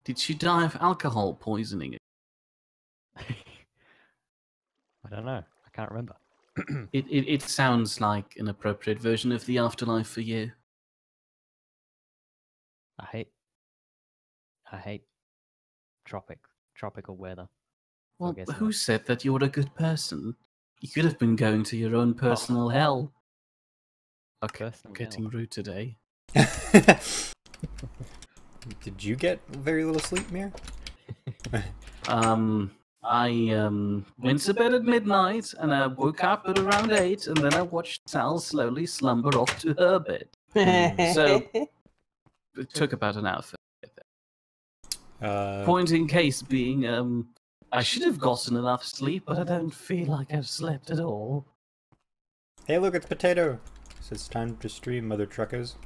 Did she die of alcohol poisoning? I don't know. I can't remember. It sounds like an appropriate version of the afterlife for you. I hate tropical weather. Well, guess who not. said that you're a good person? You could have been going to your own personal hell. Okay, Personal getting hell. rude today. Did you get very little sleep, Mir? I went to bed at midnight, and I woke up at around 8, and then I watched Sal slowly slumber off to her bed. So, it took about an hour for me to get there. Point in case being, I should have gotten enough sleep, but I don't feel like I've slept at all. Hey, look, it's Potato. So it's time to stream, mother truckers.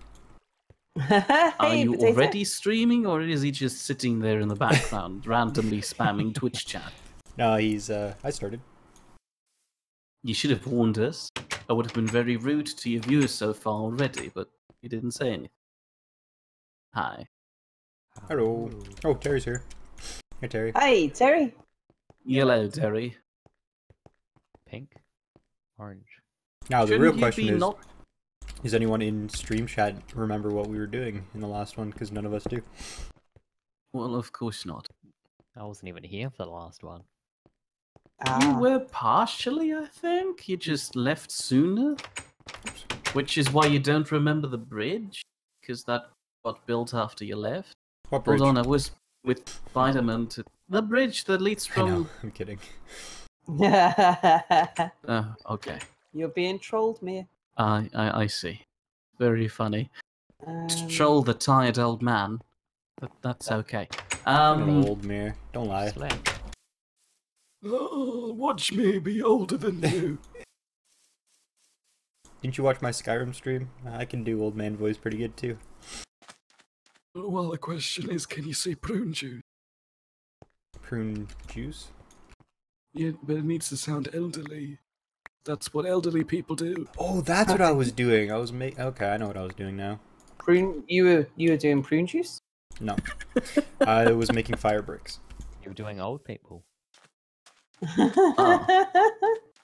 Are you Potato. already streaming, or is he just sitting there in the background, randomly spamming Twitch chat? No, he's, I started. You should have warned us. I would have been very rude to your viewers so far already, but you didn't say anything. Hi. Hello. Oh, Terry's here. Hey, Terry. Hi, Terry. Yellow, Terry. Pink? Orange. Now, the Shouldn't real you question be is, not... does anyone in stream chat remember what we were doing in the last one? Because none of us do. Well, of course not. I wasn't even here for the last one. You were partially, I think. You just left sooner. Which is why you don't remember the bridge. Because that got built after you left. What bridge? Hold on, I was with Spider-Man to... The bridge that leads I know, from... I'm kidding. Okay. You're being trolled, Mia. I see. Very funny. Troll the tired old man. But that's okay. I'm an old Mir. Don't lie. Slang. Oh, watch me be older than you. Didn't you watch my Skyrim stream? I can do old man voice pretty good too. Well, the question is, can you say prune juice? Prune juice? Yeah, but it needs to sound elderly. That's what elderly people do. Oh, that's what I was doing. I was Okay, I know what I was doing now. Prune? You were doing prune juice? No. I was making fire bricks. You were doing old people.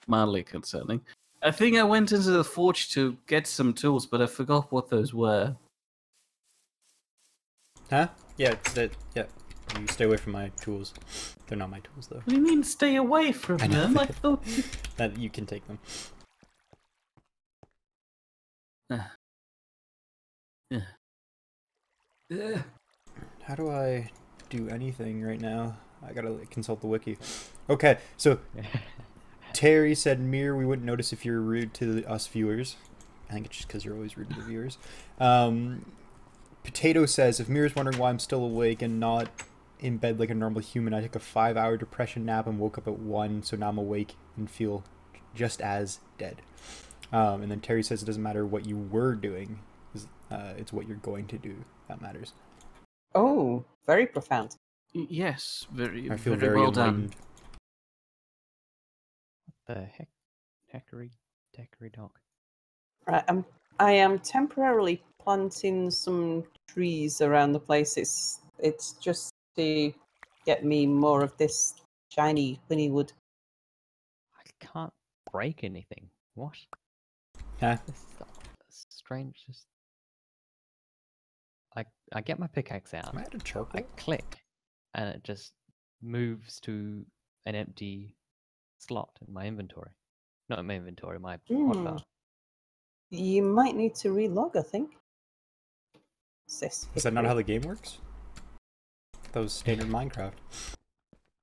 Mildly concerning. I think I went into the forge to get some tools, but I forgot what those were. Huh? Yeah, it's that. Yeah. You stay away from my tools. They're not my tools, though. What do you mean, stay away from I know. them? I thought... That you can take them. How do I do anything right now? I gotta consult the wiki. Okay, so Terry said, Mir, we wouldn't notice if you're rude to us viewers. I think it's just because you're always rude to the viewers. Potato says, if Mir's wondering why I'm still awake and not in bed like a normal human, I took a 5-hour depression nap and woke up at 1, so now I'm awake and feel just as dead. And then Terry says it doesn't matter what you were doing, it's what you're going to do that matters. Oh, very profound. Yes, I feel very well done. enlightened. What the heck? Hackery dock. Right, I am temporarily planting some trees around the place. It's just to get me more of this shiny honey wood. I can't break anything. What? Huh? This is strange. Just I get my pickaxe out. Am I out of charcoal? I click, and it just moves to an empty slot in my inventory. Not in my inventory, my hotbar. You might need to relog, I think. Is that not how the game works? That was standard Minecraft.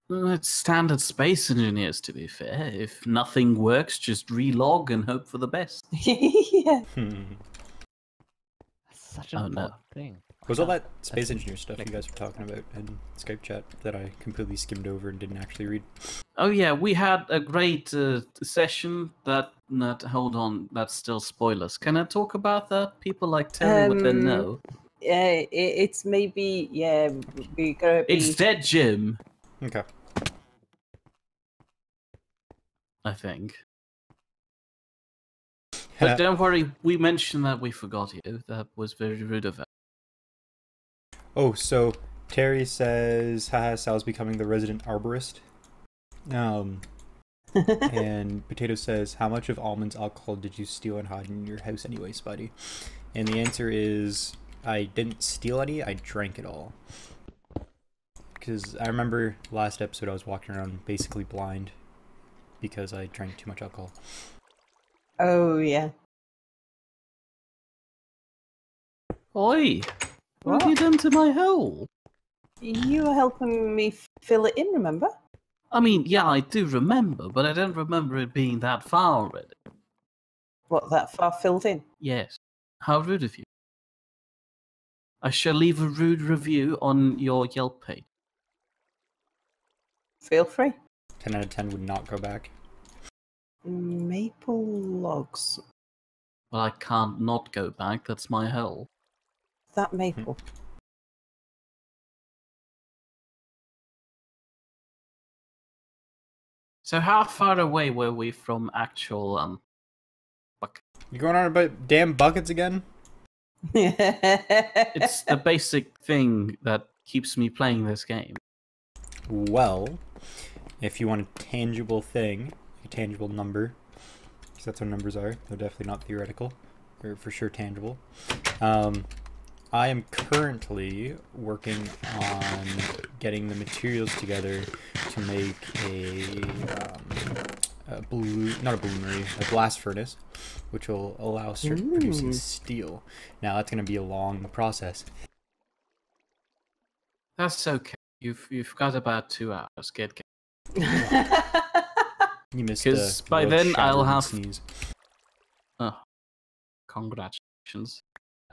Well, it's standard Space Engineers, to be fair. If nothing works, just relog and hope for the best. Yeah. That's such an odd thing. Was all that Space Engineer stuff you guys were talking about in Skype chat that I completely skimmed over and didn't actually read? Oh yeah, we had a great session that... hold on, that's still spoilers. Can I talk about that? People like Terry would then know. Yeah, it's maybe, yeah, we gotta be... It's dead, Jim. Okay. I think. But don't worry, we mentioned that we forgot you. That was very rude of us. Oh, so Terry says, haha, Sal's becoming the resident arborist. And Potato says, how much of Almond's alcohol did you steal and hide in your house anyway, Spidey? And the answer is, I didn't steal any, I drank it all. Because I remember last episode I was walking around basically blind because I drank too much alcohol. Oh, yeah. Oi! What have you done to my hole? You were helping me fill it in, remember? I mean, yeah, I do remember, but I don't remember it being that far already. What, that far filled in? Yes. How rude of you. I shall leave a rude review on your Yelp page. Feel free. 10 out of 10 would not go back. Maple logs. Well, I can't not go back, that's my hole. That maple. So how far away were we from actual, You going on about damn buckets again? It's the basic thing that keeps me playing this game. Well, if you want a tangible thing, a tangible number, because that's what numbers are, they're definitely not theoretical, they're for sure tangible. I am currently working on getting the materials together to make a blast furnace, which will allow us to start producing steel. Now that's going to be a long process. That's okay. You've got about 2 hours. Get You missed because by then I'll have. sneeze. Oh, congratulations!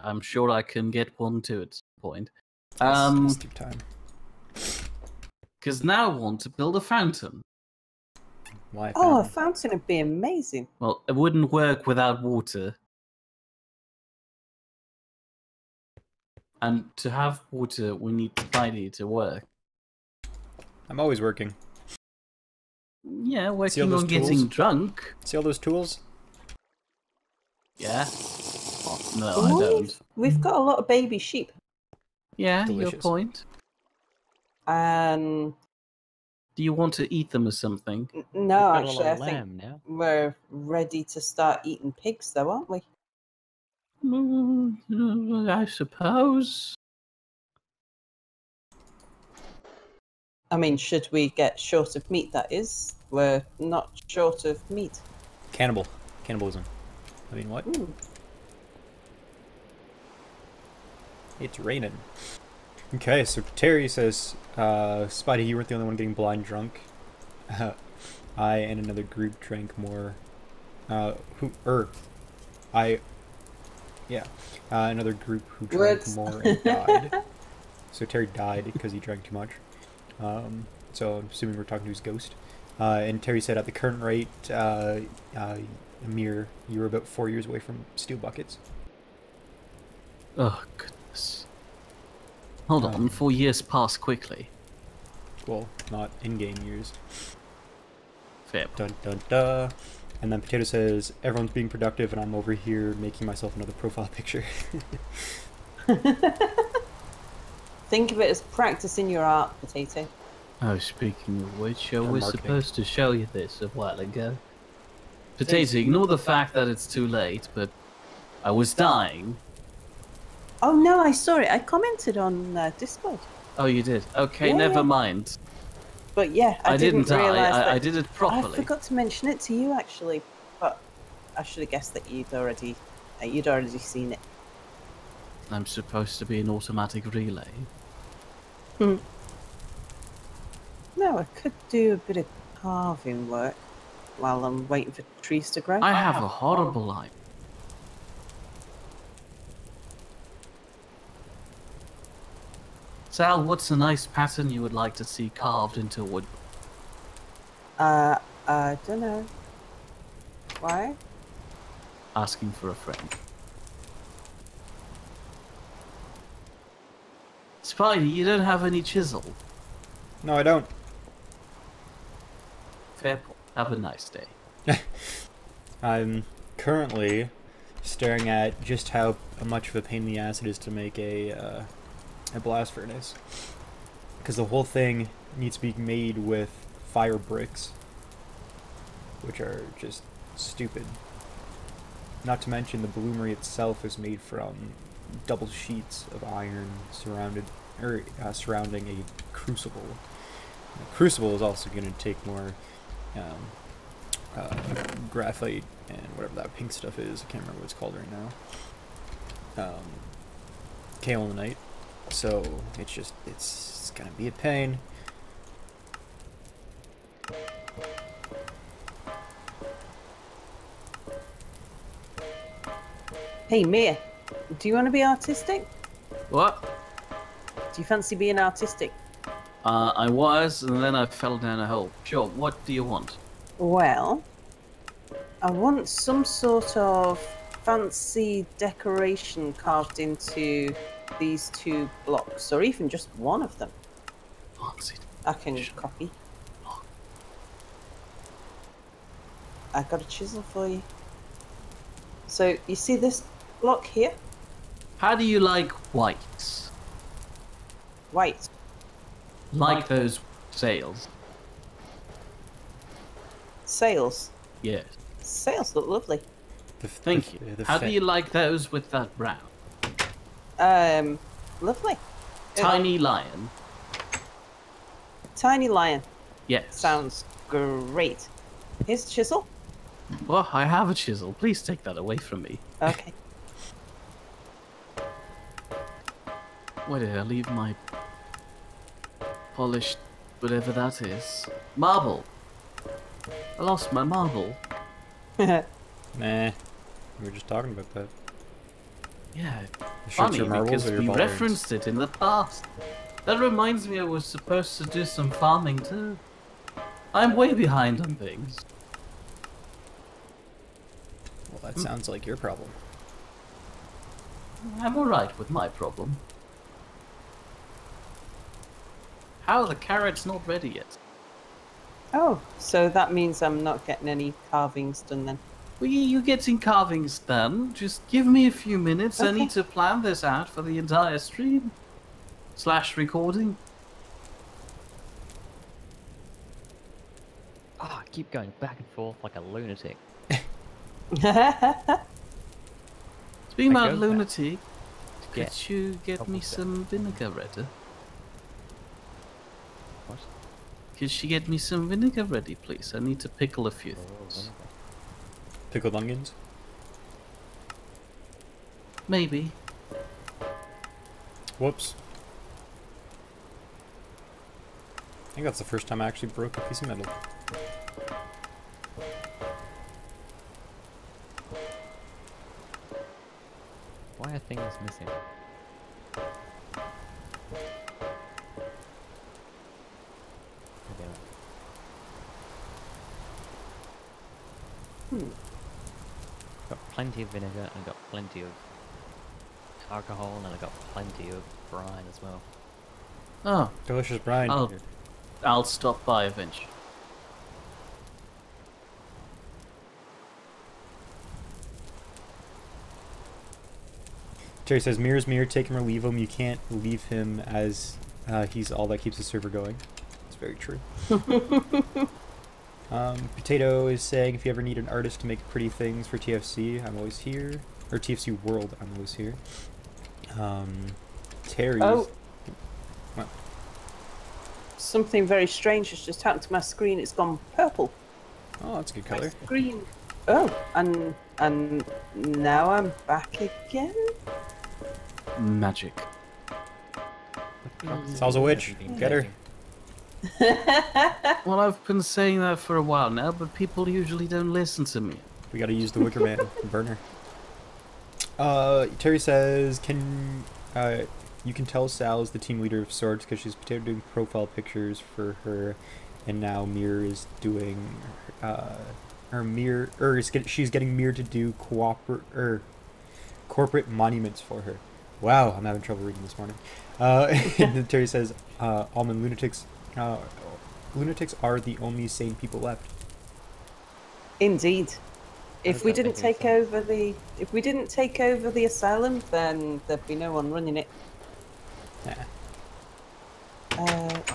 I'm sure I can get one too at some point. It's through time. Because now I want to build a fountain. Why? Oh, a fountain would be amazing. Well, it wouldn't work without water. And to have water, we need Spidey to work. I'm always working. Yeah, working on getting drunk. See all those tools? Yeah. Oh, no, I don't. We've got a lot of baby sheep. Yeah, Delicious. your point. And Do you want to eat them or something? no, We've got a lot actually, I of think lamb now. we're ready to start eating pigs, though, aren't we? I suppose. I mean, should we get short of meat, that is? We're not short of meat. Cannibalism. I mean, what? Ooh. It's raining. Okay, so Terry says, Spidey, you weren't the only one getting blind drunk. I and another group drank more. Another group who drank more and died. So Terry died because he drank too much. So I'm assuming we're talking to his ghost. And Terry said, at the current rate, Amir, you were about 4 years away from steel buckets. Oh, goodness. Hold on, 4 years pass quickly. Well, not in-game years. Fair. Dun dun dun. And then Potato says, everyone's being productive and I'm over here making myself another profile picture. Think of it as practicing your art, Potato. Oh, speaking of which, I was marketing. supposed to show you this a while ago. Potato, ignore the fact that it's too late, but I was dying. Oh no, I saw it. I commented on Discord. Oh, you did? Okay, Yeah, never yeah. mind. But yeah, I didn't didn't realise die. that. I did it I properly. forgot to mention it to you actually, but I should have guessed that you'd already seen it. I'm supposed to be an automatic relay. No, I could do a bit of carving work while I'm waiting for trees to grow. I have a horrible idea. Sal, what's a nice pattern you would like to see carved into wood? I don't know. Why? Asking for a friend. Spidey, you don't have any chisel. No, I don't. Fair point. Have a nice day. I'm currently staring at just how much of a pain in the ass it is to make a blast furnace. because the whole thing needs to be made with fire bricks, which are just stupid. Not to mention the bloomery itself is made from double sheets of iron surrounding a crucible. The crucible is also going to take more graphite and whatever that pink stuff is. I can't remember what it's called right now. Kaolinite. So it's gonna be a pain. Hey, Mia, do you want to be artistic? What? Do you fancy being artistic? I was, and then I fell down a hole. Sure, what do you want? Well, I want some sort of fancy decoration carved into these 2 blocks, or even just one of them. Fancy. I can copy. I got a chisel for you. So, you see this block here? How do you like whites? White. Like those sails? Sails. Yes. Sails look lovely. Thank you. How do you like those with that brown? Lovely. Tiny lion? Tiny lion. Yes. Sounds great. Here's a chisel. Well, I have a chisel. Please take that away from me. Okay. Where did I leave my polished whatever that is? Marble. I lost my marble. Nah, we were just talking about that. Yeah, The shirts funny are marbles because or your we ball bearings? referenced it in the past. That reminds me I was supposed to do some farming too. I'm way behind on things. Well, that sounds like your problem. I'm alright with my problem. How are the carrots not ready yet? Oh, so that means I'm not getting any carvings done then. Well, you getting carvings done? Just give me a few minutes. I Okay. need to plan this out for the entire stream. / recording. Ah, I keep going back and forth like a lunatic. Speaking I about go back lunatic, get could you get double me check. some vinegar ready? What? Could she get me some vinegar ready, please? I need to pickle a few things. Pickled onions? Maybe. Whoops. I think that's the first time I actually broke a piece of metal. Why are things missing? Okay. Got plenty of vinegar and I got plenty of alcohol and I got plenty of brine as well. Oh, Delicious brine. I'll stop by eventually. Terry says, mirrors, mirror, take him or leave him. You can't leave him as he's all that keeps the server going. It's very true. Potato is saying, if you ever need an artist to make pretty things for TFC, I'm always here. Or TFC World, I'm always here. Terry's... Oh. What? Something very strange has just happened to my screen. It's gone purple. Oh, that's a good My color. screen. Oh, and now I'm back again. Magic. Sal's a witch. Get her. Well, I've been saying that for a while now, but people usually don't listen to me. We gotta use the Wicker Man burner. Terry says, you can tell Sal is the team leader of sorts because she's Potato doing profile pictures for her, and now Mir is doing she's getting Mir to do corporate monuments for her. Wow, I'm having trouble reading this morning. And then Terry says, Almond lunatics are the only sane people left. Indeed. If we that didn't make any take over the asylum, then there'd be no one running it. Nah.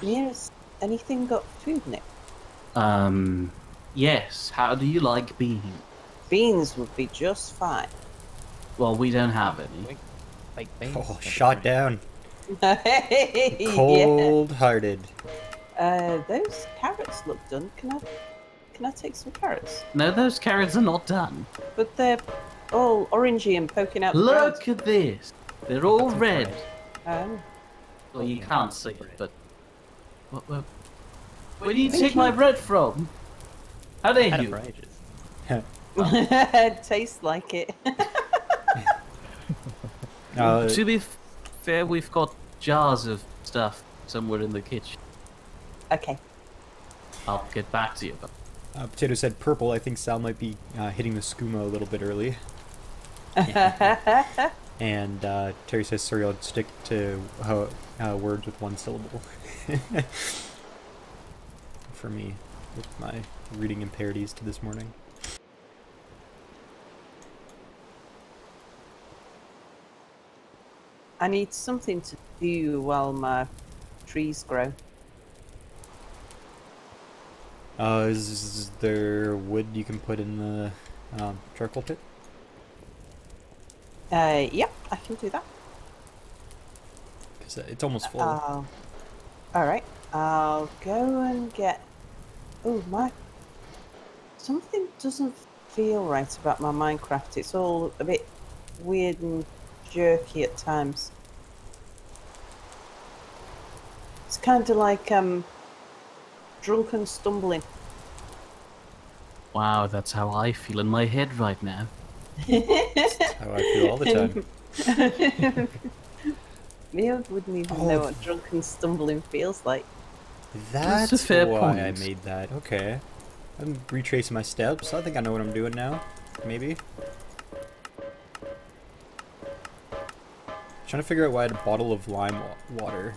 Nearest, anything got food in it? Yes. How do you like beans? Beans would be just fine. Well, we don't have any. Baked beans. Oh, shot down. Yeah. Cold-hearted. Those carrots look done. Can I take some carrots? No, those carrots are not done. But they're all orangey and poking out. Look at this. They're all That's red. Oh. Well, you can't see it, but... Where do you take my bread from? How dare Had it you? for ages. Tastes like it. To be fair, we've got jars of stuff somewhere in the kitchen. Okay. I'll get back to you. But... Potato said purple. I think Sal might be hitting the skooma a little bit early. And Terry says, sorry, I'll stick to words with one syllable. For me, with my reading imparities to this morning. I need something to do while my trees grow. Is there wood you can put in the charcoal pit? Yeah, I can do that. Because it's almost full. All right, I'll go and get. Oh my! Something doesn't feel right about my Minecraft. It's all a bit weird and jerky at times. It's kind of like drunken stumbling. Wow, that's how I feel in my head right now. That's how I feel all the time. Mia wouldn't even know what drunken stumbling feels like. That's a fair why point. I made that. Okay. I'm retracing my steps. I think I know what I'm doing now. Maybe. Trying to figure out why I had a bottle of lime water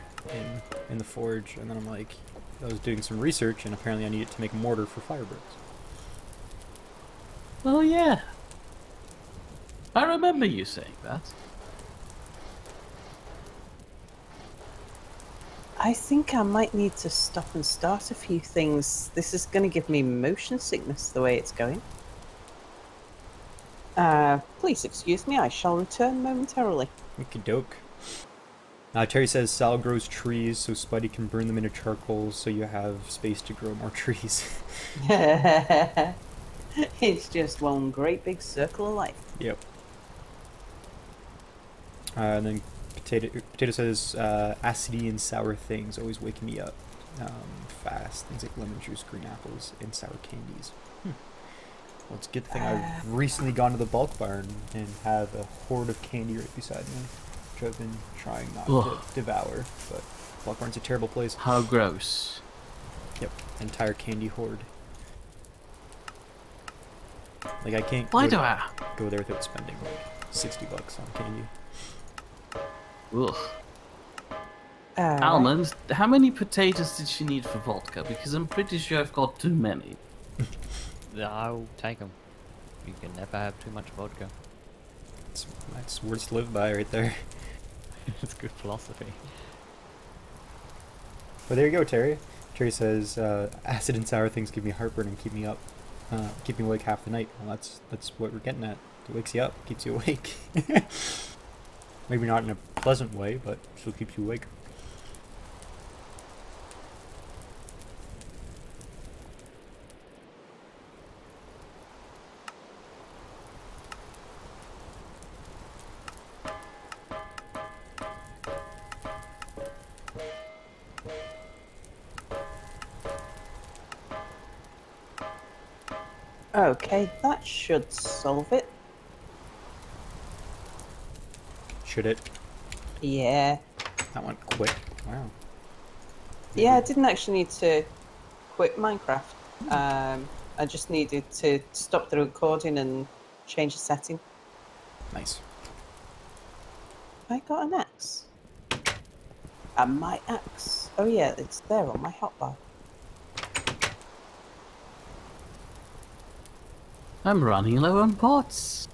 in the forge, and then I'm like, I was doing some research, and apparently I need it to make mortar for firebricks. Oh yeah. I remember you saying that. I think I might need to stop and start a few things. This is going to give me motion sickness the way it's going. Please excuse me, I shall return momentarily. Okie doke. Terry says Sal grows trees so Spuddy can burn them into charcoal so you have space to grow more trees. It's just one great big circle of life. Yep. And then Potato says acidy and sour things always wake me up fast. Things like lemon juice, green apples, and sour candies. Well, it's a good thing I've recently gone to the bulk barn and have a hoard of candy right beside me, which I've been trying not to devour, but bulk barn's a terrible place. How gross. Yep, entire candy hoard. Like I can't Why go, do I? go there without spending like $60 on candy. Ugh. Almond, how many potatoes did she need for vodka? Because I'm pretty sure I've got too many. I'll take them. You can never have too much vodka. That's words to live by right there. It's good philosophy. Well, there you go, Terry. Terry says, acid and sour things give me heartburn and keep me up, keep me awake half the night. Well, that's what we're getting at. It wakes you up, keeps you awake. Maybe not in a pleasant way, but still keeps you awake. Okay, that should solve it. Should it? Yeah. That went quick. Wow. Yeah, I didn't actually need to quit Minecraft. I just needed to stop the recording and change the setting. Nice. I got an axe. And my axe. Oh yeah, it's there on my hotbar. I'm running low on pots.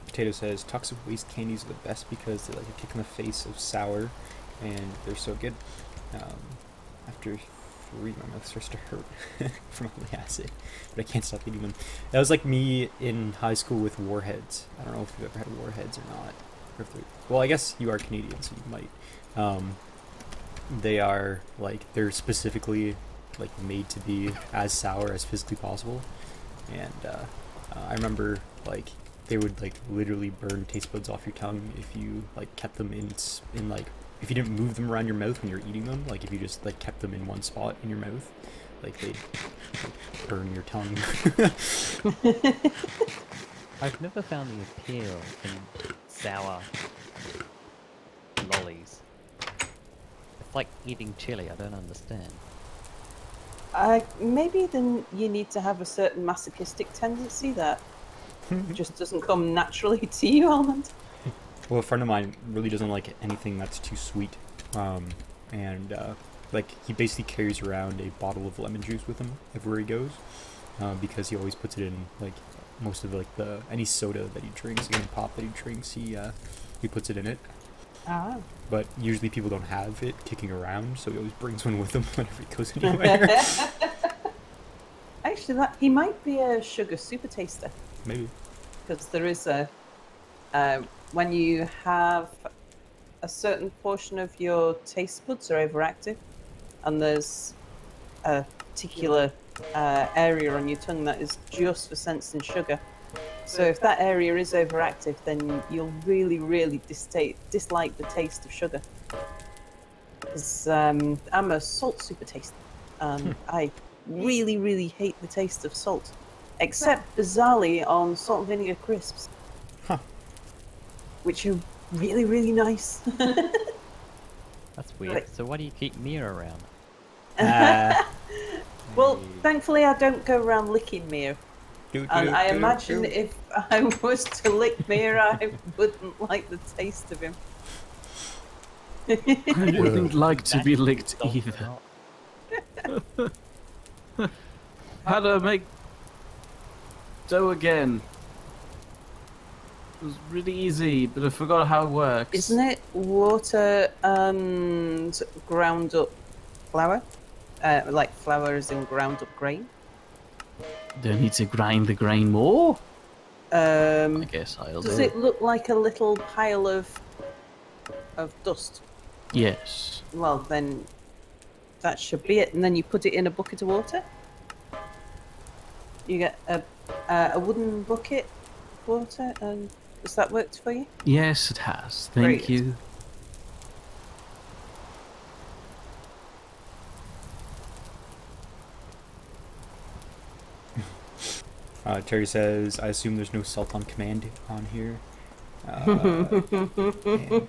Potato says toxic waste candies are the best because they're like a kick in the face of sour, and they're so good. After 3, my mouth starts to hurt from all the acid, but I can't stop eating them. That was like me in high school with Warheads. I don't know if you've ever had Warheads or not. Or if well, I guess you are Canadian, so you might. They are like, they're specifically like made to be as sour as physically possible, and I remember like they would like literally burn taste buds off your tongue if you like kept them in like, if you didn't move them around your mouth when you're eating them, like if you just like kept them in one spot in your mouth, like they'd like, burn your tongue. I've never found the appeal in sour lollies. It's like eating chili, I don't understand. Maybe then you need to have a certain masochistic tendency that just doesn't come naturally to you, Almond. Well, a friend of mine really doesn't like anything that's too sweet, and like he basically carries around a bottle of lemon juice with him everywhere he goes, because he always puts it in like most of like any soda that he drinks, any pop that he drinks, he puts it in it. Ah. But usually people don't have it kicking around, so he always brings one with him whenever he goes anywhere. Actually, he might be a sugar super taster. Maybe. Because there is when you have a certain portion of your taste buds are overactive, and there's a particular area on your tongue that is just for sensing sugar. So if that area is overactive, then you'll really, really dislike the taste of sugar. Because I'm a salt super taster, and I really, really hate the taste of salt. Except, bizarrely, on salt and vinegar crisps. Huh. Which are really, really nice. That's weird. So why do you keep Mia around? Well, thankfully I don't go around licking Mia. And I imagine if I was to lick Mia, I wouldn't like the taste of him. I wouldn't like to be licked either. How to make dough again? It was really easy, but I forgot how it works. Isn't it water and ground up flour? Like flour as in ground up grain? Do I need to grind the grain more? I guess I'll do. Does it look like a little pile of dust? Yes. Well, then that should be it. And then you put it in a bucket of water. You get a wooden bucket of water, and has that worked for you? Yes, it has. Thank you. Terry says, I assume there's no salt on command on here. And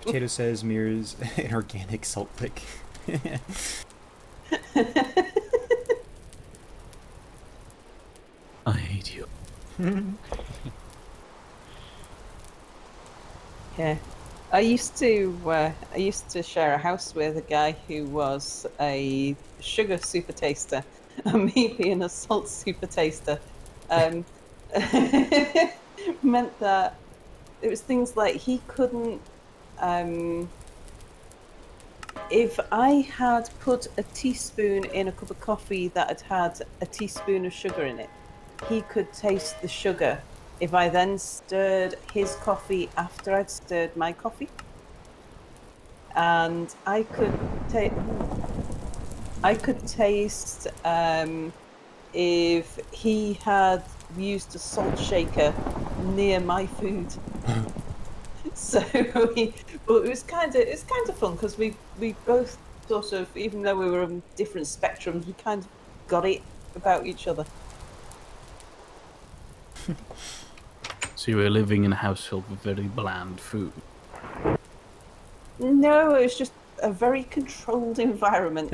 Potato says, Mirror's an organic salt lick. I hate you. Yeah. I used to share a house with a guy who was a sugar super taster, and me being a salt super taster. Meant that it was things like he couldn't, if I had put a teaspoon in a cup of coffee that had had a teaspoon of sugar in it, he could taste the sugar. If I then stirred his coffee after I'd stirred my coffee, and I could taste if he had used a salt shaker near my food. So but it was kind of fun because we both sort of, even though we were on different spectrums, we kind of got it about each other. So you were living in a household with very bland food? No, it was just a very controlled environment.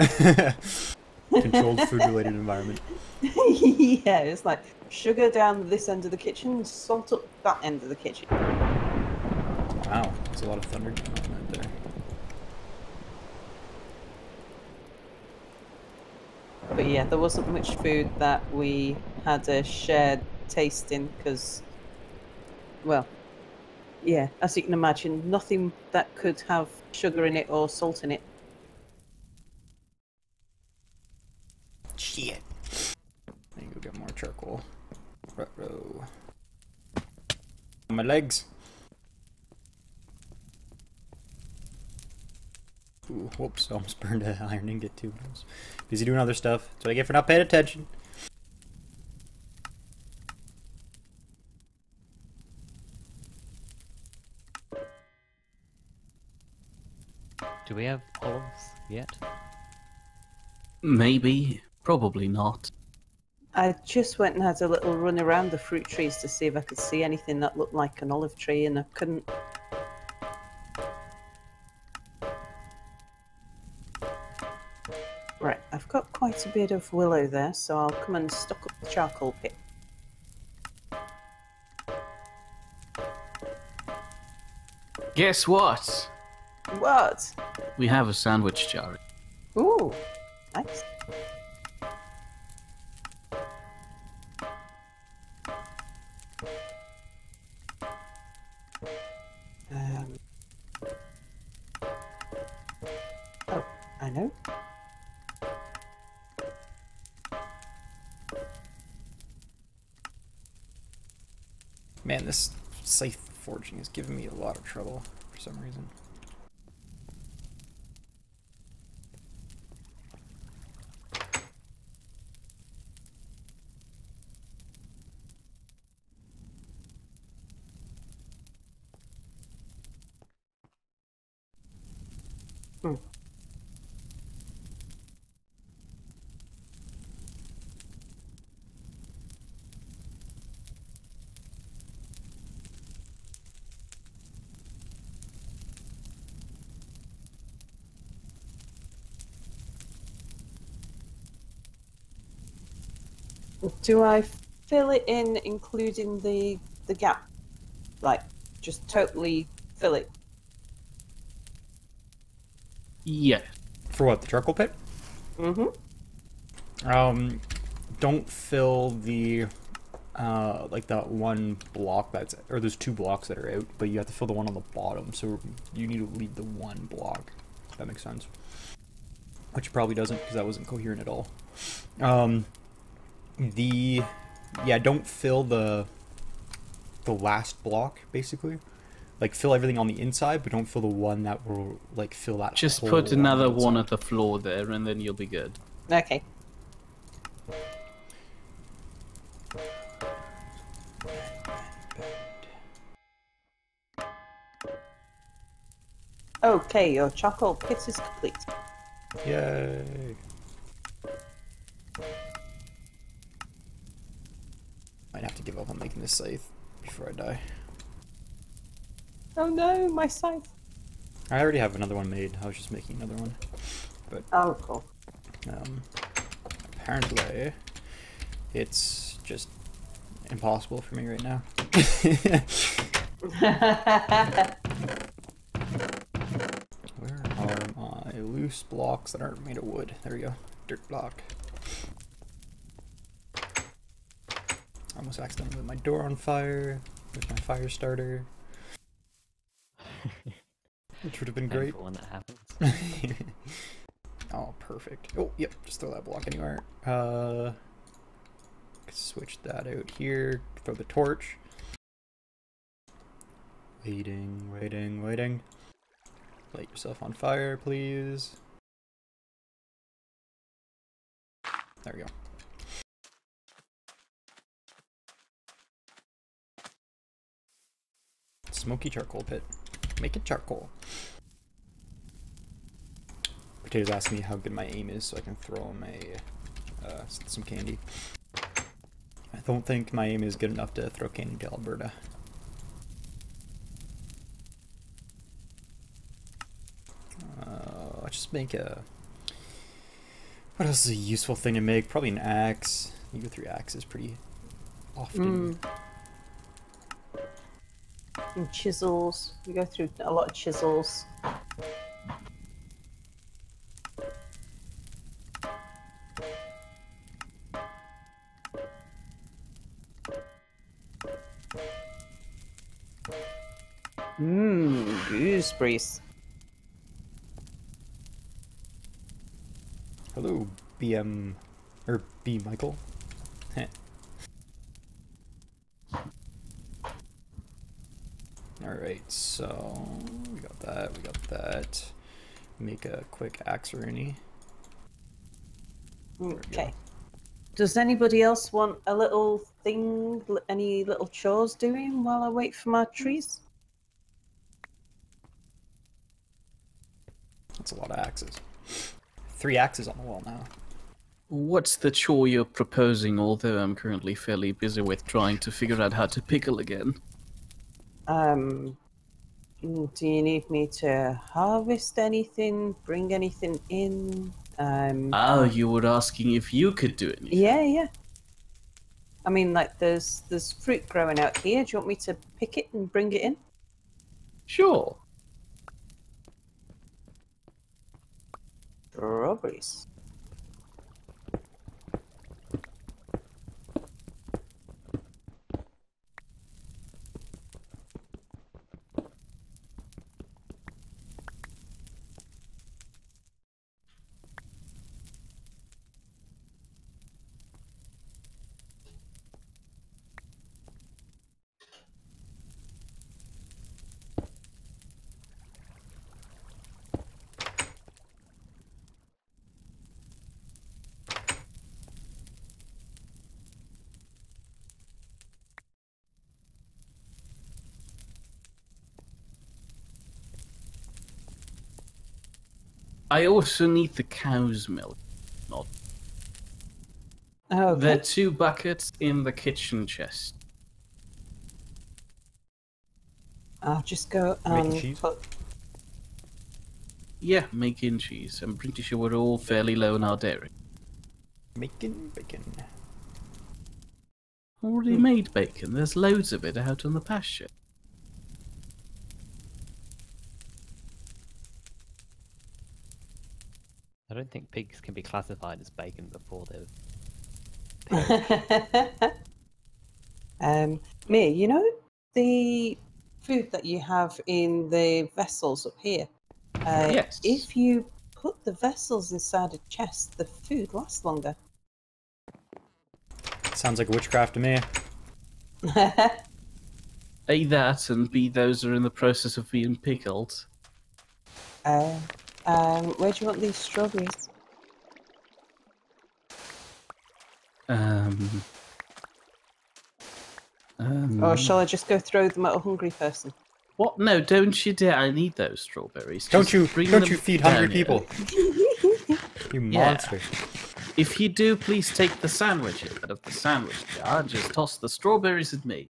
Controlled food-related environment. Yeah, it's like sugar down this end of the kitchen, salt up that end of the kitchen. Wow, there's a lot of thunder going on right there. But yeah, there wasn't much food that we had a shared taste in because, well, Yeah, as you can imagine, nothing that could have sugar in it or salt in it. Shit. I need to go get more charcoal. Ruh-roh. My legs. Ooh, whoops, almost burned an iron ingot too. I was busy doing other stuff. That's what I get for not paying attention. Do we have olives yet? Maybe, probably not. I just went and had a little run around the fruit trees to see if I could see anything that looked like an olive tree, and I couldn't. Right, I've got quite a bit of willow there, so I'll come and stock up the charcoal pit. Guess what? What? We have a sandwich jar. Ooh, nice. Oh, I know. Man, this scythe forging is giving me a lot of trouble for some reason. Do I fill it in, including the gap? Like, just totally fill it? Yeah. For what, the charcoal pit? Mm-hmm. Don't fill the, like that one block that's, or there's 2 blocks that are out, but you have to fill the one on the bottom, so you need to leave the one block, if that makes sense. Which probably doesn't, because that wasn't coherent at all. Yeah, don't fill the last block, basically. Like, fill everything on the inside, but don't fill the one that will, like, fill that Just whole put another on the one outside. at the floor there, and then you'll be good. Okay. Okay, your charcoal pit is complete. Yay! Might have to give up on making this scythe before I die. Oh no, my scythe. I already have another one made. I was just making another one. But Oh, cool. apparently it's just impossible for me right now. Where are my loose blocks that aren't made of wood? There we go. Dirt block. I almost accidentally lit my door on fire with my fire starter. Which would have been great. Painful when that happens. Oh, perfect. Oh, yep, just throw that block anywhere. Switch that out here. Throw the torch. Waiting, waiting, waiting. Light yourself on fire, please. There we go. Smoky charcoal pit. Make it charcoal. Potato's asking me how good my aim is so I can throw him some candy. I don't think my aim is good enough to throw candy to Alberta. I'll just make a... What else is a useful thing to make? Probably an axe. You go through axes pretty often. And chisels. We go through a lot of chisels. gooseberries. Hello, BM or B Michael. Alright, so we got that. Make a quick axe rooney. Okay. Does anybody else want a little thing, any little chores doing while I wait for my trees? That's a lot of axes. 3 axes on the wall now. What's the chore you're proposing, although I'm currently fairly busy with trying to figure out how to pickle again? Do you need me to harvest anything, bring anything in? You were asking if you could do anything. Yeah. I mean, like, there's fruit growing out here. Do you want me to pick it and bring it in? Sure. Strawberries. I also need the cow's milk. Not. Okay. There are 2 buckets in the kitchen chest. I'll just go Making and cheese? put... Yeah, making cheese. I'm pretty sure we're all fairly low on our dairy. Making bacon. Already made bacon. There's loads of it out on the pasture. I don't think pigs can be classified as bacon before they're... Mia, you know the food that you have in the vessels up here? Yes. If you put the vessels inside a chest, the food lasts longer. Sounds like witchcraft to me. A, that, and B, those are in the process of being pickled. Where do you want these strawberries? Or shall I just go throw them at a hungry person? What? No, don't you dare. I need those strawberries. Don't Just you bring them feed down hungry here. people. You Yeah. monster. If you do, please take the sandwiches out of the sandwich jar and just toss the strawberries at me.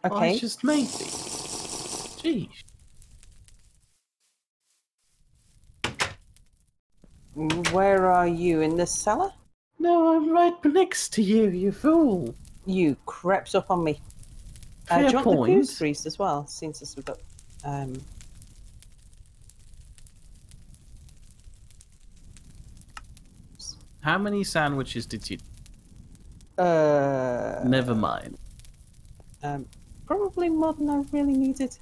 Okay. I just made these. Jeez. Where are you? In the cellar? No, I'm right next to you, you fool. You crept up on me. Do Fair you want the point. gooseberries as well? Since we've got... How many sandwiches did you... Uh, Never mind. Probably more than I really needed.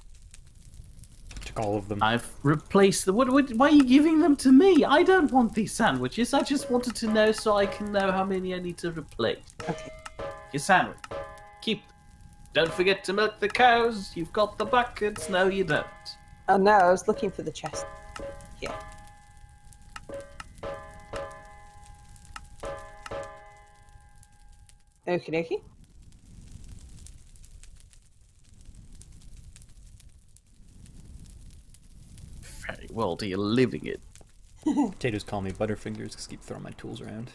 Took all of them. I've replaced the... why are you giving them to me? I don't want these sandwiches. I just wanted to know so I can know how many I need to replace. Okay. Your sandwich. Keep them. Don't forget to milk the cows. You've got the buckets. No, you don't. Oh no, I was looking for the chest. Yeah. Okie dokie. Very well, do you living it? Potatoes call me Butterfingers because I keep throwing my tools around.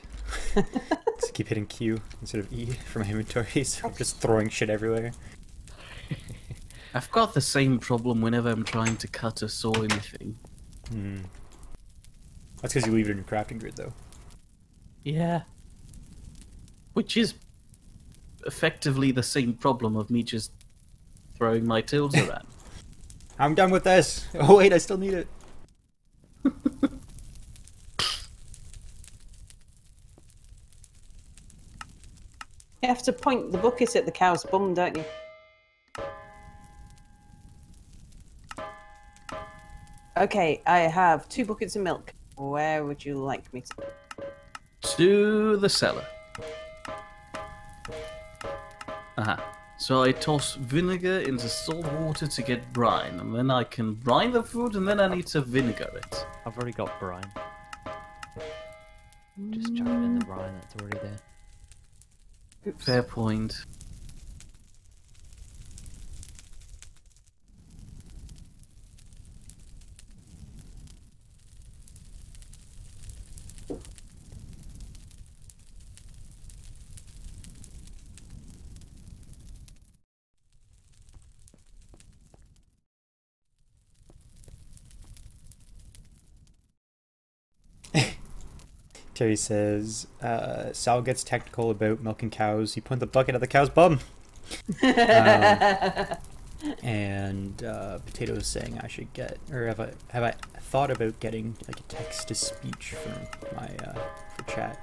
Just keep hitting Q instead of E for my inventory, so I'm just throwing shit everywhere. I've got the same problem whenever I'm trying to cut or saw anything. That's because you leave it in your crafting grid, though. Yeah. Which is effectively the same problem of me just throwing my tools around. I'm done with this! Oh wait, I still need it! You have to point the bucket at the cow's bum, don't you? Okay, I have 2 buckets of milk. Where would you like me to? To the cellar. So I toss vinegar into salt water to get brine, and then I can brine the food, and then I need to vinegar it. I've already got brine. Just chuck it in the brine that's already there. Oops. Fair point. Terry says, Sal gets technical about milking cows. He put the bucket at the cow's bum. And Potato is saying I should get, or have I thought about getting like a text to speech for my for chat?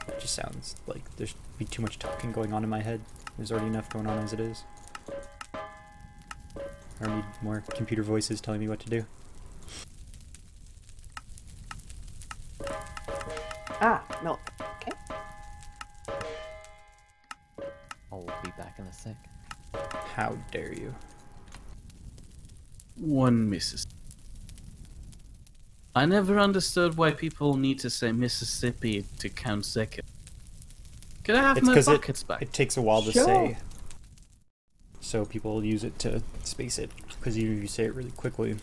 That just sounds like there's be too much talking going on in my head. There's already enough going on as it is. I don't need more computer voices telling me what to do. Milk. Okay. I'll be back in a sec. How dare you? One Mrs. I never understood why people need to say Mississippi to count seconds. Could I have It's my 'cause buckets back? It takes a while to Sure. say. So people use it to space it. Because even if you say it really quickly,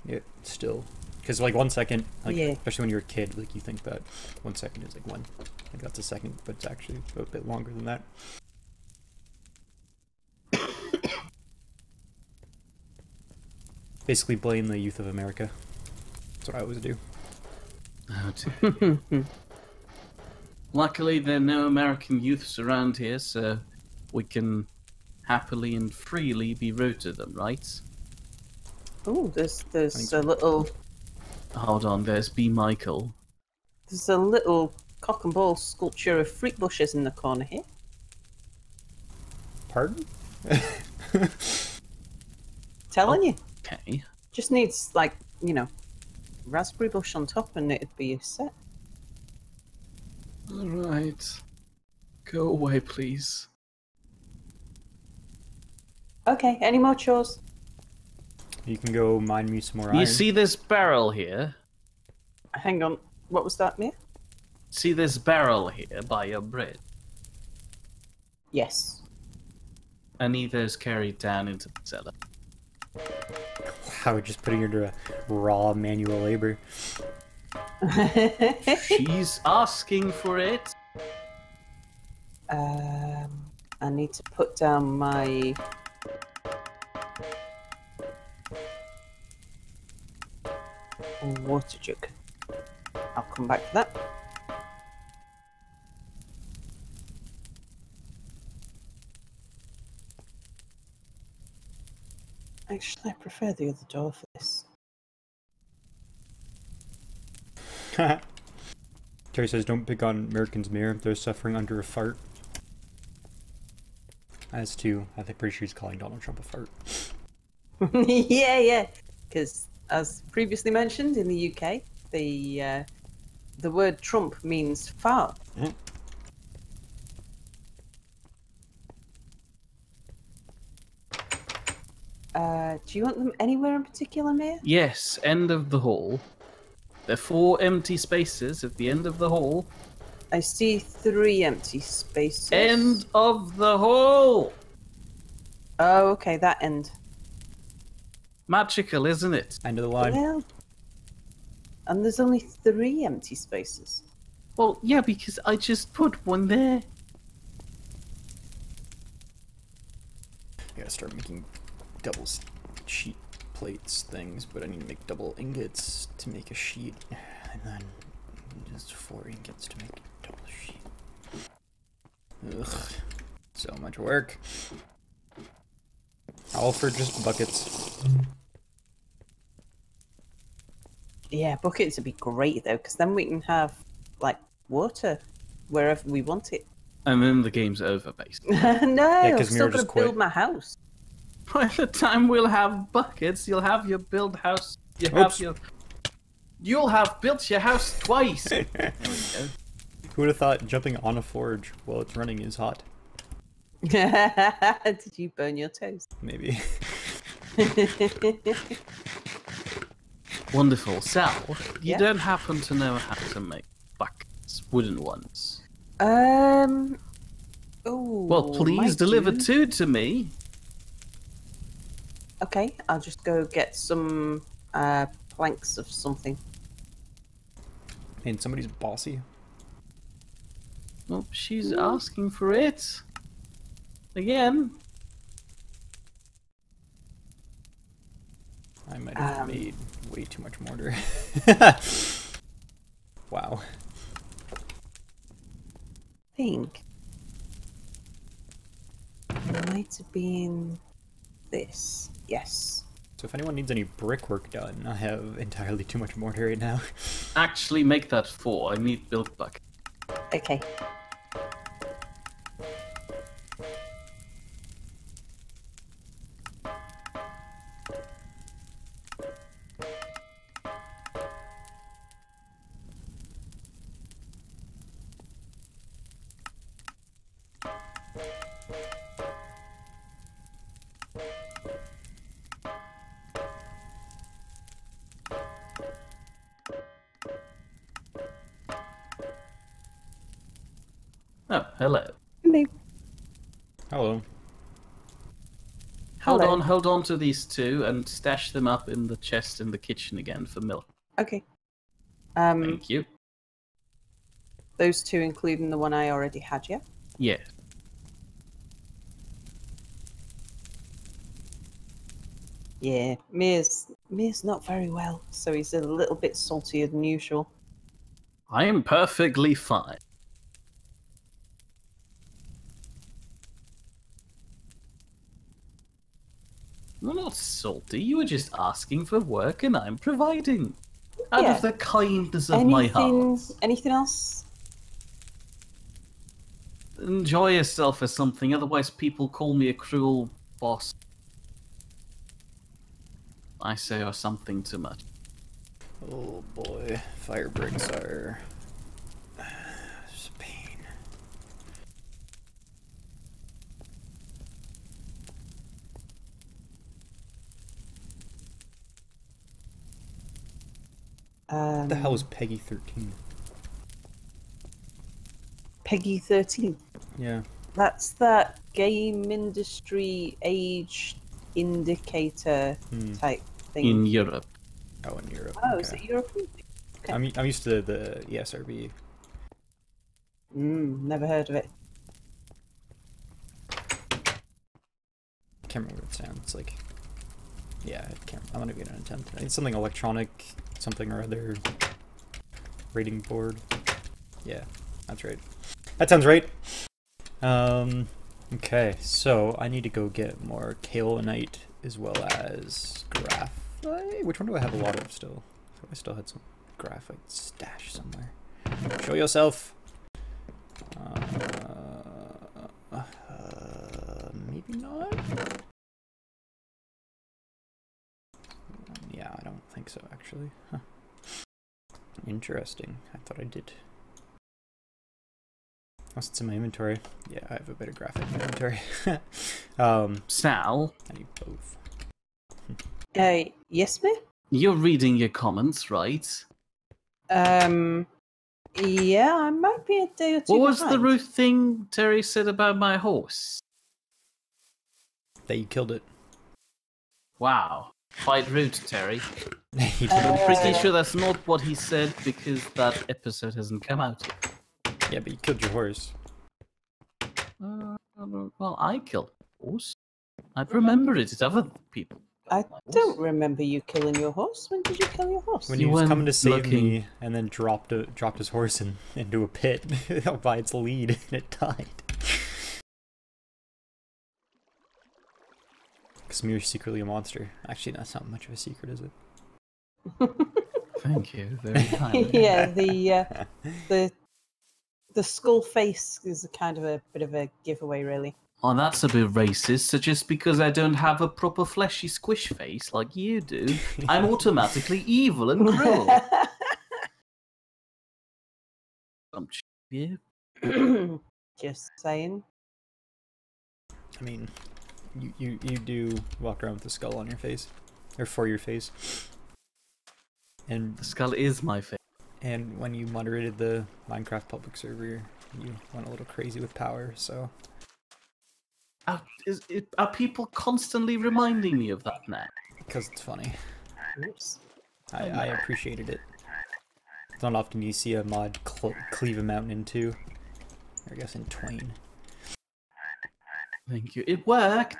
it still... Because like 1 second, like, Yeah. especially when you're a kid, like you think that 1 second is like one. Like that's a second, but it's actually a bit longer than that. Basically blame the youth of America. That's what I always do. Oh, dear. Luckily, there are no American youths around here, so we can happily and freely be rude to them, right? Oh, there's Thanks. a little Hold on, there's B. Michael. there's a little cock and ball sculpture of fruit bushes in the corner here. Pardon? Telling you, Okay. just needs like raspberry bush on top, and it'd be a set. Alright. Go away, please. Okay, any more chores? You can go mine me some more iron. You see this barrel here? Hang on, what was that, Mia? See this barrel here by your bread? Yes. I need those carried down into the cellar. Wow, just putting her to raw manual labor. She's asking for it. I need to put down my water jug. I'll come back to that. Actually, I prefer the other door for this. Terry says, don't pick on Americans, Mayor. They're suffering under a fart. As to, I think pretty sure he's calling Donald Trump a fart. Yeah. Because, as previously mentioned, in the UK, the word Trump means fart. Do you want them anywhere in particular, Mia? Yes, end of the hall. There are 4 empty spaces at the end of the hall. I see 3 empty spaces. End of the hall! Oh, okay, that end. Magical, isn't it? End of the line. Well, and there's only 3 empty spaces. Well, yeah, because I just put one there. I gotta start making double sheet plates things, but I need to make double ingots to make a sheet, and then just 4 ingots to make a double sheet. Ugh, so much work. All for just buckets. Yeah, buckets would be great though, because then we can have like water wherever we want it. And then the game's over, basically. No, 'cause I'm Mira still just gonna build quit. my house. By the time we'll have buckets, you'll have your build house You have Oops. your... You'll have built your house twice! There we go. Who would have thought jumping on a forge while it's running is hot? Did you burn your toes? Maybe. Wonderful. Sal, you Yeah? don't happen to know how to make buckets, wooden ones? Oh. Well, please deliver 2 to me. Okay, I'll just go get some planks of something. And somebody's bossy. Well, she's asking for it. Again. I might have made way too much mortar. Wow. I think it might have been this. Yes. So if anyone needs any brickwork done, I have entirely too much mortar right now. Actually, make that 4. I need build bucket. Okay. Oh, hello. Hello. Hello. Hello. Hold on to these 2 and stash them up in the chest in the kitchen again for milk. Okay. Thank you. Those 2 including the one I already had, yeah? Yeah. Yeah. Mir's not very well, so he's a little bit saltier than usual. I am perfectly fine. You're not salty, you were just asking for work and I'm providing. Out Yeah. of the kindness of my heart. Anything else? Enjoy yourself or something, otherwise people call me a cruel boss. I say or something too much. Oh boy, fire bricks are just a pain. What the hell is Peggy 13? Peggy 13. Yeah. That's that game industry age indicator type thing. In Europe. Oh, in Europe. Oh, okay. is it European? Okay. I'm used to the ESRB. Never heard of it. I can't remember what it sounds like. Yeah, I can't. I'm gonna get an attempt. It's something electronic, something or other. Rating board. Yeah, that's right. That sounds right. Okay, so I need to go get more kaolinite as well as graphite. Which one do I have a lot of still? I still had some graphite stashed somewhere. Show yourself. Maybe not. Yeah, I don't think so actually. Huh. Interesting. I thought I did. Unless it's in my inventory. Yeah, I have a bit of graphite in my inventory. Sal, I need both. Yes, ma'am? you're reading your comments, right? Yeah, I might be a day or two What was the behind. rude thing Terry said about my horse? That you killed it. Wow. Quite rude, Terry. You I'm did. pretty sure that's not what he said because that episode hasn't come out yet. Yeah, but you killed your horse. Well, I killed the horse. I'd remember it if other people. I don't remember you killing your horse. When did you kill your horse? When You he was went coming to save looking. me and then dropped his horse into a pit by its lead and it died. Smear's secretly a monster. Actually, that's not much of a secret, is it? Thank you very kindly. Yeah, the skull face is a kind of a bit of a giveaway, really. Oh, that's a bit racist. So just because I don't have a proper fleshy squish face like you do, I'm automatically evil and cruel. I'm you. Just saying. I mean, you do walk around with a skull on your face, or for your face, and The skull is my face. and when you moderated the Minecraft public server, you went a little crazy with power. So Are people constantly reminding me of that now? because it's funny, Oops. I appreciated it. It's not often you see a mod cleave a mountain in two, or I guess in twain. Thank you. It worked.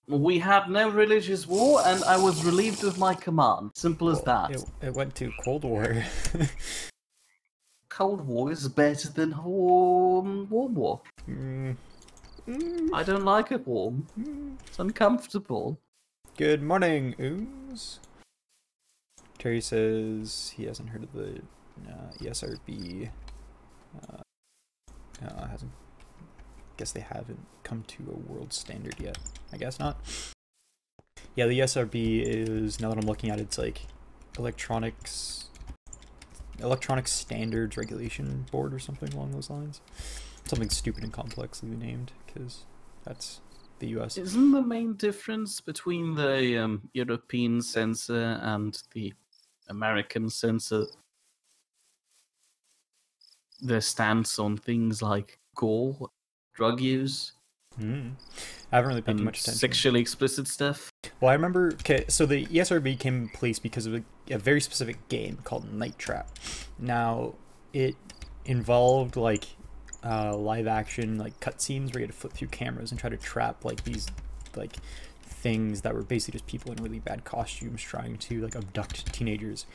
We had no religious war, and I was relieved of my command. Simple as that. It went to Cold War. Cold War is better than warm war. I don't like it warm. It's uncomfortable. Good morning, Ooze. Terry says he hasn't heard of the ESRB. Hasn't. Guess they haven't come to a world standard yet. I guess not. Yeah, the ESRB is, now that I'm looking at it, it's like Electronic Standards Regulation Board or something along those lines. Something stupid and complexly named, because that's the US. Isn't the main difference between the European censor and the American censor their stance on things like gore, drug use, I haven't really paid too much attention. sexually explicit stuff? Well, I remember, okay, so the ESRB came in place because of a very specific game called Night Trap. Now, it involved, like, live action, like, cutscenes where you had to flip through cameras and try to trap, like, these, like, things that were basically just people in really bad costumes trying to, like, abduct teenagers.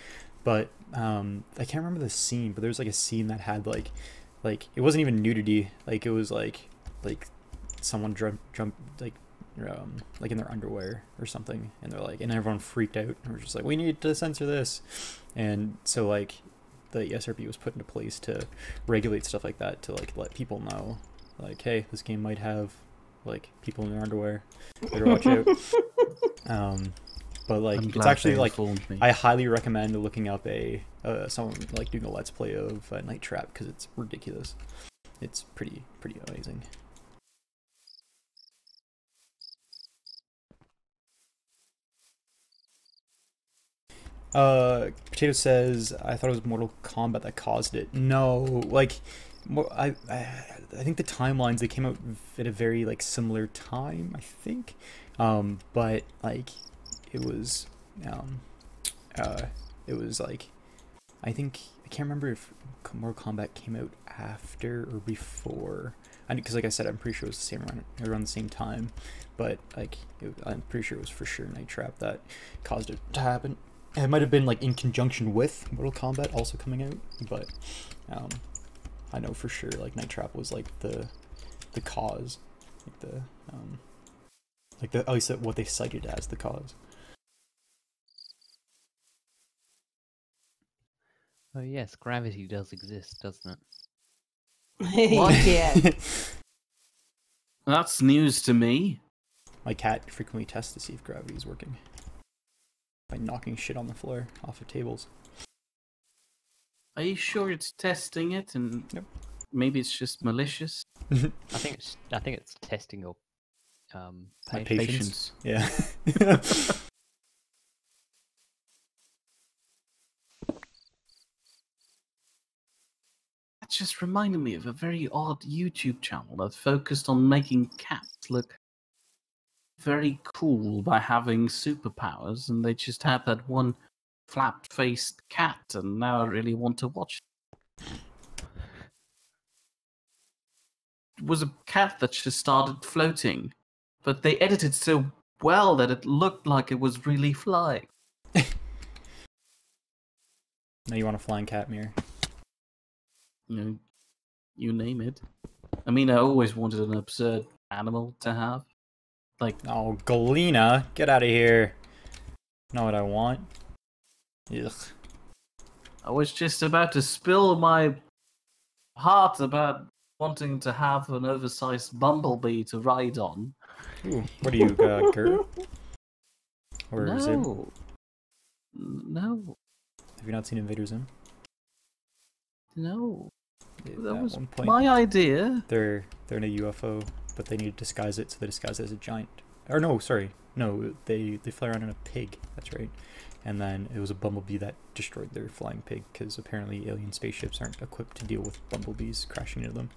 But, I can't remember the scene, but there was, like, a scene that had, like, it wasn't even nudity, like, it was, like, someone jump like in their underwear or something, and they're like, and everyone freaked out, and we're just like, we need to censor this. And so, like, the ESRB was put into place to regulate stuff like that, to, like, let people know, like, hey, this game might have, like, people in their underwear, better watch out. But, like, it's actually, like, I highly recommend looking up someone, like, doing a let's play of Night Trap, because it's ridiculous. It's pretty amazing. Potato says, I thought it was Mortal Kombat that caused it. No, like, I think the timelines, they came out at a very, like, similar time, I think. But, like, it was like, I can't remember if Mortal Kombat came out after or before. Because, like I said, I'm pretty sure it was around the same time. But, like, I'm pretty sure it was for sure Night Trap that caused it to happen. It might have been, like, in conjunction with Mortal Kombat also coming out, but I know for sure, like, Night Trap was, like, the cause, at least what they cited as the cause. Oh yes, gravity does exist, doesn't What? Yeah. That's news to me. My cat frequently tests to see if gravity is working by knocking shit on the floor off of tables. Are you sure it's testing it, and Yep. maybe it's just malicious? I think it's testing your My Patience. Yeah. That just reminded me of a very odd YouTube channel that focused on making cats look very cool by having superpowers, and they just had that one flap-faced cat, and now I really want to watch it. It was a cat that just started floating, but they edited so well that it looked like it was really flying. Now you want a flying cat mirror. You name it. I mean, I always wanted an absurd animal to have. Like, oh, Galena, get out of here. Know what I want? Ugh. I was just about to spill my heart about wanting to have an oversized bumblebee to ride on. Ooh, what are you, Gur? Or Zib? No, Have you not seen Invader Zim? no. That At was one point, my idea. they're in a UFO, but they need to disguise it, so they disguise it as a giant. Or no, sorry, no, they fly around in a pig. That's right. And then it was a bumblebee that destroyed their flying pig because apparently alien spaceships aren't equipped to deal with bumblebees crashing into them.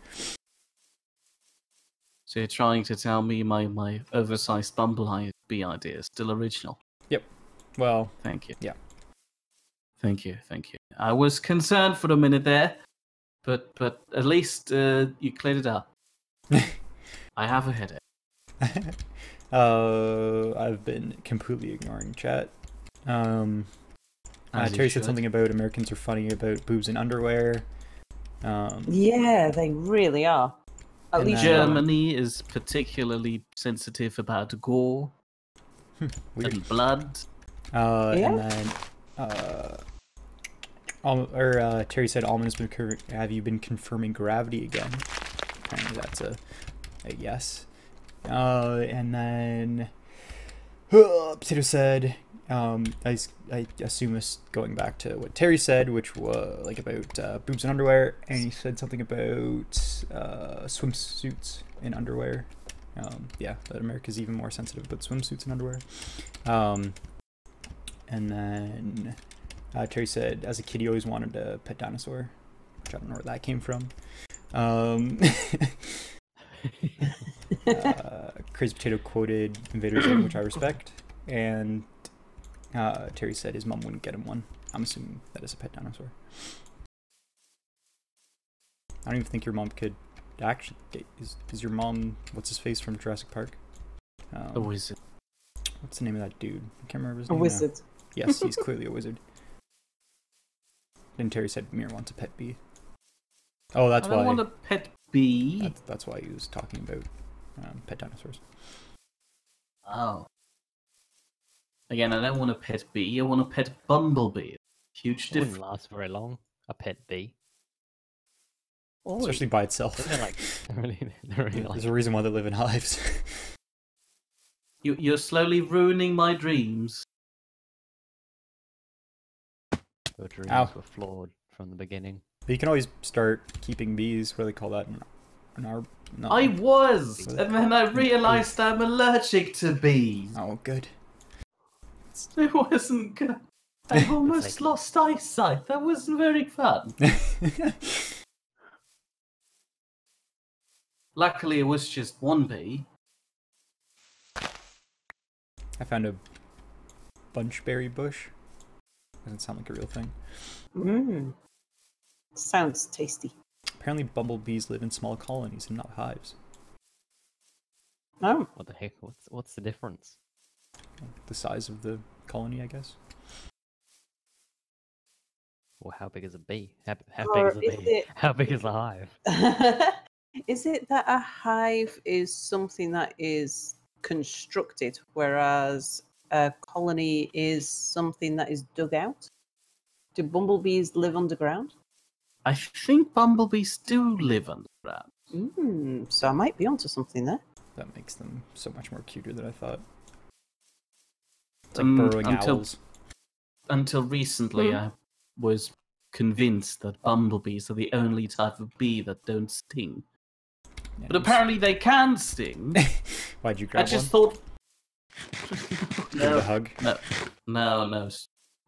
So you're trying to tell me my oversized bumblebee idea is still original? Yep. Well, Thank you. yeah. Thank you. I was concerned for a minute there, but at least you cleared it up. I have a headache. I've been completely ignoring chat. As you Terry said should. something about Americans are funny about boobs and underwear. Yeah, they really are. At And least then- Germany is particularly sensitive about gore Weird. and blood. And then, Terry said, Almond has been. Have you been confirming gravity again? Apparently, that's a yes. And then, Potato said, I assume this going back to what Terry said, which was like about boobs and underwear, and he said something about swimsuits and underwear. Yeah, that America's even more sensitive about swimsuits and underwear. And then Terry said, as a kid, he always wanted a pet dinosaur, which I don't know where that came from. Crazy Potato quoted Invader Zim, which I respect, and Terry said his mom wouldn't get him one. I'm assuming that is a pet dinosaur. I don't even think your mom could actually get. Is your mom, what's his face from Jurassic Park? A wizard. What's the name of that dude? I can't remember his a name. wizard. Now. Yes, he's clearly a wizard. And Terry said Mir wants a pet bee. Oh, that's I don't why. want a pet bee. That's why he was talking about pet dinosaurs. Oh. Again, I don't want a pet bee. I want a pet bumblebee. Huge It wouldn't difference. last very long. A pet bee. Especially by itself. They're like they're really like There's a reason why they live in hives. You're slowly ruining my dreams. your dreams Ow. were flawed from the beginning. But you can always start keeping bees. What do they call that? No. I was, Was it? and then I realised I'm allergic to bees. Oh, good. It wasn't good. I almost like- lost eyesight. That wasn't very fun. Luckily, it was just one bee. I found a bunchberry bush. Doesn't sound like a real thing. Mmm. Sounds tasty. Apparently, bumblebees live in small colonies and not hives. Oh, What the heck? What's the difference? The size of the colony, I guess. Well, how big is a bee? How Or big is a is bee? it- How big is a hive? is it that a hive is something that is constructed, whereas a colony is something that is dug out? Do bumblebees live underground? I think bumblebees do live underground. So I might be onto something there. That makes them so much more cuter than I thought. It's like burrowing owls. Until recently, I was convinced that bumblebees are the only type of bee that don't sting. Yeah, But apparently they can sting. Why'd you I grab just one? thought... Give it a hug. No.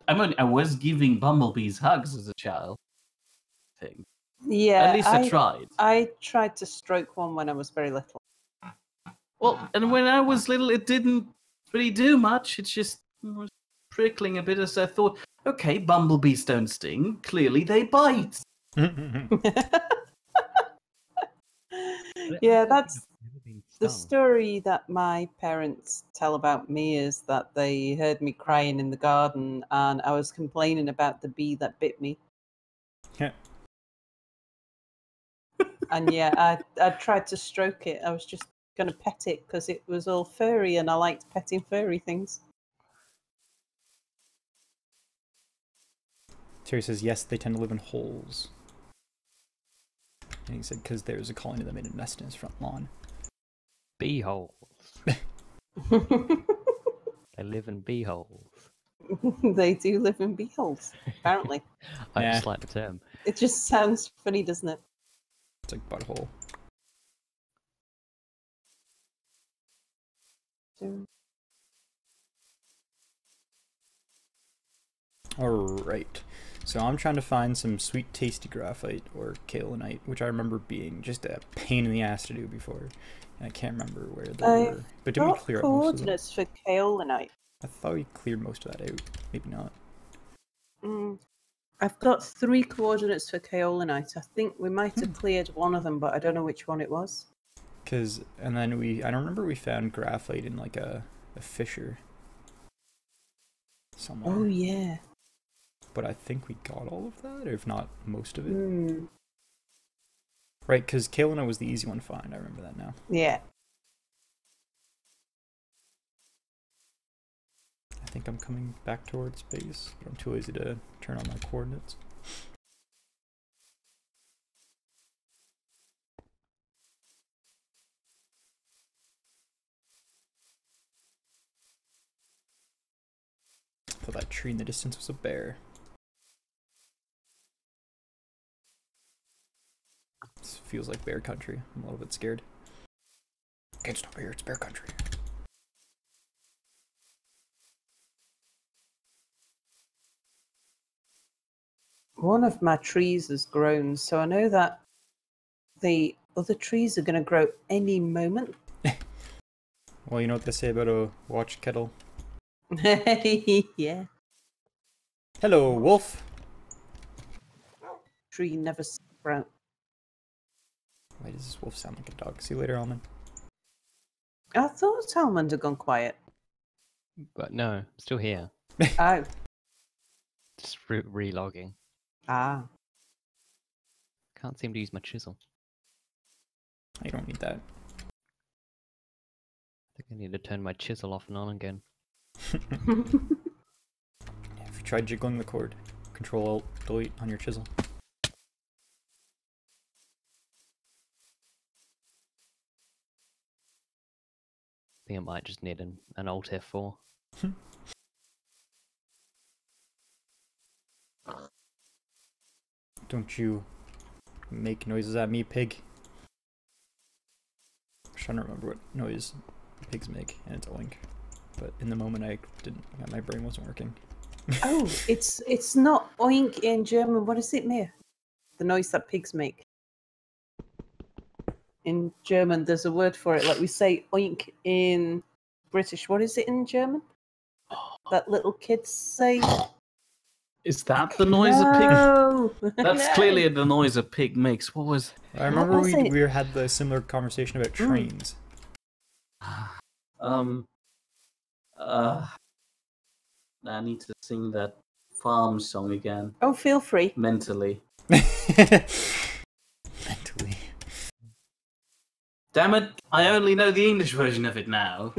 I was giving bumblebees hugs as a child. Thing. Yeah, At least I tried. I tried to stroke one when I was very little. Well, and when I was little, it didn't really do much. It just was prickling a bit as I thought, okay, bumblebees don't sting. Clearly they bite. Yeah, that's Never been the stung. story that my parents tell about me is that they heard me crying in the garden and I was complaining about the bee that bit me. Yeah. And yeah, I tried to stroke it. I was just going to pet it because it was all furry and I liked petting furry things. Terry says, yes, they tend to live in holes. And he said, because there's a colony that made a nest in his front lawn. Bee holes. They live in bee holes. They do live in beeholes, apparently. I Yeah. just like the term. It just sounds funny, doesn't it? It's like butthole. Alright. So I'm trying to find some sweet tasty graphite or kaolinite, which I remember being just a pain in the ass to do before. And I can't remember where they were. But did we Got clear up most of them? coordinates for kaolinite. I thought we cleared most of that out. Maybe not. I've got 3 coordinates for kaolinite. I think we might have cleared one of them, but I don't know which one it was. And then I don't remember we found graphite in like a fissure somewhere. Oh, yeah. But I think we got all of that, or if not most of it. Hmm. Right, because kaolinite was the easy one to find. I remember that now. Yeah. I think I'm coming back towards base, but I'm too lazy to turn on my coordinates. I thought that tree in the distance was a bear. This feels like bear country. I'm a little bit scared. Can't stop here, it's bear country. One of my trees has grown, so I know that the other trees are going to grow any moment. Well, you know what they say about a watch kettle? Yeah. Hello, wolf! Tree never sprout. Why does this wolf sound like a dog? See you later, Almond. I thought Almond had gone quiet. But no, I'm still here. Oh. Just re-logging. Ah. Can't seem to use my chisel. You don't need that. I think I need to turn my chisel off and on again. Have you tried jiggling the cord? Control Alt Delete on your chisel. I think I might just need an Alt F4. Don't you make noises at me, pig. I'm trying to remember what noise pigs make, and it's oink. But in the moment I didn't, my brain wasn't working. Oh, it's not oink in German. What is it, Mia? The noise that pigs make. In German, there's a word for it. Like we say oink in British. What is it in German? That little kids say. Is that the noise a pig? No. That's No. clearly the noise a pig makes. What was? I remember was it? we had the similar conversation about trains. I need to sing that farm song again. Oh, feel free. Mentally. Mentally. Damn it! I only know the English version of it now.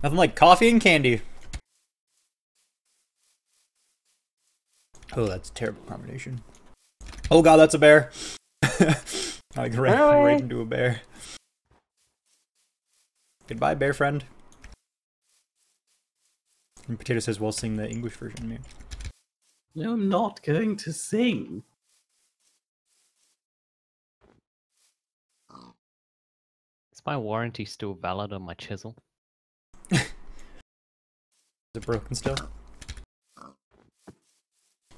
Nothing like coffee and candy. Oh, that's a terrible combination. Oh god, that's a bear. I ran right into a bear. Goodbye, bear friend. And Potato says, "Well, sing the English version." Maybe. No, I'm not going to sing. Is my warranty still valid on my chisel? Is it broken still?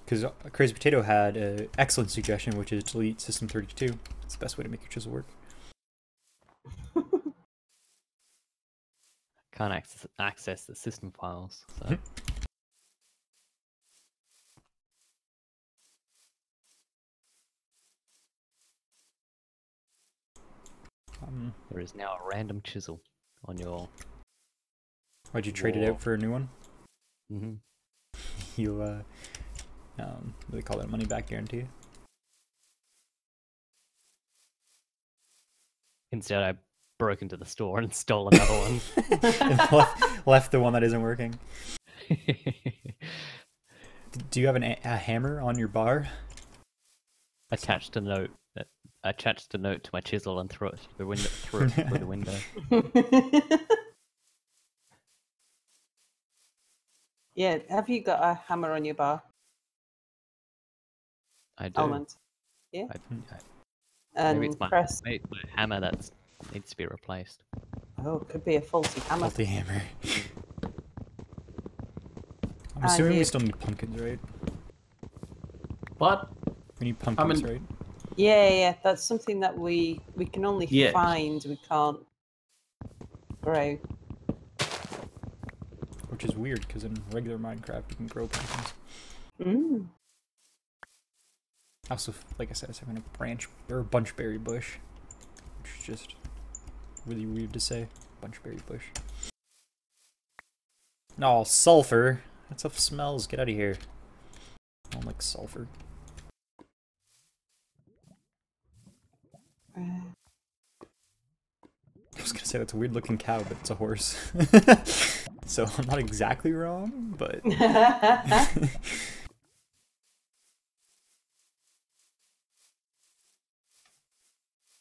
Because Crazy Potato had an excellent suggestion, which is delete System 32. It's the best way to make your chisel work. Can't access the system files, so... There is now a random chisel on your... Why'd you trade it out for a new one? Mm-hmm. You, what do they call that, money back guarantee? Instead, I broke into the store and stole another one. And left the one that isn't working. Do you have a hammer on your bar? Attached a note to my chisel and threw it through the window. Through the window. Yeah, have you got a hammer on your bar, I do. Almond? Yeah. Maybe And it's my hammer that needs to be replaced. Oh, it could be a faulty hammer. Faulty hammer. I'm assuming we still need pumpkins, right? What? We need pumpkins, right? Yeah, that's something that we can only find, we can't grow. Which is weird, because in regular Minecraft you can grow pumpkins. Mm. Also, like I said, I was having a branch or a bunchberry bush, which is just really weird to say. Bunchberry bush. No, sulfur. That stuff smells. Get out of here. I don't like sulfur. I was gonna say that's a weird looking cow, but it's a horse. So I'm not exactly wrong, but...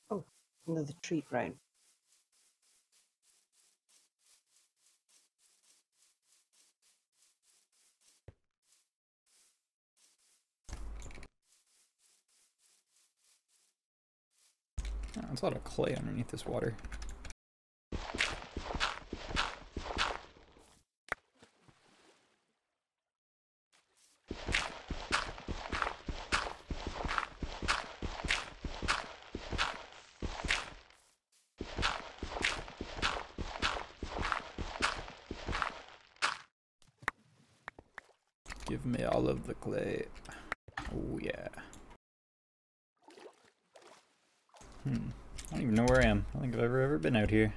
Oh, another tree brown. Oh, there's a lot of clay underneath this water. Give me all of the clay. Oh yeah. I don't even know where I am. I don't think I've ever been out here.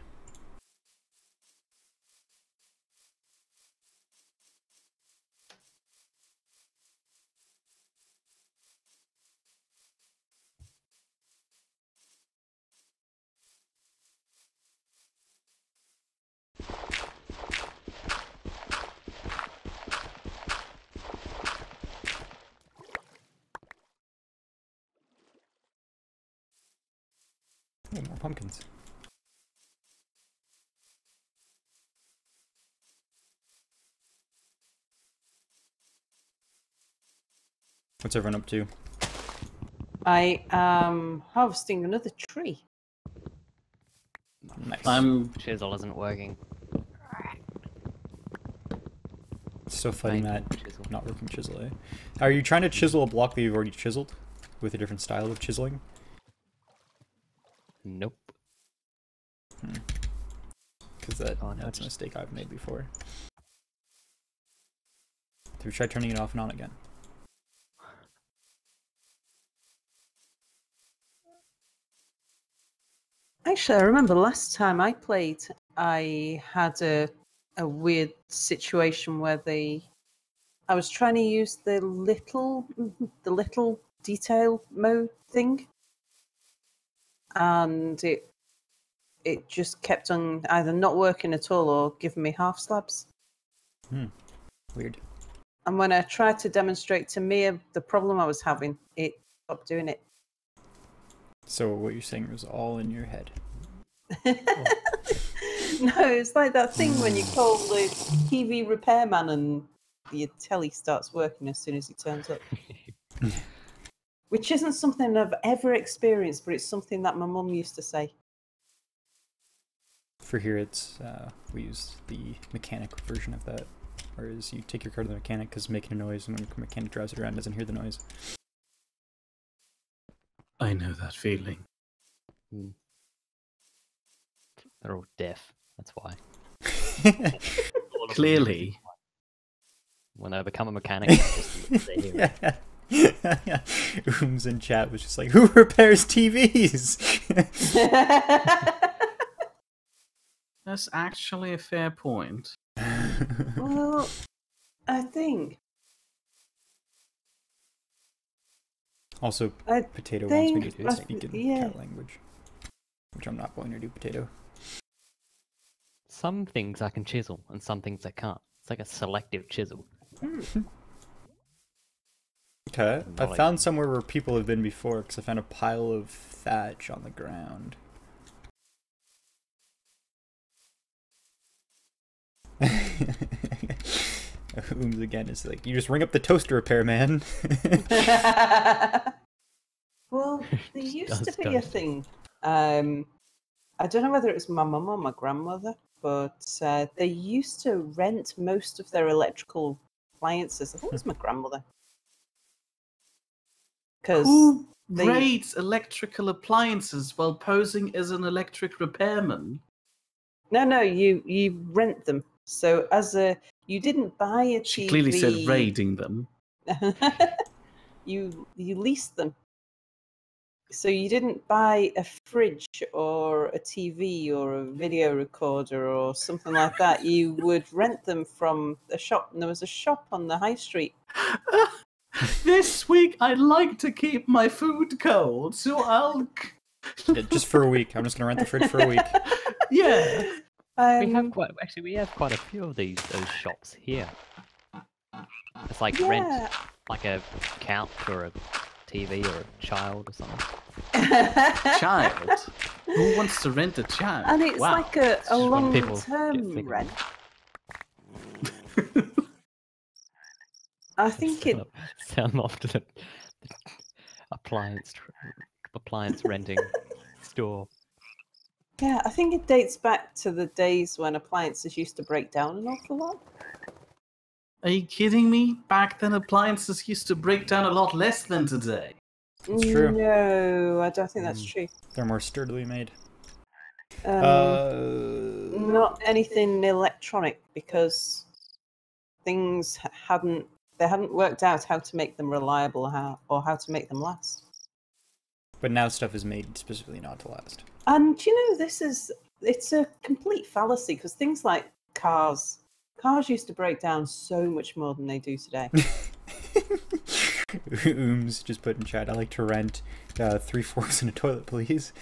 Oh, more pumpkins. What's everyone up to? I am harvesting another tree. Nice. Chisel isn't working. So fighting that not working chisel, eh? Are you trying to chisel a block that you've already chiseled? With a different style of chiseling? Nope. Because that's a mistake I've made before. Have you tried turning it off and on again? Actually, I remember last time I played, I had a weird situation where I was trying to use the little detail mode thing, and it just kept on either not working at all or giving me half slabs. Weird. And when I tried to demonstrate to Mia the problem I was having, it stopped doing it. So what you're saying was all in your head. No, it's like that thing when you call the TV repairman and your telly starts working as soon as he turns up. Which isn't something I've ever experienced, but it's something that my mum used to say. For here, it's we use the mechanic version of that, whereas you take your car to the mechanic because it's making a noise, and when the mechanic drives it around, it doesn't hear the noise. I know that feeling. They're all deaf. That's why. Clearly. When I become a mechanic, I just they hear it. Yeah. Ooms in chat was just like, who repairs TVs? That's actually a fair point. Well, I think. Also, Potato wants me to speak in cat language, which I'm not going to do, Potato. some things I can chisel and some things I can't. It's like a selective chisel. Okay, I Like- found somewhere where people have been before, because I found a pile of thatch on the ground. Ooms again is like, you just ring up the toaster repair, man. Well, there Just used to does be a toast. thing. I don't know whether it was my mum or my grandmother, but they used to rent most of their electrical appliances. I think it was my grandmother. Because Who they- rates electrical appliances while posing as an electric repairman? no, you rent them. So you didn't buy a TV. She clearly said raiding them. you leased them. So you didn't buy a fridge or a TV or a video recorder or something like that. You would rent them from a shop, and there was a shop on the high street. This week I'd like to keep my food cold, so I'll... Yeah, just for a week. I'm just gonna rent the fridge for a week. Yeah. We have quite a few of those shops here. It's like rent Yeah. like a couch or a TV or a child or something. Child? Who wants to rent a child? And it's Wow. like a just when people long-term get sick of rent. I think it. Sound off to the appliance renting store. Yeah, I think it dates back to the days when appliances used to break down an awful lot. Are you kidding me? Back then appliances used to break down a lot less than today. It's true. No, I don't think that's true. They're more sturdily made. Not anything electronic, because things hadn't worked out how to make them reliable or how to make them last. But now stuff is made specifically not to last. And you know, it's a complete fallacy, because things like cars used to break down so much more than they do today. Ooms just put in chat, I like to rent 3 forks and a toilet, please.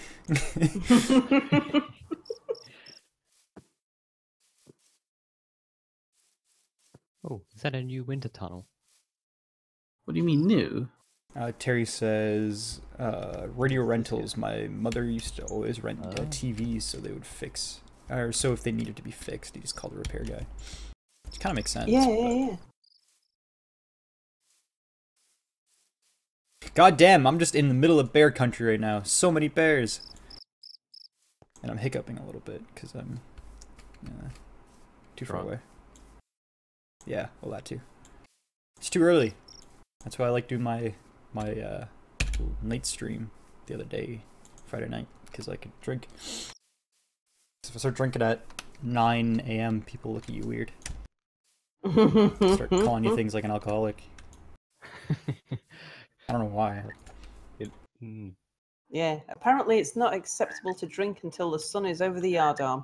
Oh, is that a new winter tunnel? What do you mean new? Terry says, radio rentals. My mother used to always rent Oh. TVs so they would fix, or so if they needed to be fixed, he just called a repair guy. Which kind of makes sense. yeah, but- yeah. God damn, I'm just in the middle of bear country right now. So many bears. And I'm hiccuping a little bit because I'm too far Drunk. away. Yeah, well that too. It's too early. That's why I like doing my night stream the other day, Friday night, because I could drink. So if I start drinking at 9 a.m., people look at you weird. Start calling you things like an alcoholic. I don't know why. Yeah, apparently it's not acceptable to drink until the sun is over the yardarm.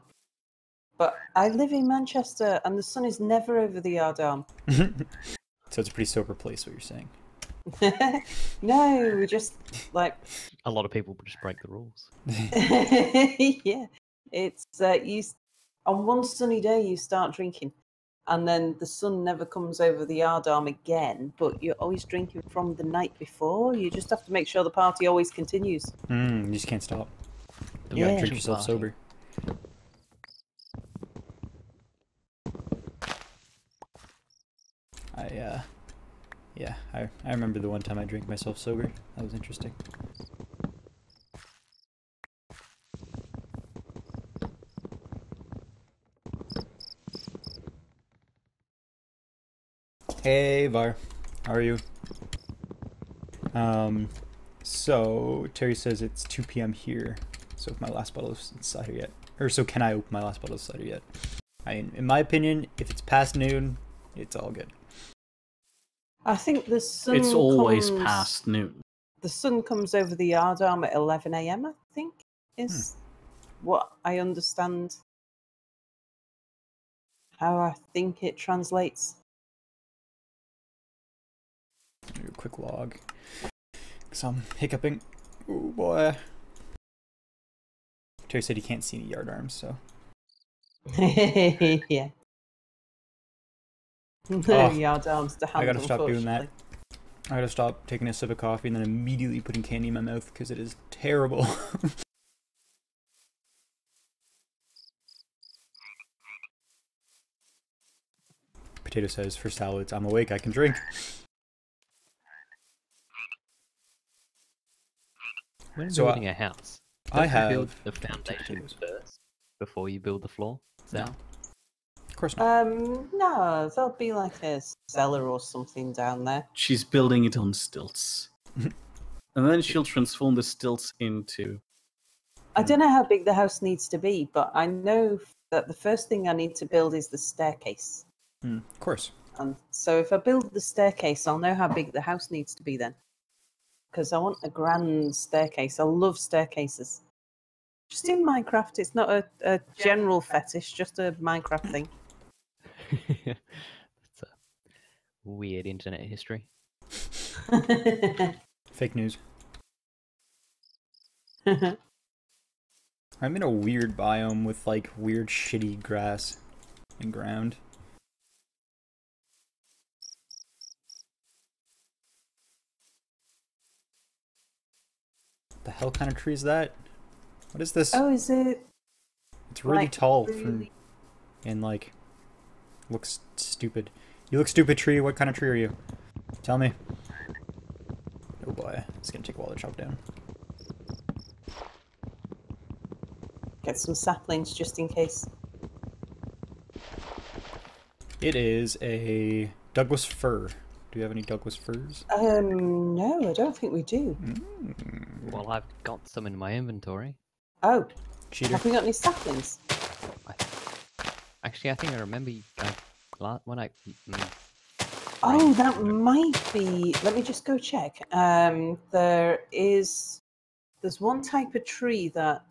But I live in Manchester and the sun is never over the yardarm. So it's a pretty sober place, what you're saying. No, we just like A lot of people just break the rules. yeah. It's on one sunny day you start drinking, and then the sun never comes over the yardarm again, but you're always drinking from the night before. You just have to make sure the party always continues. You just can't stop. The You gotta Yeah. drink yourself party. sober. I remember the one time I drank myself sober. That was interesting. Hey Var, how are you? So Terry says it's 2 p.m. here. So if my last bottle is cider yet, or so can I open my last bottle of cider yet? In my opinion, if it's past noon, it's all good. I think the sun It's always comes, past noon. The sun comes over the yardarm at 11 a.m. I think is what I understand. How I think it translates. Do a quick log. Cause I'm hiccuping. Oh boy. Terry said he can't see any yardarms, so Yeah. Oh, Yard arms to hand, I gotta stop doing that. unfortunately. I gotta stop taking a sip of coffee and then immediately putting candy in my mouth because it is terrible. Potato says, for salads, I'm awake, I can drink. When So, building a house, I don't you build have the foundation potatoes. first before you build the floor. No. Sal? Of course not. No, there'll be like a cellar or something down there. She's building it on stilts. And then she'll transform the stilts into... I don't know how big the house needs to be, but I know that the first thing I need to build is the staircase. Of course. And so if I build the staircase, I'll know how big the house needs to be then. Because I want a grand staircase. I love staircases. Just in Minecraft, it's not a general fetish, just a Minecraft thing. That's a weird internet history. Fake news. I'm in a weird biome with like weird shitty grass and ground. The hell kind of tree is that? What is this? Oh, is it? It's really like, tall really- and like looks stupid. You look stupid, tree. What kind of tree are you? Tell me. Oh boy, it's gonna take a while to chop down. Get some saplings just in case. It is a Douglas fir. Do you have any Douglas firs? No, I don't think we do. Well, I've got some in my inventory. Oh, Cheater. have we got any saplings? Actually, I think I remember you guys when I. Oh, that might be. Let me just go check. There's one type of tree that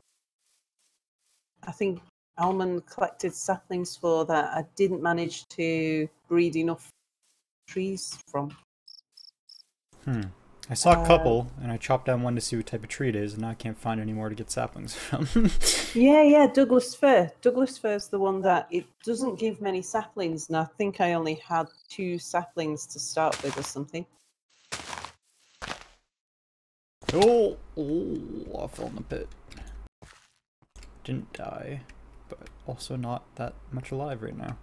I think Almond collected saplings for that I didn't manage to breed enough trees from. I saw a couple, and I chopped down one to see what type of tree it is, and now I can't find any more to get saplings from. Yeah, Douglas fir. Douglas fir's the one that it doesn't give many saplings, and I think I only had 2 saplings to start with or something. Oh, I fell in the pit. Didn't die, but also not that much alive right now.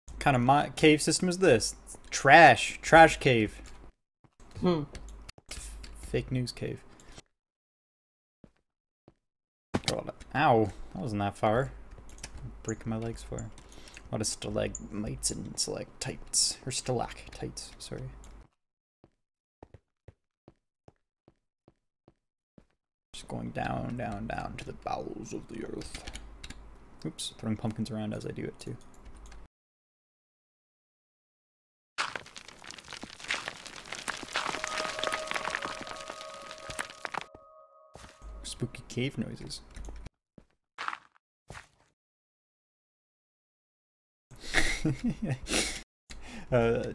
What kind of cave system is this? Trash cave. Fake news cave. God, ow, that wasn't that far. I'm breaking my legs for. A lot of stalagmites and stalactites, or stalactites, sorry. Just going down, down, down to the bowels of the earth. Oops, throwing pumpkins around as I do it too. Spooky cave noises.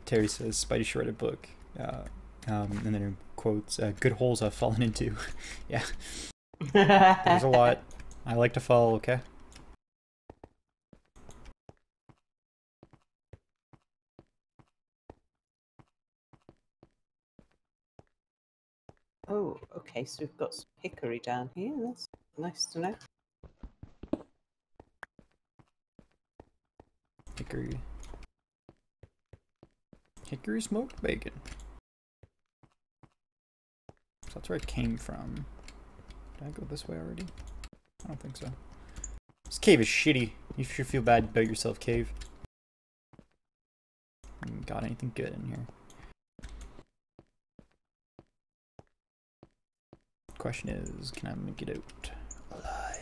Terry says, Spidey should write a book. And then in quotes, good holes I've fallen into. Yeah. There's a lot. I like to fall, okay? Oh, okay, so we've got some hickory down here. That's nice to know. Hickory. Hickory smoked bacon. So that's where it came from. Did I go this way already? I don't think so. This cave is shitty. You should feel bad about yourself, cave. Got anything good in here? Question is, can I make it out alive?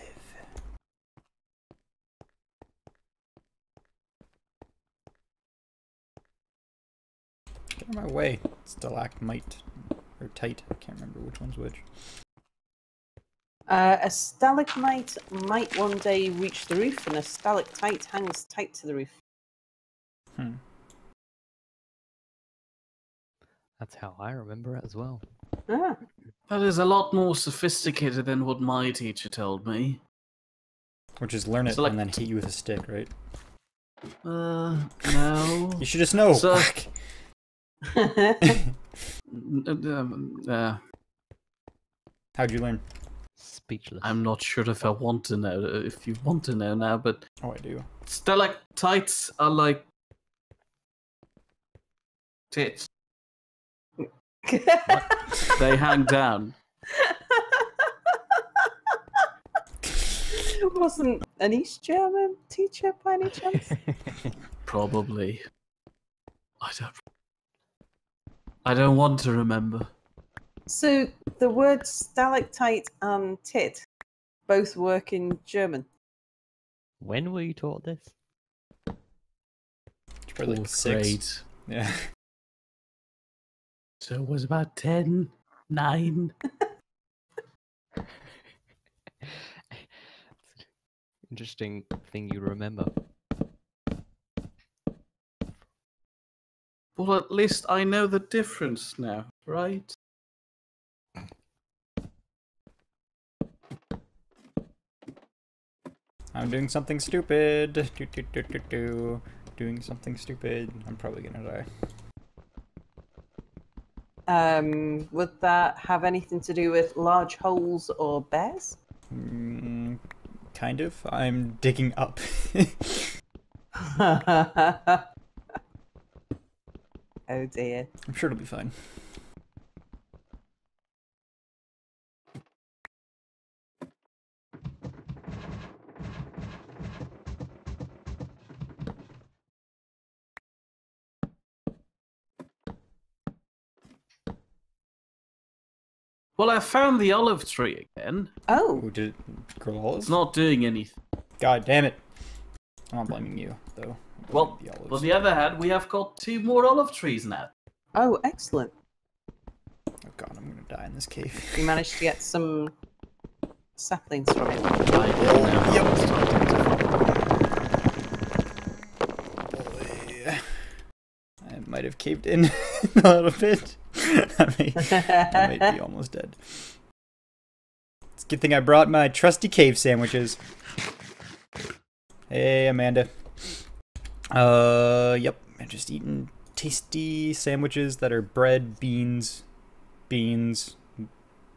Get out of my way. Stalagmite. Or tight. I can't remember which one's which. A stalagmite might one day reach the roof, and a stalactite hangs tight to the roof. That's how I remember it as well. Ah. That is a lot more sophisticated than what my teacher told me. Or just learn it So, like, and then hit you with a stick, right? No. You should just know. So- Fuck. How'd you learn? Speechless. I'm not sure if I want to know. If you want to know now, but Oh, I do. stalactites are like tits. They hang down. Wasn't an East German teacher by any chance? Probably. I don't want to remember. So the words stalactite and tit both work in German. When were you taught this? It's probably like Fourth 6. grade. Yeah. So it was about 10, 9. Interesting thing you remember. Well, at least I know the difference now, right? I'm doing something stupid. Doing something stupid. I'm probably gonna die. Would that have anything to do with large holes or bears? Kind of. I'm digging up. Oh dear. I'm sure it'll be fine. Well, I found the olive tree again. Oh, Ooh, did it grow olives? It's not doing anything. God damn it. I'm not blaming you, though. I'm Well, blaming the olives. on the other hand, we have got 2 more olive trees now. oh, excellent. Oh god, I'm gonna die in this cave. You managed to get some saplings from it. I don't know how it's starting to Boy. I might have caved in a little bit. I might be almost dead. It's a good thing I brought my trusty cave sandwiches. Hey, Amanda. Yep. I'm just eating tasty sandwiches that are bread, beans,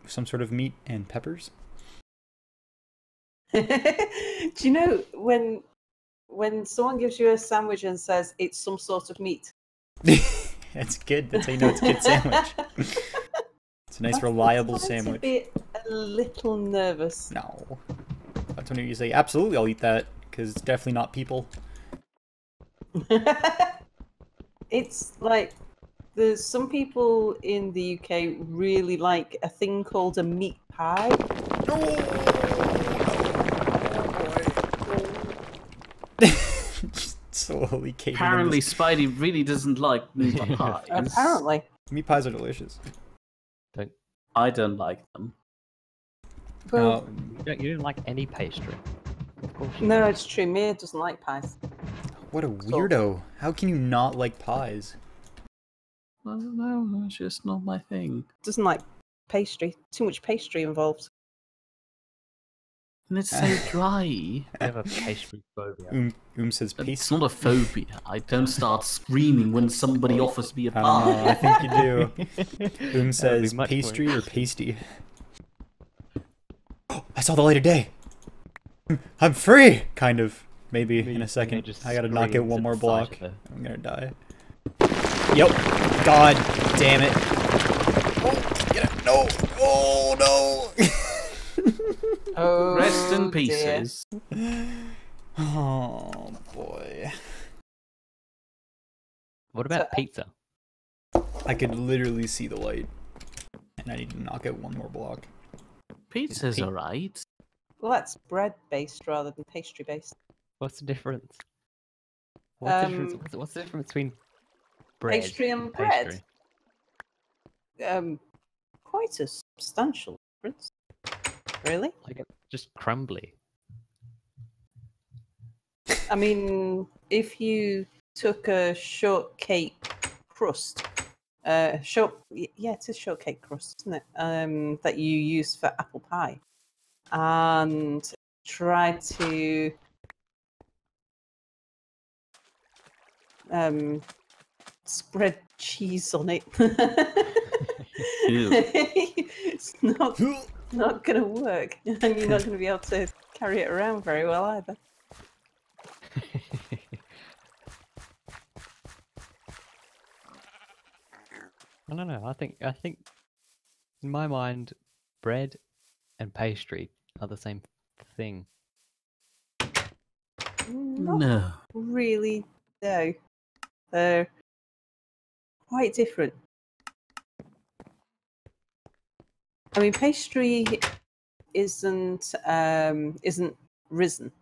some sort of meat, and peppers. Do you know when someone gives you a sandwich and says it's some sort of meat? That's good. That's how you know it's a good sandwich. It's a nice, reliable sandwich. To be a little nervous. No. That's when you say, absolutely, I'll eat that, because it's definitely not people. It's like there's some people in the UK really like a thing called a meat pie. Just slowly caving in Apparently, this. Spidey really doesn't like meat pies. Apparently. Meat pies are delicious. I don't like them. Well, You don't like any pastry. Of course. You no, don't. it's true. Mia doesn't like pies. What a weirdo. How can you not like pies? I don't know, it's just not my thing. Doesn't like pastry. Too much pastry involved. And it's so dry. You have a pastry phobia. Says It's peace. not a phobia. I don't start screaming when somebody offers me a I don't know. pie. I think you do. Says much pastry more or pasty. Oh, I saw the light of day. I'm free. Kind of. Maybe in a second. I gotta knock out one more block. I'm gonna die. Yep. God damn it. Oh, get it. No. Oh no. Oh, Rest in dear. pieces. Oh boy. What about So- pizza? I could literally see the light. And I need to knock out one more block. Pizza's alright. Well, that's bread based rather than pastry based. What's the difference? What's the difference? What's the difference between bread Pastry and bread? pastry? Quite a substantial difference. Really? Like it's just crumbly. I mean, if you took a shortcake crust, yeah, it's a shortcake crust, isn't it? That you use for apple pie, and try to spread cheese on it. It's not going to work, and you're not going to be able to carry it around very well either. I don't know. I think in my mind, bread and pastry are the same thing. Not No. really, no. They're quite different. I mean, pastry isn't risen.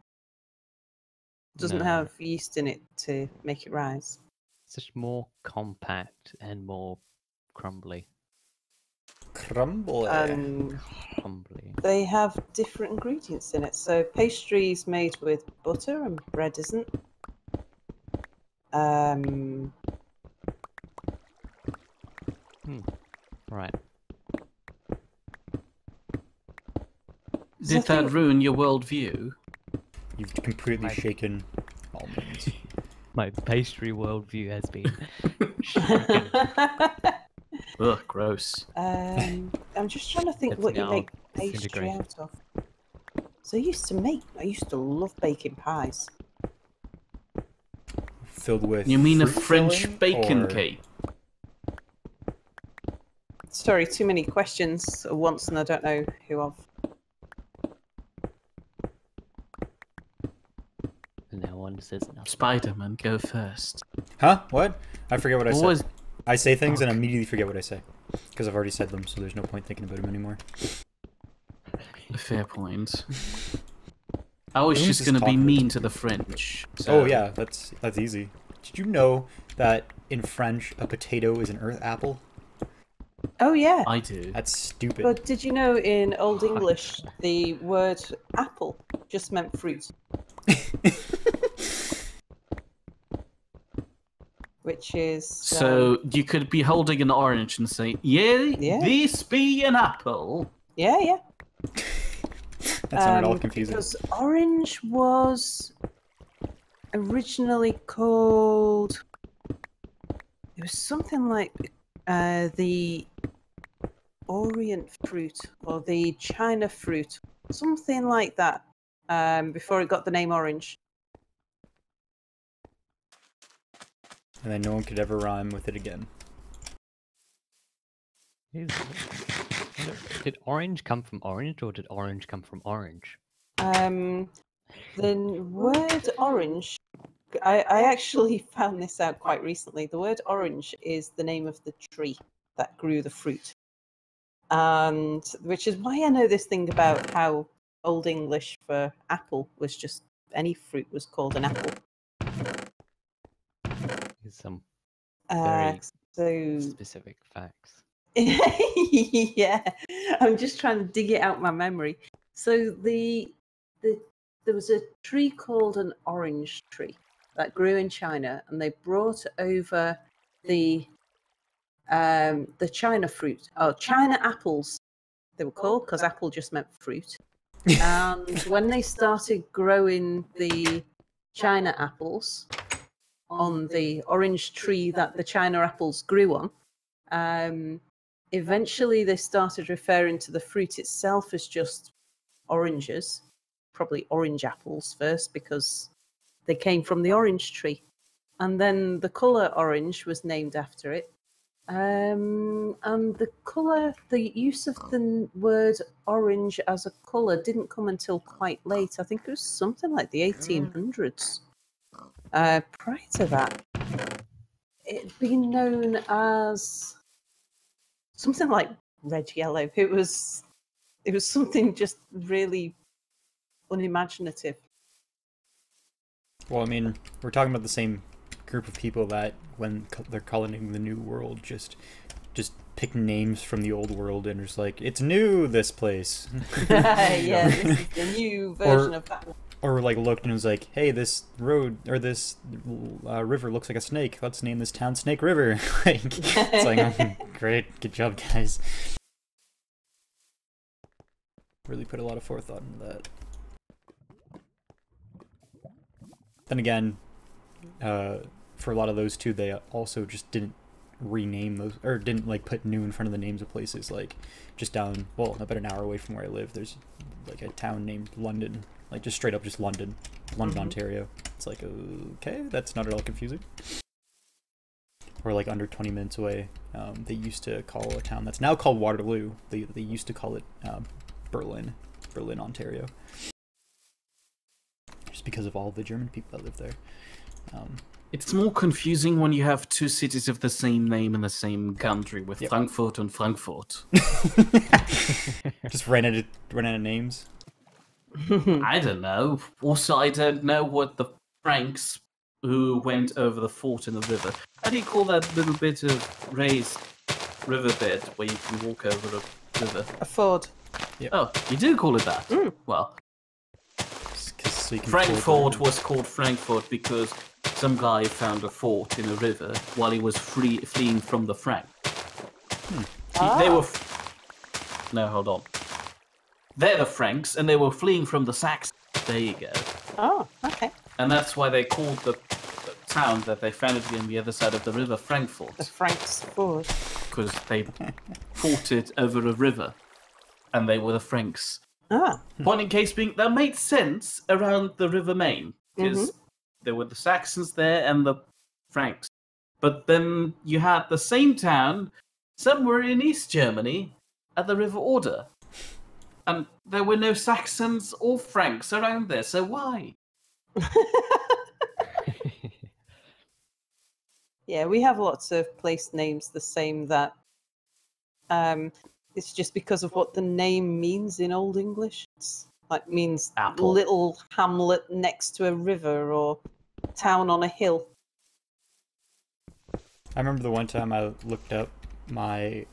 Doesn't No. have yeast in it to make it rise. It's just more compact and more crumbly. Crumble. Crumbly. They have different ingredients in it. So pastry is made with butter and bread isn't. Right. Did that ruin your worldview? You've completely shaken almonds. My pastry worldview has been shaken. Ugh, gross. I'm just trying to think It's what you now make pastry disintegrated. out of. So I used to love baking pies. Filled with. You mean a fruit French filling, bacon or- cake? Sorry, too many questions at once, and I don't know who I've. And no one says nothing. Spider-Man, go first. Huh? What? I forget what I What was- said. I say things and I immediately forget what I say. Because I've already said them, so there's no point thinking about them anymore. A fair point. I was Who's just this going to be talker? mean to the French. So. Oh yeah, that's easy. Did you know that in French a potato is an earth apple? Oh yeah. I do. That's stupid. But did you know in Old English the word apple just meant fruit? Which is So you could be holding an orange and say, Yeah. this be an apple. yeah. That sounded all confusing. Because orange was originally called. It was something like the Orient fruit or the China fruit, something like that. Before it got the name orange. And then no one could ever rhyme with it again. Did orange come from orange, or did orange come from orange? The word orange, I actually found this out quite recently. The word orange is the name of the tree that grew the fruit. And which is why I know this thing about how Old English for apple was just any fruit was called an apple. There's some very So specific facts. yeah, I'm just trying to dig it out my memory. So there was a tree called an orange tree that grew in China, and they brought over the China fruit, China apples. They were called because apple just meant fruit. And when they started growing the China apples on the orange tree that the China apples grew on, eventually they started referring to the fruit itself as just oranges, probably orange apples first because they came from the orange tree. And then the colour orange was named after it. And the use of the word orange as a colour didn't come until quite late. I think it was something like the 1800s. Prior to that, it'd been known as something like red yellow. It was something just really unimaginative. Well, I mean, we're talking about the same group of people that, when they're colonizing the new world, just pick names from the old world and just like, it's new, this place. Yeah, this is the new version of that one. Or like looked and was like, hey, this road or this river looks like a snake. Let's name this town Snake River. Like, it's like, oh, great, good job, guys. Really put a lot of forethought into that. then again, for a lot of those too, they also just didn't rename those, or didn't like put new in front of the names of places. Like just down, well, about an hour away from where I live, there's like a town named London, like just straight up just London, Ontario. It's like, okay, that's not at all confusing. Or like under 20 minutes away, they used to call a town that's now called Waterloo. They used to call it Berlin, Ontario, just because of all the German people that live there. It's more confusing when you have two cities of the same name in the same country, with Frankfurt and Frankfurt. Just ran out of names. I don't know. Also, I don't know what the Franks who went over the fort in the river. How do you call that little bit of raised riverbed where you can walk over a river? A ford. Yep. Oh, you do call it that? Mm. Well, So Frankfurt was called Frankfurt because some guy found a fort in a river while he was fleeing from the Franks. They were... No, hold on. They're the Franks, and they were fleeing from the Saxons. There you go. Oh, okay. And that's why they called the town that they founded on the other side of the river Frankfurt. The Franks Ford. Because they fought it over a river. And they were the Franks. Ah. Point in case being, that made sense around the River Main. Because there were the Saxons there and the Franks. But then you had the same town somewhere in East Germany at the River Oder. And there were no Saxons or Franks around there, so why? Yeah, we have lots of place names the same that it's just because of what the name means in Old English. It's like means Apple. Little hamlet next to a river or town on a hill. I remember the one time I looked up my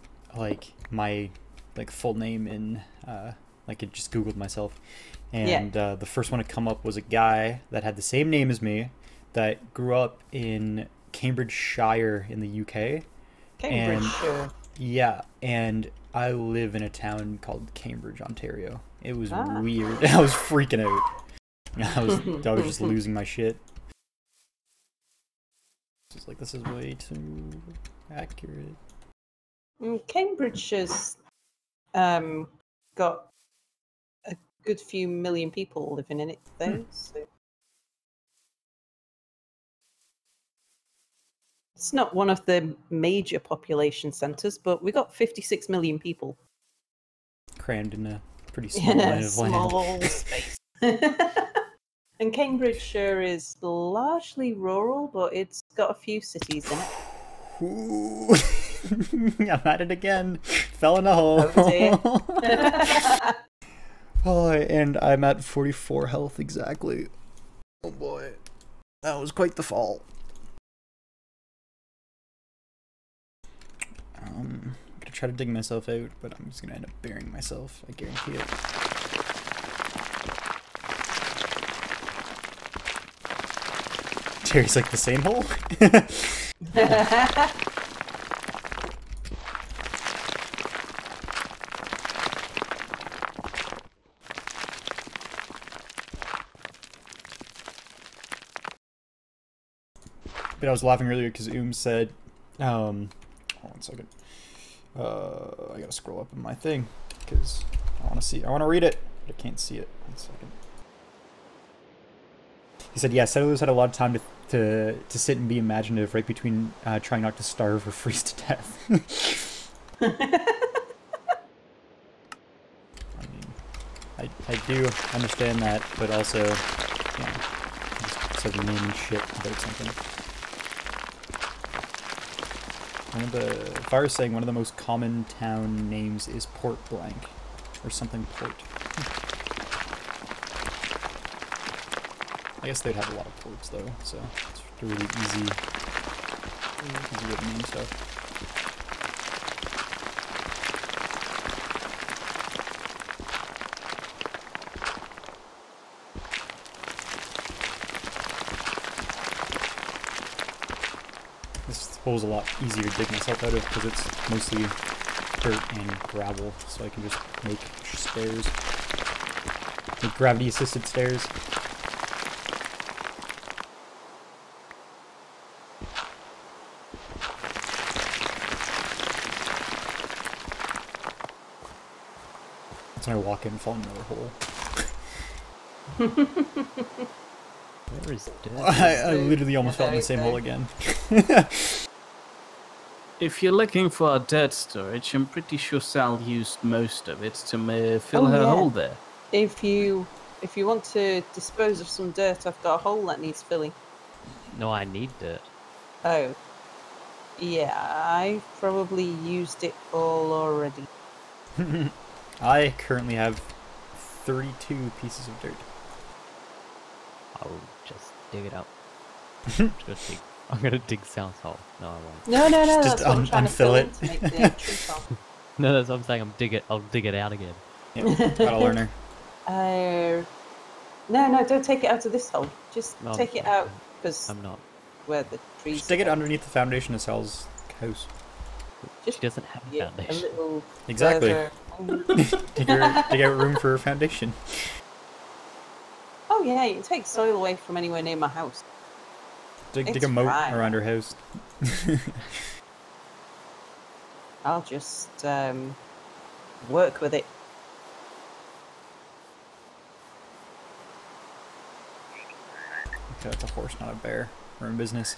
full name in like it just Googled myself, and the first one to come up was a guy that had the same name as me that grew up in Cambridgeshire in the UK. Cambridgeshire. Yeah, and I live in a town called Cambridge, Ontario. It was weird. I was freaking out. I was just losing my shit. It's like, this is way too accurate. Cambridgeshire's got a good few million people living in it, though. So. It's not one of the major population centres, but we got 56 million people. Crammed in a pretty small line of land. Small space. And Cambridgeshire is largely rural, but it's got a few cities in it. Ooh. I'm at it again. Fell in a hole. Oh dear. Oh, and I'm at 44 health exactly. Oh boy. That was quite the fall. I'm gonna try to dig myself out, but I'm just gonna end up burying myself. I guarantee it. Terry's like, the same hole? But I was laughing earlier because said, hold on a second. I gotta scroll up in my thing because I want to read it, but I can't see it. 1 second. He said, yeah, settlers had a lot of time to sit and be imaginative right between trying not to starve or freeze to death. I mean, I do understand that, but also, you know, just sort of naming shit about something. Fire is saying one of the most common town names is Port Blank, or something Port. I guess they'd have a lot of ports though, so it's really easy way to name stuff. This hole's a lot easier to dig myself out of because it's mostly dirt and gravel, so I can just make stairs. Make gravity-assisted stairs. when I walk in and fall in another hole. Where is dirt? I literally almost fell in the same hole again. If you're looking for a dirt storage, I'm pretty sure Sal used most of it to fill Oh, her yeah. hole there. If you want to dispose of some dirt, I've got a hole that needs filling. No, I need dirt. Oh. Yeah, I've probably used it all already. I currently have 32 pieces of dirt. I'll just dig it up. I'm gonna dig Sal's hole. No, I won't. No, Just that's what I'm trying to unfill fill it. in to make the tree farm. No, that's what I'm saying. I'll dig it out again. Yep, got a learner. No, don't take it out of this hole. Just No, take it out because I'm not. where the trees. Stick it underneath the foundation of Sal's house. She doesn't have a a foundation. little Exactly. further. dig out room for a foundation. Oh yeah, you can take soil away from anywhere near my house. Dig It's a moat fine. around her house. I'll just work with it. Okay, that's a horse, not a bear. We're in business.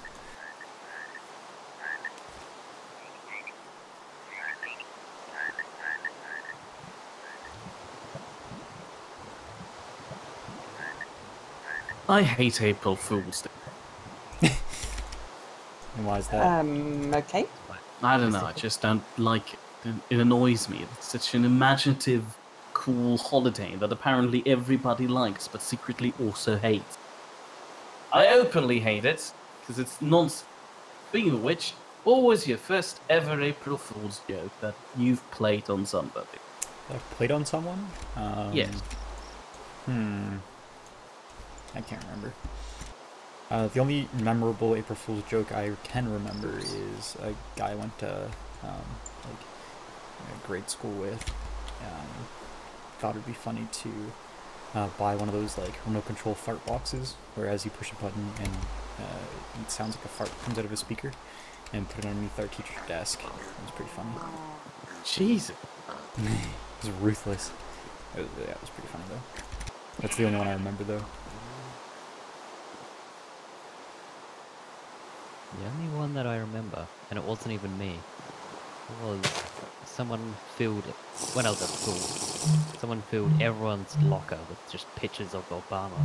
I hate April Fool's Day. And why is that? Okay. I don't know, I just don't like it. It annoys me. It's such an imaginative, cool holiday that apparently everybody likes, but secretly also hates. I openly hate it, because it's nonsense. Speaking of which, what was your first ever April Fool's joke that you've played on somebody? I've played on someone? Yes. I can't remember. The only memorable April Fool's joke I can remember is a guy I went to grade school with. Thought it'd be funny to buy one of those like remote control fart boxes, where as you push a button and it sounds like a fart comes out of a speaker, and put it underneath our teacher's desk. It was pretty funny. Jesus. It was ruthless. It was pretty funny though. That's the only one I remember though. The only one that I remember, and it wasn't even me, was someone filled, when I was at school, someone filled everyone's locker with just pictures of Obama.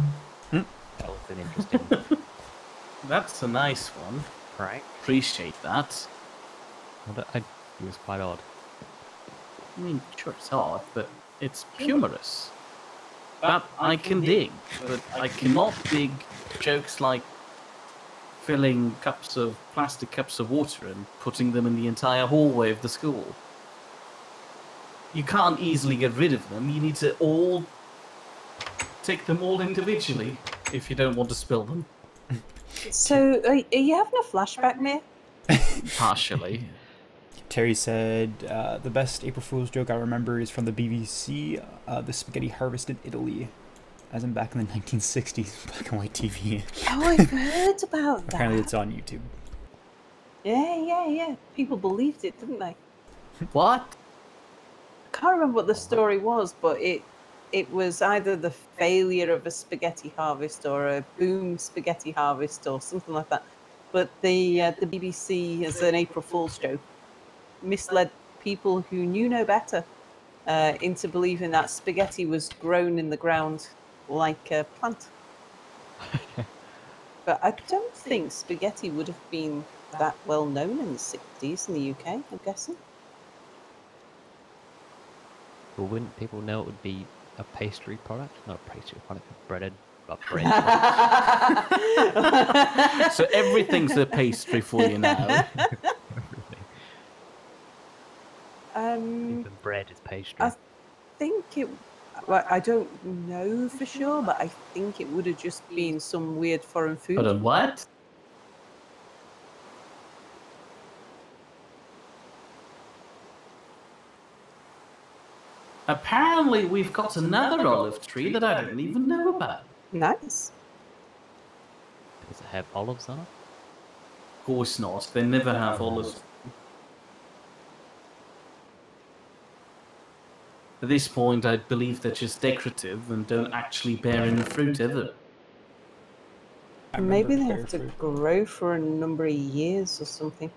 That was an interesting That's a nice one. prank. Appreciate that. It was quite odd. I mean, sure, it's odd, but it's humorous. That I can dig, but I cannot dig jokes like filling plastic cups of water and putting them in the entire hallway of the school. You can't easily get rid of them. You need to take them all individually if you don't want to spill them. So, are you having a flashback, Mir? Partially. Terry said, the best April Fool's joke I remember is from the BBC, the spaghetti harvest in Italy, as in back in the 1960s, black and white TV. Oh, I've heard about that. Apparently it's on YouTube. Yeah. People believed it, didn't they? What? I can't remember what the story was, but it was either the failure of a spaghetti harvest or a boom spaghetti harvest or something like that. But the BBC, as an April Fool's joke, misled people who knew no better into believing that spaghetti was grown in the ground like a plant. But I don't think spaghetti would have been that well known in the 60s in the UK, I'm guessing. Well, wouldn't people know it would be a pastry product? Not a pastry product, bread. So everything's a pastry for you now. Even bread is pastry. I think it. Well, I don't know for sure, but I think it would have just been some weird foreign food. Hold on, what? Apparently we've got another olive tree that I didn't even know about. Nice. Does it have olives on it? Of course not, they never have olives. At this point, I believe they're just decorative and don't actually bear any fruit ever. I remember Maybe they bear have to fruit. grow for a number of years or something.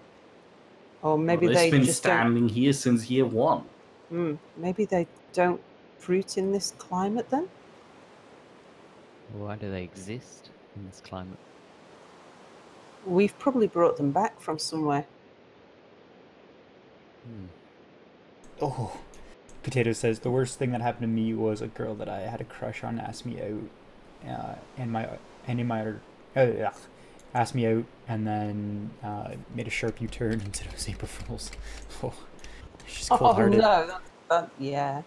Or maybe Well, they it's been just don't. standing here since year 1. Maybe they don't fruit in this climate then? Why do they exist in this climate? We've probably brought them back from somewhere. Oh, Potato says the worst thing that happened to me was a girl that I had a crush on asked me out, asked me out, and then made a sharp U-turn and said it was April Fools. Oh, she's cold-hearted. Oh no, yeah.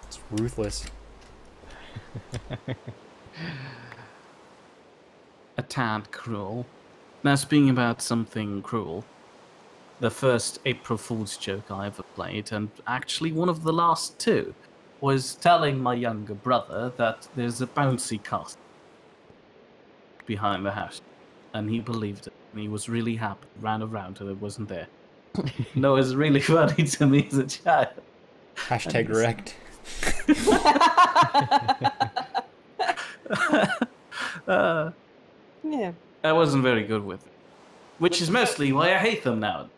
It's ruthless. A tad cruel. Now, speaking about something cruel, the first April Fool's joke I ever played, and actually one of the last 2, was telling my younger brother that there's a bouncy castle behind the house. And he believed it. And he was really happy, ran around and it wasn't there. No, it was really funny to me as a child. Hashtag wrecked. Yeah. I wasn't very good with it. Which is mostly why I hate them now.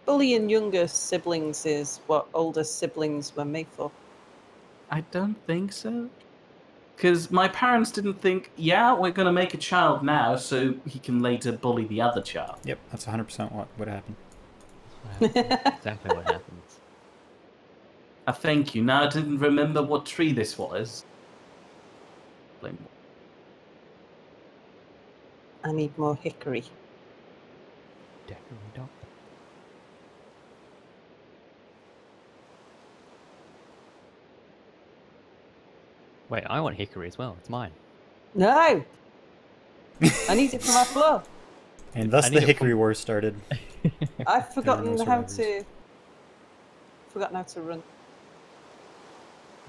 Bullying younger siblings is what older siblings were made for. I don't think so. Because my parents didn't think, yeah, we're going to make a child now so he can later bully the other child. Yep, that's 100% what happened. Exactly what happens. Thank you. Now I didn't remember what tree this was. Blame. I need more hickory. Definitely don't. Wait, I want hickory as well. It's mine. No! I need it for my floor. And thus I the need a Hickory War started. I've forgotten no how survivors. to run.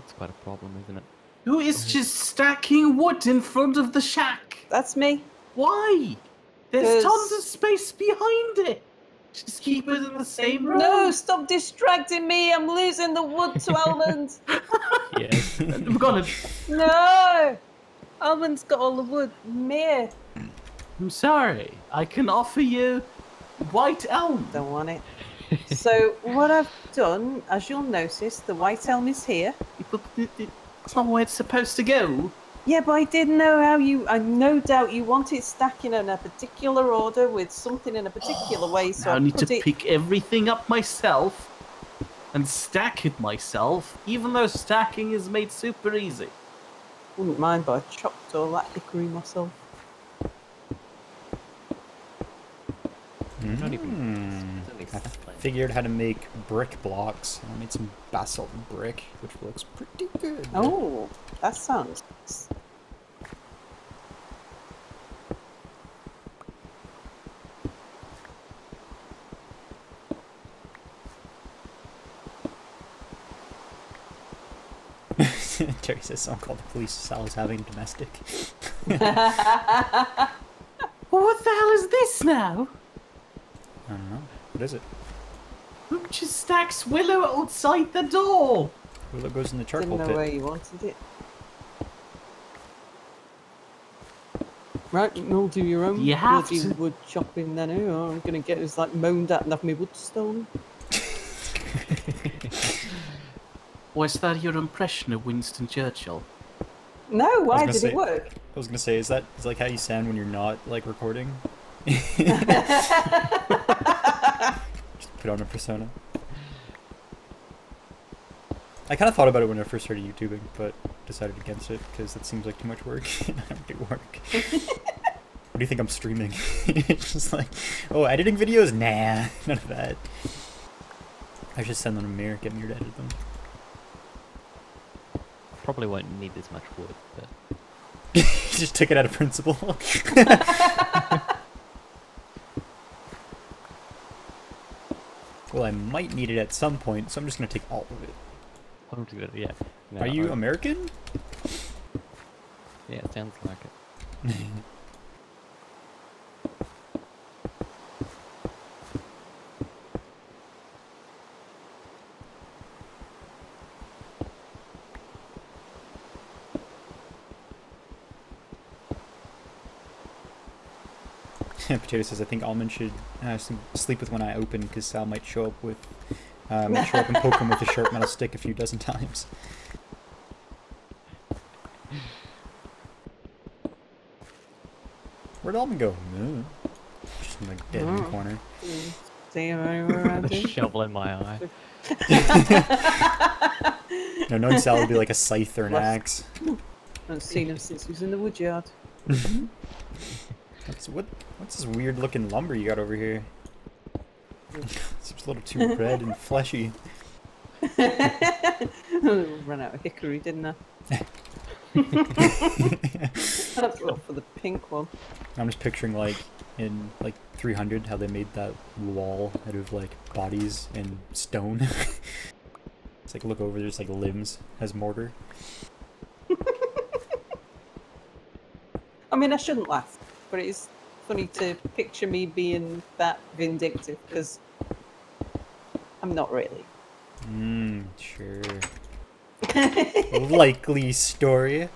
It's quite a problem, isn't it? Who is just stacking wood in front of the shack? That's me. Why? There's 'Cause- tons of space behind it. Just keep it in the same row. No, stop distracting me. I'm losing the wood to Almond. Yes. I'm gonna. No! Almond's got all the wood. Me. I'm sorry. I can offer you white elm. Don't want it. So what I've done, as you'll notice, the white elm is here. That's not where it's supposed to go. Yeah, but I didn't know how you... I no doubt you want it stacking in a particular order with something in a particular way, so Now I need put to it... pick everything up myself and stack it myself, even though stacking is made super easy. Wouldn't mind, but I chopped all that hickory myself. Not even. I figured how to make brick blocks. I made some basalt brick, which looks pretty good. Oh, that sounds nice. Terry says someone called the police. Sal's having domestic. Well, what the hell is this now? I don't know. What is it? Who just stacks willow outside the door? Willow goes in the charcoal Didn't know where pit. you wanted it. Right, you'll do your own You have bloody to. wood chopping then, eh? Or I'm going to get us like moaned at and have my wood stolen. Was that your impression of Winston Churchill? No, why gonna did say- it work? I was gonna say, is like how you sound when you're not like recording? Just put on a persona. I kind of thought about it when I first started YouTubing, but decided against it because it seems like too much work. I don't do work. What do you think I'm streaming? It's just like, oh, editing videos? Nah, none of that. I should send them to Mir, get Mir to edit them. Probably won't need this much wood, but Just took it out of principle. Well, I might need it at some point, so I'm just gonna take all of it. yeah. No, Are you American? Yeah, it sounds like it. Potato says, I think Almond should sleep with one eye open because Sal might show up with, and poke him with a sharp metal stick a few dozen times. Where'd Almond go? No. Just like dead in the corner. See him anywhere around A here? shovel in my eye. No, knowing Sal would be like a scythe or an axe. I haven't seen him since he was in the woodyard. What's this weird looking lumber you got over here? Seems a little too red and fleshy. Ran out of hickory, didn't I? That's all for the pink one. I'm just picturing like in like 300 how they made that wall out of like bodies and stone. It's like look over, there's like limbs as mortar. I mean, I shouldn't laugh, but it is funny to picture me being that vindictive because I'm not really. Sure. Likely story.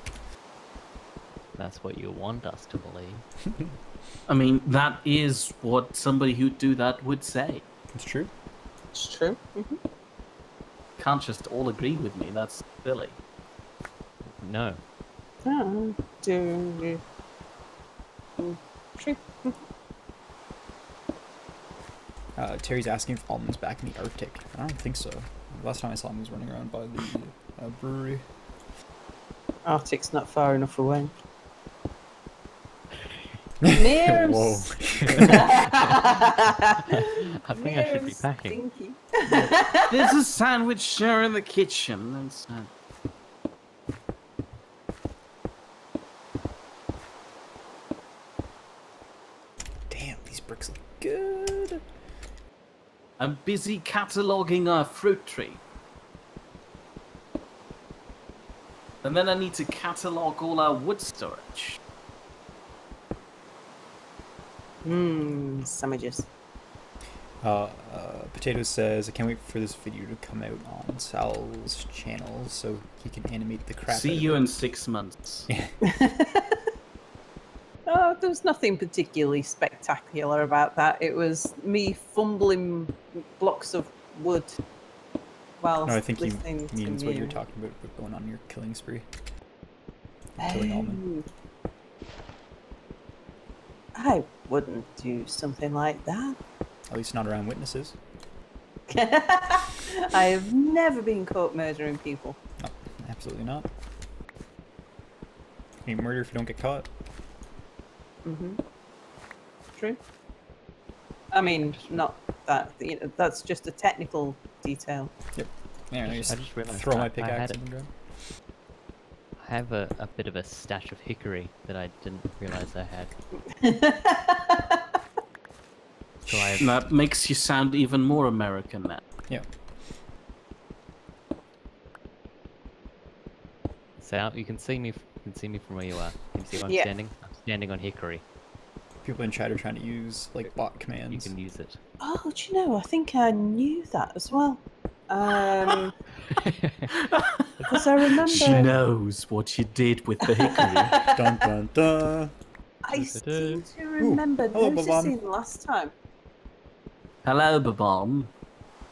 That's what you want us to believe. I mean, that is what somebody who'd do that would say. It's true. It's true. Can't just all agree with me. That's silly. No. Oh, true. Terry's asking if Almond's back in the Arctic. I don't think so. Last time I saw him, he was running around by the brewery. Arctic's not far enough away. Near Whoa. I think I should be packing. Stinky. There's a sandwich share in the kitchen. That's, Damn, these bricks look good. I'm busy cataloguing our fruit tree. And then I need to catalogue all our wood storage. Sandwiches. Potato says, I can't wait for this video to come out on Sal's channel so he can animate the crap See out of you it. in 6 months. Oh, there was nothing particularly spectacular about that. It was me fumbling blocks of wood whilst No, I think he listening to means what you're music. talking about with going on your killing spree. Killing Almond. I wouldn't do something like that. At least not around witnesses. I have never been caught murdering people. No, absolutely not. You ain't murder if you don't get caught. True. I mean, not that. You know, that's just a technical detail. Yep. Yeah, I just realised throw my I had pickaxe it. in the ground. I have a bit of a stash of hickory that I didn't realise I had. So I have, That makes you sound even more American now. Yeah. so you can see me. You can see me from where you are. Can you see where I'm Yeah. standing? I'm standing on hickory. People in chat are trying to use like bot commands. You can use it. Oh, do you know? I think I knew that as well. Because I remember. She knows what you did with the hickory. Dun dun dun. I seem to remember hello, noticing last time. Hello, Babam.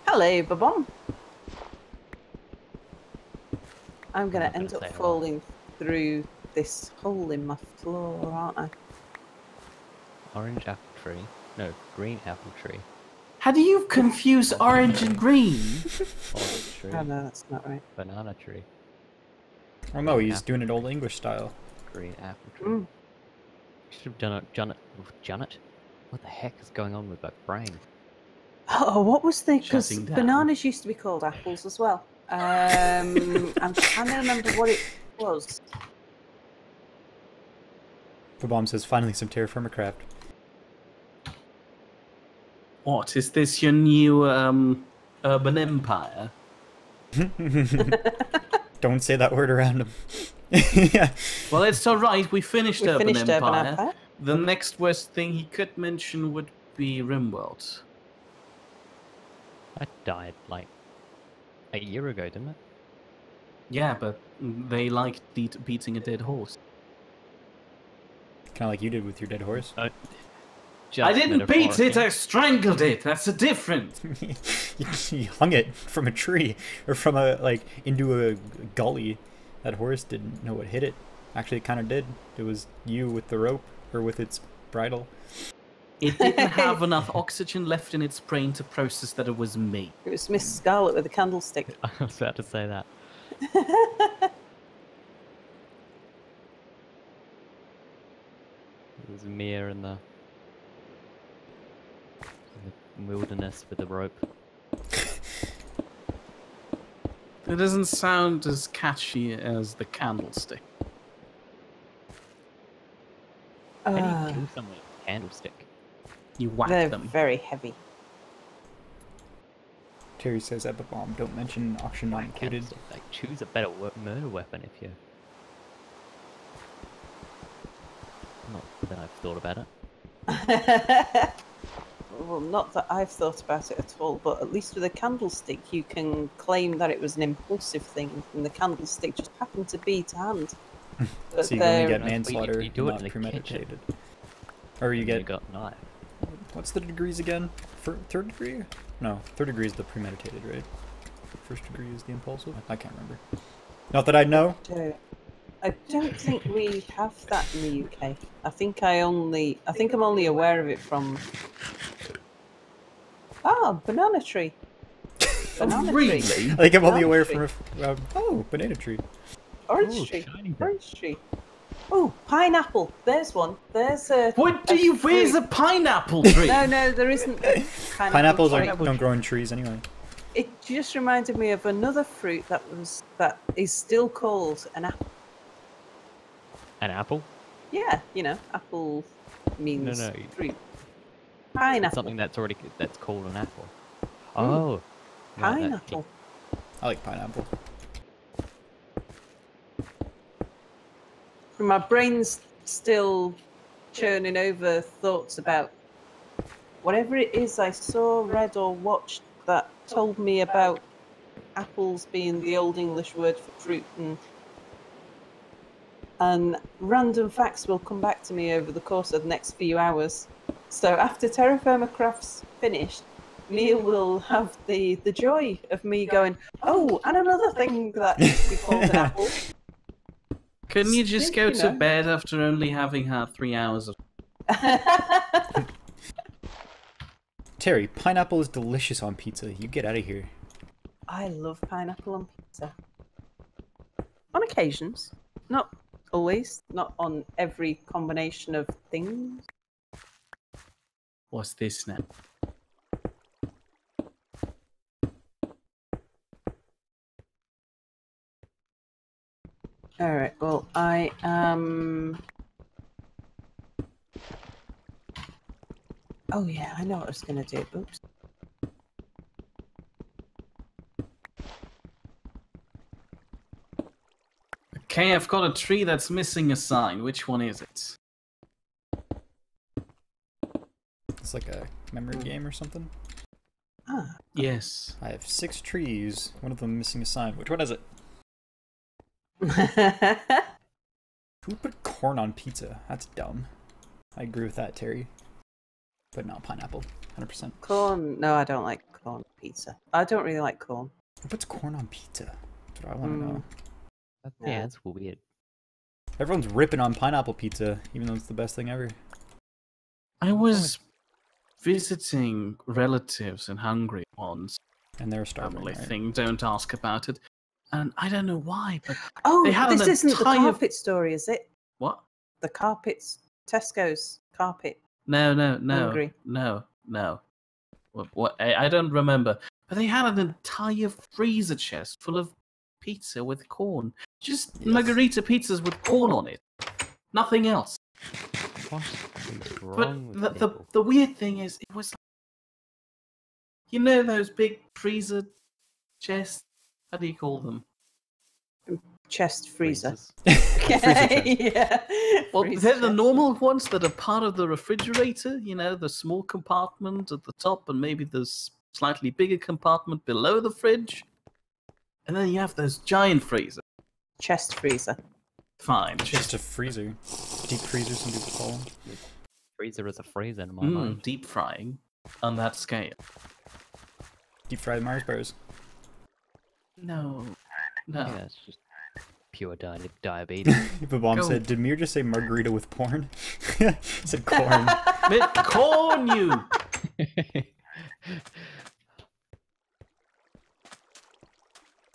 Hello, Babon. I'm gonna not end gonna up say hello. falling through this hole in my floor, aren't I? Orange apple tree. No, green apple tree. How do you confuse orange and green? Orange tree. Oh no, that's not right. Banana tree. Oh no, he's doing it old English style. Green apple tree. Should have done it. Janet? What the heck is going on with my brain? Oh, what was the? Because Shutting down. bananas used to be called apples as well. I'm trying to remember what it was. The bomb says, finally some Terrafirmacraft. What, is this your new urban empire? Don't say that word around him. Yeah. Well, it's alright, we finished We urban finished empire. Urban Empire. The next worst thing he could mention would be Rimworld. That died like a year ago, didn't it? Yeah, but they liked beating a dead horse. Kind of like you did with your dead horse. just I didn't beat it, metaphorically. I strangled it. That's a difference. You hung it from a tree or from into a gully. That horse didn't know what hit it. Actually, it kind of did. It was you with the rope or with its bridle. It didn't have enough oxygen left in its brain to process that it was me. It was Miss Scarlet with a candlestick. I was about to say that. It was Mia in the wilderness with the rope. It doesn't sound as catchy as the candlestick. How do you kill someone with a candlestick? You whack They're them. very heavy. Terry says at the bomb, don't mention auction not included. Candlestick. Like, choose a better murder weapon if you... Not that I've thought about it. Well, not that I've thought about it at all, but at least with a candlestick you can claim that it was an impulsive thing and the candlestick just happened to be to hand. But So you only get That's what manslaughter, you do it not in the premeditated. Or you You get, got knife. what's the degrees again? Third degree? No, third degree is the premeditated, right? First degree is the impulsive? I can't remember. Not that I know. I don't think we have that in the UK. I think I'm only aware of it from... Ah, banana tree. Banana Really? tree. I think I'm only Banana aware tree. from banana tree. Orange Ooh, tree. shiny bit. Orange tree. Oh, pineapple. There's one. There's a... What do you... Where's fruit. a pineapple tree? No, there isn't a Pineapples tree. don't grow in trees anyway. It just reminded me of another fruit that is still called an apple. An apple? Yeah, apple means No. fruit. It's Pineapple. something that's called an apple. Oh. right, that- Pineapple. I like pineapple. My brain's still churning over thoughts about whatever it is I saw, read, or watched that told me about apples being the Old English word for fruit, and random facts will come back to me over the course of the next few hours. So after Terrafirmacraft's finished, Mia will have the joy of me going, oh, and another thing that we called an apple. Couldn't you just go to know. bed after only having had 3 hours of... Terry, pineapple is delicious on pizza. You get out of here. I love pineapple on pizza. On occasions. Not always. Not on every combination of things. What's this now? Alright, well, I am... Oh yeah, I know what I was going to do. Oops. Okay, I've got a tree that's missing a sign. Which one is it? It's like a memory game or something. Ah. Yes. I have 6 trees, one of them missing a sign. Which one is it? Who would put corn on pizza? That's dumb. I agree with that, Terry. But not pineapple, 100%. Corn. No, I don't like corn pizza. I don't really like corn. Who puts corn on pizza? That's what I want to know. Yeah, that's weird. Everyone's ripping on pineapple pizza, even though it's the best thing ever. I was visiting relatives in Hungary once. And they're starving, Family right? thing, don't ask about it. And I don't know why, but... Oh, They had this an isn't the entire- carpet story, is it? What? The carpets. Tesco's carpet. No. Hungry. No. What? I don't remember. But they had an entire freezer chest full of pizza with corn. Just Yes. margarita pizzas with corn on it. Nothing else. What is wrong But with the people? weird thing is, it was... You know those big freezer chests? How do you call them? Chest freezer. Freezers. Freezer Yeah. Well, Freezer they're the chest. normal ones that are part of the refrigerator, you know, the small compartment at the top and maybe the slightly bigger compartment below the fridge. And then you have those giant freezers. Chest freezer. Fine. Just a freezer. Deep freezer, some people call them. Freezer is a freezer in my mind. Deep frying on that scale. Deep fried Mars bars. No. No. Yeah, it's just pure diabetes. Babam Go. said, "Did Mir just say margarita with porn?" He said corn. Corn you!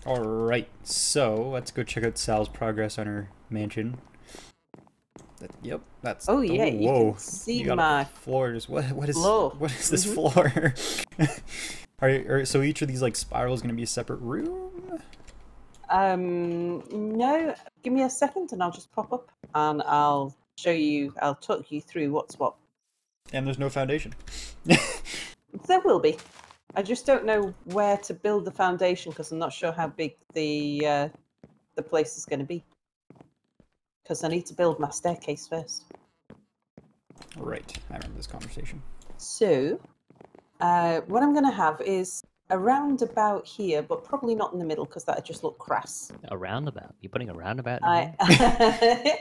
Alright, so let's go check out Sal's progress on her mansion. Yep, that's... Oh, yeah, you can whoa. see You got my floors. What is floor. What is this floor? So each of these like spirals going to be a separate room? No, give me a second and I'll just pop up and I'll show you, I'll talk you through what's what. And there's no foundation. There will be. I just don't know where to build the foundation because I'm not sure how big the place is going to be. Because I need to build my staircase first. Right, I remember this conversation. So, what I'm going to have is around about here, but probably not in the middle because that'd just look crass. A roundabout? You're putting a roundabout in here?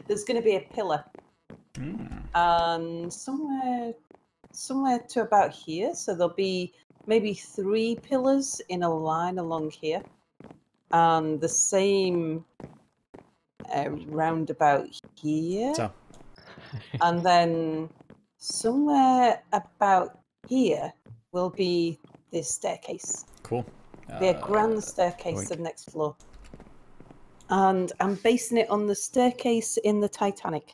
There's going to be a pillar. And somewhere to about here. So there'll be maybe 3 pillars in a line along here. And the same roundabout here. So, And then somewhere about here will be this staircase. cool. Be a grand staircase to the next floor. And I'm basing it on the staircase in the Titanic.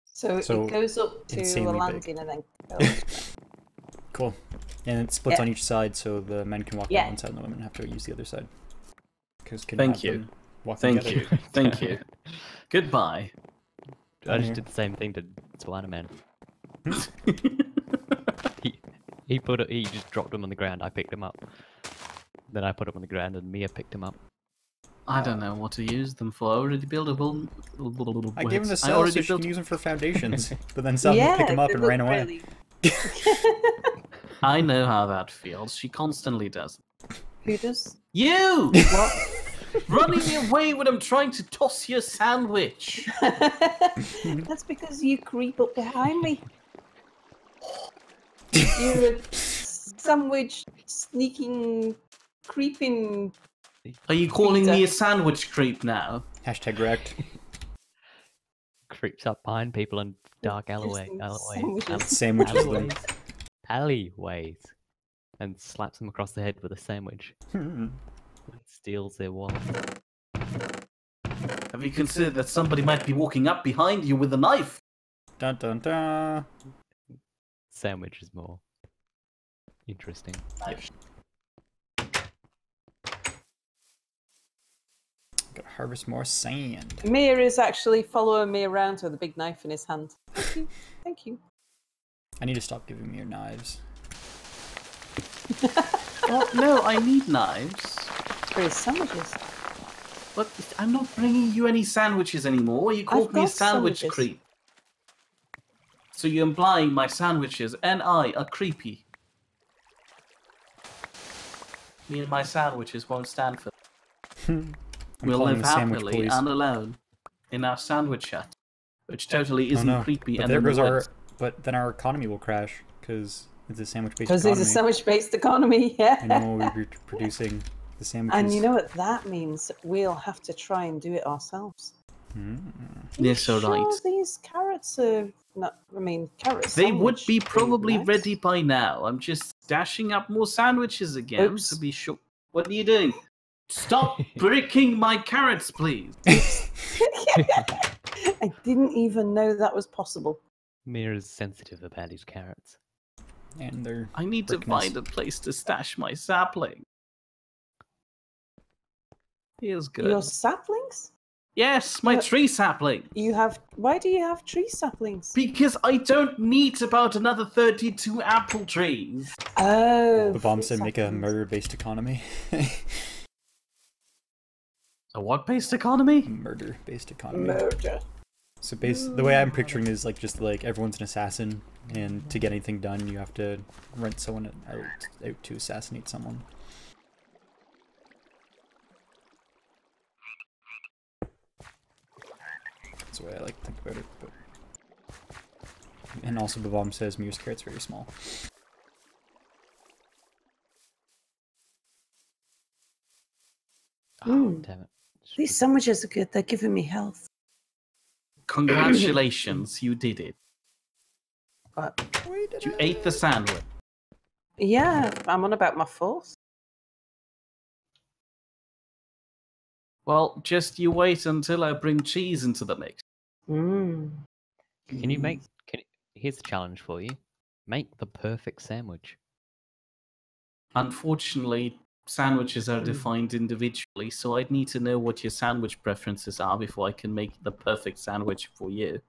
So it goes up to a insanely landing and then goes. Cool. And it splits Yeah. on each side so the men can walk Yeah. on one side and the women have to use the other side. Thank you. Thank you. Thank you. Goodbye. I just did the same thing to Spider-Man. He just dropped him on the ground. I picked him up. Then I put him on the ground, and Mia picked him up. I don't know what to use them for. I already built a bull. I gave him the I cell so already she built. can use them for foundations. But then Sal picked him up they and look ran away. really- I know how that feels. She constantly does. Who does? You What? running away when I'm trying to toss your sandwich. That's because you creep up behind me. You're a sandwich sneaking, creeping. Are you calling me Peter. a sandwich creep now? Hashtag wrecked. Creeps up behind people in dark Sandwiches. Sandwiches them. alleyways, and slaps them across the head with a sandwich. And steals their wallet. Have you considered that somebody might be walking up behind you with a knife? Dun dun dun. Sandwich is more interesting. Gotta harvest more sand. Mia is actually following me around with a big knife in his hand. Thank you. Thank you. I need to stop giving me your knives. Oh, no, I need knives. For his sandwiches. But I'm not bringing you any sandwiches anymore. You called I've me a got sandwich sandwiches. creep. So you're implying my sandwiches and I are creepy. Me and my sandwiches won't stand for. We'll calling live the sandwich happily police. and alone in our sandwich hut, which totally Oh, isn't no. creepy. But and there in the goes our. woods. But then our economy will crash because it's a sandwich-based Because economy. it's a sandwich-based economy, And no yeah. one will be producing the sandwiches. And you know what that means? We'll have to try and do it ourselves. Yes, so Sure, right. these carrots are not. I mean, carrots. They would sandwich be are probably nice. ready by now. I'm just dashing up more sandwiches again Oops. to be sure. What are you doing? Stop bricking my carrots, please. I didn't even know that was possible. Mir is sensitive about his carrots. And they're. I need to Brickness. find a place to stash my sapling. Feels good. Your saplings? Yes, my But- tree sapling. You have. Why do you have tree saplings? Because I don't need about another 32 apple trees. Oh. The bomb fruit said make a saplings. murder-based economy. A what-based economy? Murder-based economy. Murder. So the way I'm picturing is like just like everyone's an assassin, and to get anything done, you have to rent someone out to assassinate someone. That's the way I like to think about it. But And also the bomb says Mew's carrot's very small. Oh, damn it. These sandwiches are good. They're giving me health. Congratulations, you did it. But You ate the sandwich. yeah, I'm on about my fourth. Well, just you wait until I bring cheese into the mix. Mm. Can you make... Here's a challenge for you. Make the perfect sandwich. Unfortunately, sandwiches are defined individually, so I'd need to know what your sandwich preferences are before I can make the perfect sandwich for you.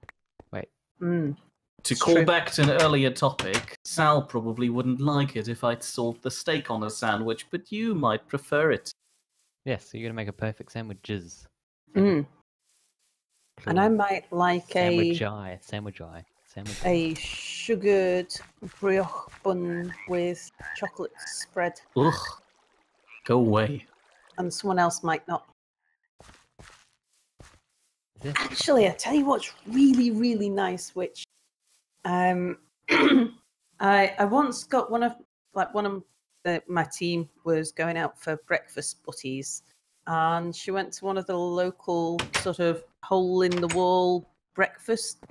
Wait. Mm. To It's call true. back to an earlier topic, Sal probably wouldn't like it if I'd salt the steak on a sandwich, but you might prefer it. Yes, so you're going to make a perfect sandwiches. Mm. And I might like Sandwich eye. a sugared brioche bun with chocolate spread, Ugh. Go away. and someone else might not. Is it? Actually, I tell you what's really, really nice, which I once got one of my team was going out for breakfast butties, and she went to one of the local sort of hole in the wall breakfast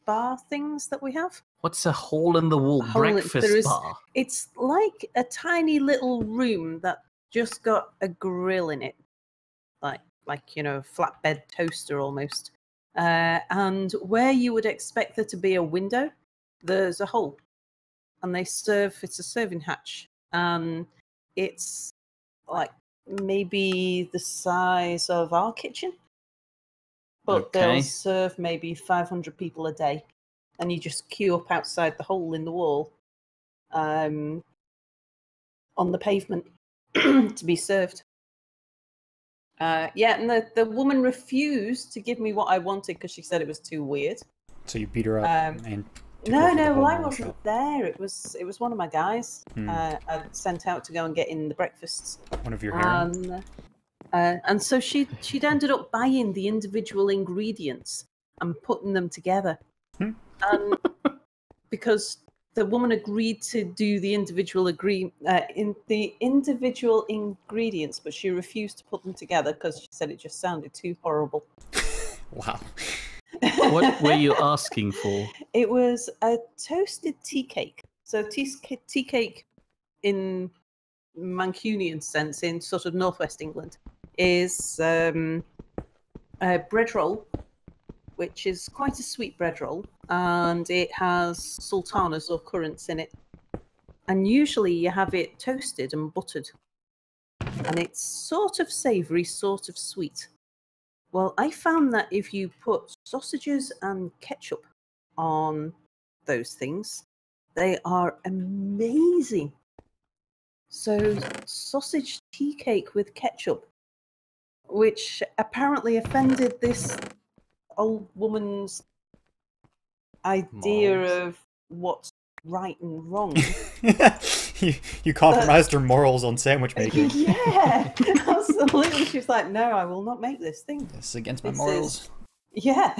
bar things that we have. What's a hole-in-the-wall breakfast bar? It's like a tiny little room that just got a grill in it, like flatbed toaster almost. And where you would expect there to be a window, there's a hole, and it's a serving hatch, and it's like maybe the size of our kitchen, but they'll Okay. serve maybe 500 people a day, and you just queue up outside the hole in the wall on the pavement to be served. Yeah, and the woman refused to give me what I wanted because she said it was too weird. So you beat her up and took No, her for the no, whole well, I mall wasn't shop. there. It was one of my guys. I sent out to go and get in the breakfasts. One of your harem. And so she'd ended up buying the individual ingredients and putting them together. And because the woman agreed to do the individual ingredients, but she refused to put them together because she said it just sounded too horrible. Wow. What were you asking for? It was a toasted tea cake. So tea cake in Mancunian sense, in sort of northwest England, is a bread roll, which is quite a sweet bread roll, and it has sultanas or currants in it. And usually you have it toasted and buttered. And it's sort of savoury, sort of sweet. Well, I found that if you put sausages and ketchup on those things, they are amazing. So, sausage tea cake with ketchup, which apparently offended this old woman's idea Morals. of what's right and wrong. you compromised her morals on sandwich making. Yeah, absolutely. She's like, no, I will not make this thing. This is against my This morals. Yeah,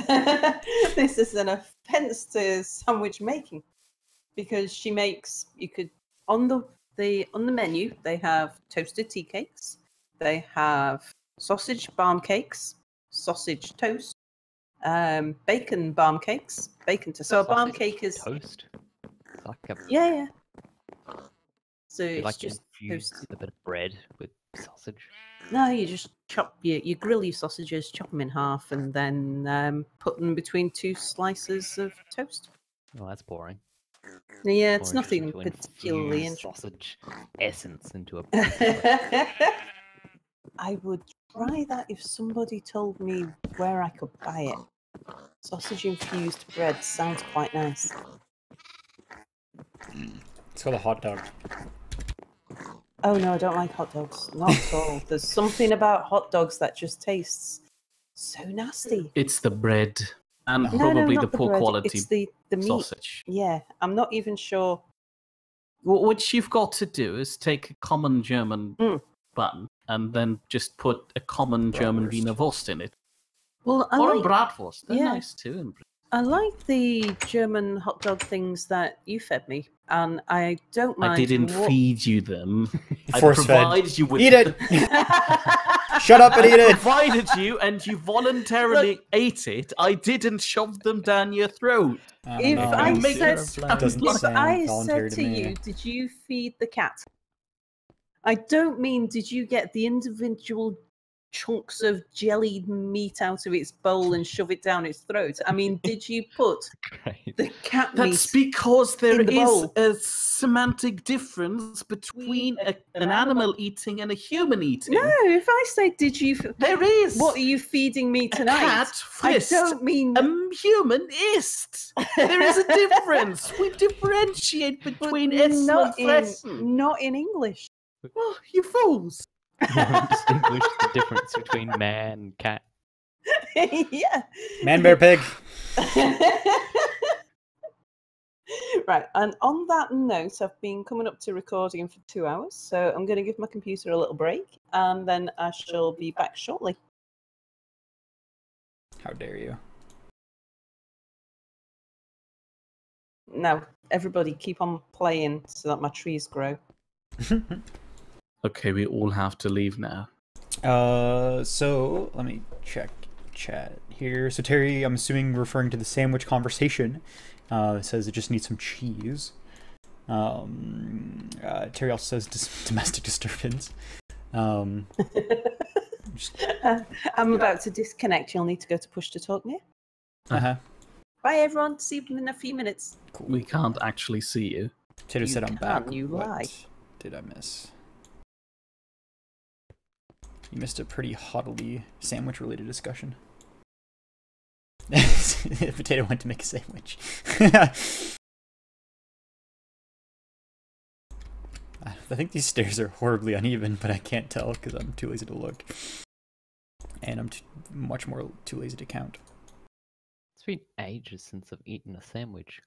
this is an offense to sandwich making, because she makes, you could, on the menu, they have toasted tea cakes, they have sausage barm cakes, sausage toast, bacon barm cakes, bacon toast. So a barm Sausage cake is toast. It's like a, yeah. So you it's like just infuse toasted. a bit of bread with sausage. No, you just you grill your sausages, chop them in half, and then put them between two slices of toast. Oh, that's boring. Yeah, it's More interesting nothing to particularly infuse sausage essence into a. I would try that if somebody told me where I could buy it. Sausage infused bread sounds quite nice. It's called a hot dog. Oh no, I don't like hot dogs. Not at all. There's something about hot dogs that just tastes so nasty. It's the bread and No, probably not the poor bread. quality It's the meat. sausage. Yeah, I'm not even sure. What you've got to do is take a common German bun and then just put a common German Wiener Wurst in it. Well, I Or like a bratwurst. They're yeah. nice too. I like the German hot dog things that you fed me, and I don't mind. I didn't feed you them. I Force-fed. provided you with Eat it! Shut up and eat I it! provided you, and you voluntarily ate it. I didn't shove them down your throat. If I You make said, it sound Doesn't like- if sound I voluntary said to to me. you, did you feed the cat? I don't mean did you get the individual chunks of jellied meat out of its bowl and shove it down its throat. I mean, did you put Great. the cat That's meat? because there in the is bowl. a semantic difference between an animal eating and a human eating. No, if I say, did you? There is. What are you feeding me A tonight? cat I frisked. don't mean. A human ist. There is a difference. We differentiate between essen and not fressen. not in English. Oh, you fools. You haven't distinguished the difference between man and cat. Yeah. Man, bear, pig. Right, and on that note, I've been coming up to recording for 2 hours, so I'm going to give my computer a little break, and then I shall be back shortly. How dare you? Now, everybody keep on playing so that my trees grow. Okay, we all have to leave now. So let me check chat here. So Terry, I'm assuming referring to the sandwich conversation. It says it just needs some cheese. Terry also says domestic disturbance. I'm about to disconnect. You'll need to go to push to talk now. Bye, everyone. See you in a few minutes. Cool. We can't actually see you. Tato You said I'm can't, back. you What lie. did I miss? You missed a pretty haughtily sandwich-related discussion. Potato went to make a sandwich. I think these stairs are horribly uneven, but I can't tell because I'm too lazy to look. And I'm much more too lazy to count. It's been ages since I've eaten a sandwich.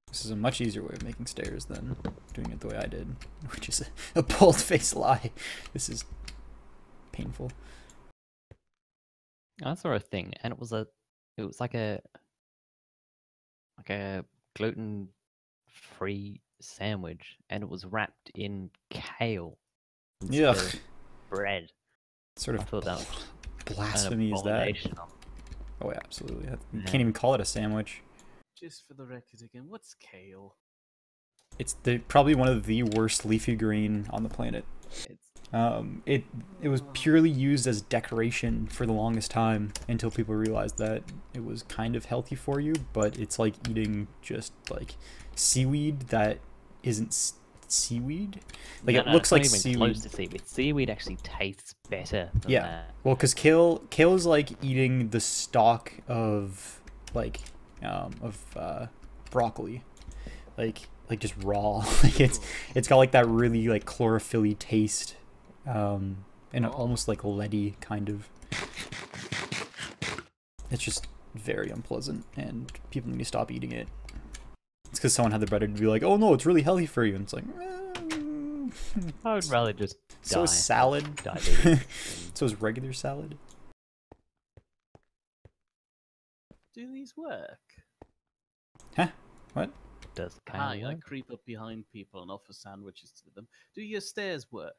This is a much easier way of making stairs than doing it the way I did, which is a bold-faced lie. This is painful. I saw a thing, and it was like a gluten-free sandwich, and it was wrapped in kale instead Ugh. of bread. Sort I of thought that was blasphemy an is that? abomination. Oh, yeah, absolutely. You Yeah. can't even call it a sandwich. Just for the record again, what's kale? It's probably one of the worst leafy green on the planet. It's It was purely used as decoration for the longest time until people realized that it was kind of healthy for you, but it's like eating just like seaweed that isn't seaweed. Like no, it looks it's not like even seaweed. close to seaweed. Seaweed actually tastes better than Yeah. that. Well, because kale is like eating the stalk of like broccoli, like just raw. Like it's got like that really like chlorophyll-y taste, and almost like leady kind of. It's just very unpleasant, and people need to stop eating it. It's because someone had the better to be like, oh no, it's really healthy for you, and it's like, I would rather just so die. is salad. Diabetes. So is regular salad. Do these work? Huh? What? Does Hi, kale I work? creep up behind people and offer sandwiches to them. Do your stairs work?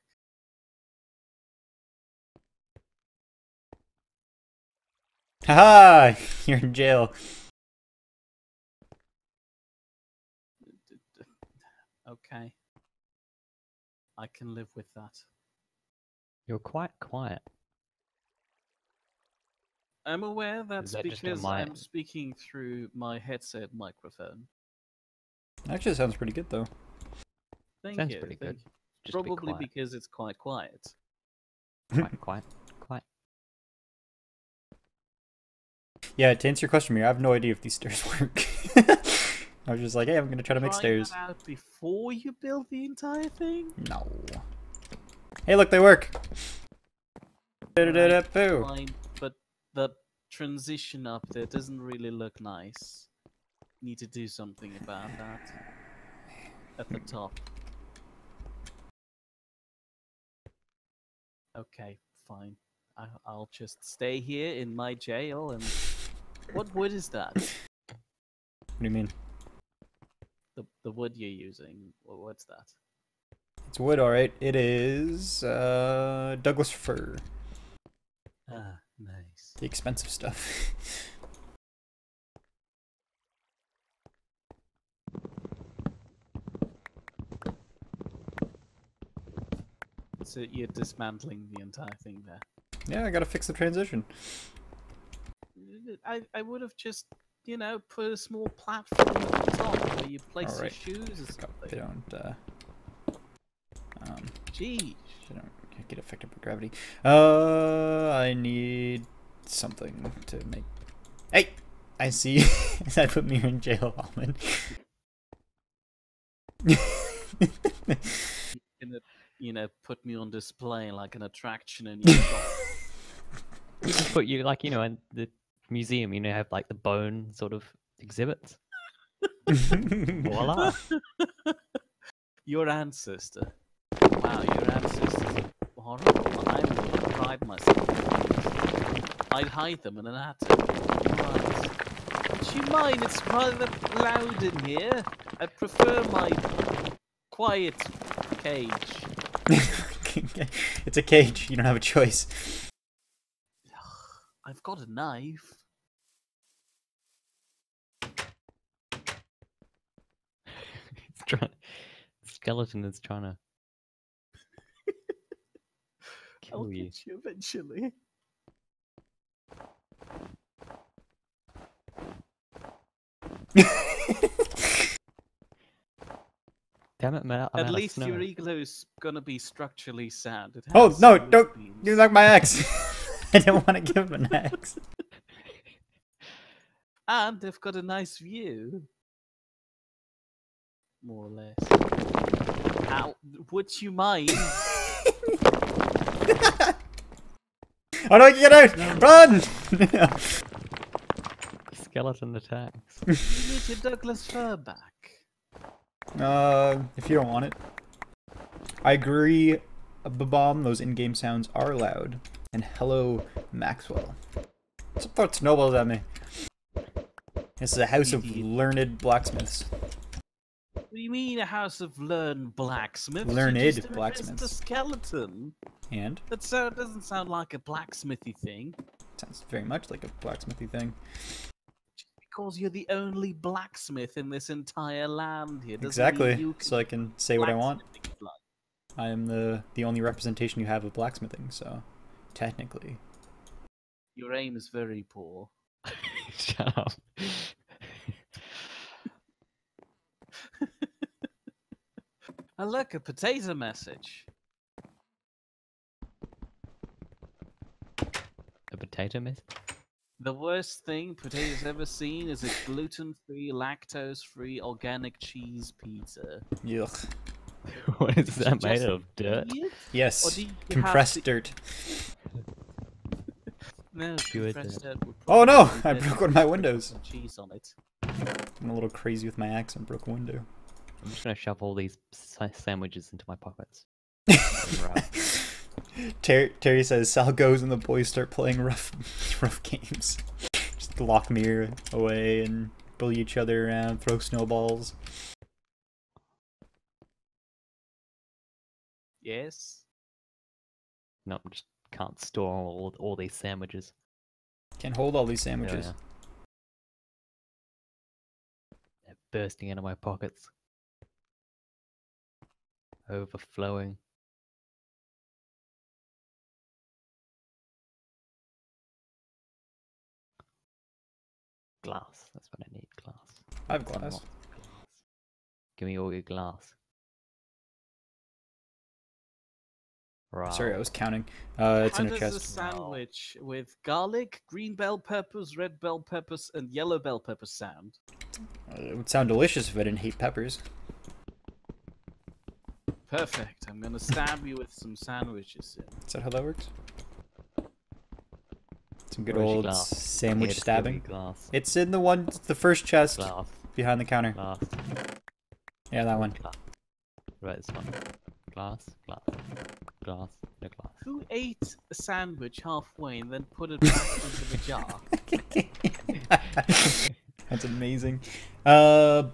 Haha! You're in jail. Okay. I can live with that. You're quite quiet. I'm aware that's that just because my- I'm speaking through my headset microphone. Actually, sounds pretty good though. Thank Sounds you. pretty thank good. you. Just a bit Probably quiet. because it's quite quiet. Quiet. Yeah, to answer your question, Mir, I have no idea if these stairs work. I was just like, hey, I'm gonna try to make Try stairs. that out before you build the entire thing. No. Hey, look, they work. Right, Boo. fine, but the transition up there doesn't really look nice. Need to do something about that. At the top. Okay, fine. I'll just stay here in my jail and... What wood is that? What do you mean? The wood you're using. What's that? It's wood, alright. It is Douglas fir. Ah, nice. The expensive stuff. So you're dismantling the entire thing there. Yeah, I gotta fix the transition. I would have just, you know, put a small platform at the top where you place your Alright. shoes or They something. don't, Jeez. they don't get affected by gravity. I need something to make... Hey! I see. I put me in jail, Almond. Gonna, you know, put me on display like an attraction in your shop. Just put you like, you know, in the museum, you know, have like the bone sort of exhibits. Voila. Your ancestor. Wow, your ancestors are horrible. I would pride myself on these. I'd hide them in an attic. Right. Would you mind? It's rather loud in here. I prefer my quiet cage. It's a cage. You don't have a choice. I've got a knife. It's trying. Skeleton is trying to I'll kill you. get you eventually. Damn it, man! I'm At out of least snow. your iglo's gonna be structurally sound. It Oh, has no, some don't! beams. You like my axe! I don't want to give him an axe. And they've got a nice view. More or less. Ow, would you mind? Oh no, get out! Run! Skeleton attacks. You need your Douglas fir back. If you don't want it. I agree, Babam, those in-game sounds are loud. And hello, Maxwell. Some thought snowballs at me. This is a house of Idiot. learned blacksmiths. What do you mean a house of learned blacksmiths? Learned You just blacksmiths. infest a skeleton. And? That doesn't sound like a blacksmithy thing. Sounds very much like a blacksmithy thing. Because you're the only blacksmith in this entire land here. Doesn't Exactly, mean you can so I can say what I want. blacksmithing blood. I am the only representation you have of blacksmithing, so technically. Your aim is very poor. Shut up. Oh, look, a potato message. A potato mess? The worst thing potatoes ever seen is a gluten-free, lactose-free, organic cheese pizza. Yuck. What is that made Just of? Dirt? eat it? Or Yes, do you have compressed to- dirt. No, Good. compressed dirt would Oh no! probably I be broke better one of my with windows. some cheese on it. I'm a little crazy with my axe and broke a window. I'm just gonna shove all these sandwiches into my pockets. Terry says Sal goes and the boys start playing rough games. Just lock mirror away and bully each other around, throw snowballs. Yes. No, I just can't store all these sandwiches. Can't hold all these sandwiches. Yeah. They're bursting out of my pockets. Overflowing. Glass. That's what I need. Glass. I have Lots and glass. lots of glass. Give me all your glass. Right. Sorry, I was counting. It's How in a does chest. a sandwich with garlic, green bell peppers, red bell peppers, and yellow bell peppers sound? It would sound delicious if I didn't hate peppers. Perfect. I'm gonna stab you with some sandwiches soon. Is that how that works? Some good Where's your old glass? sandwich Here, give me stabbing. Glass. It's in the first chest Glass. behind the counter. Glass. Yeah, that one. Glass. Right, this one. Glass. Glass. Glass. No glass. Who ate a sandwich halfway and then put it back into the jar? That's amazing.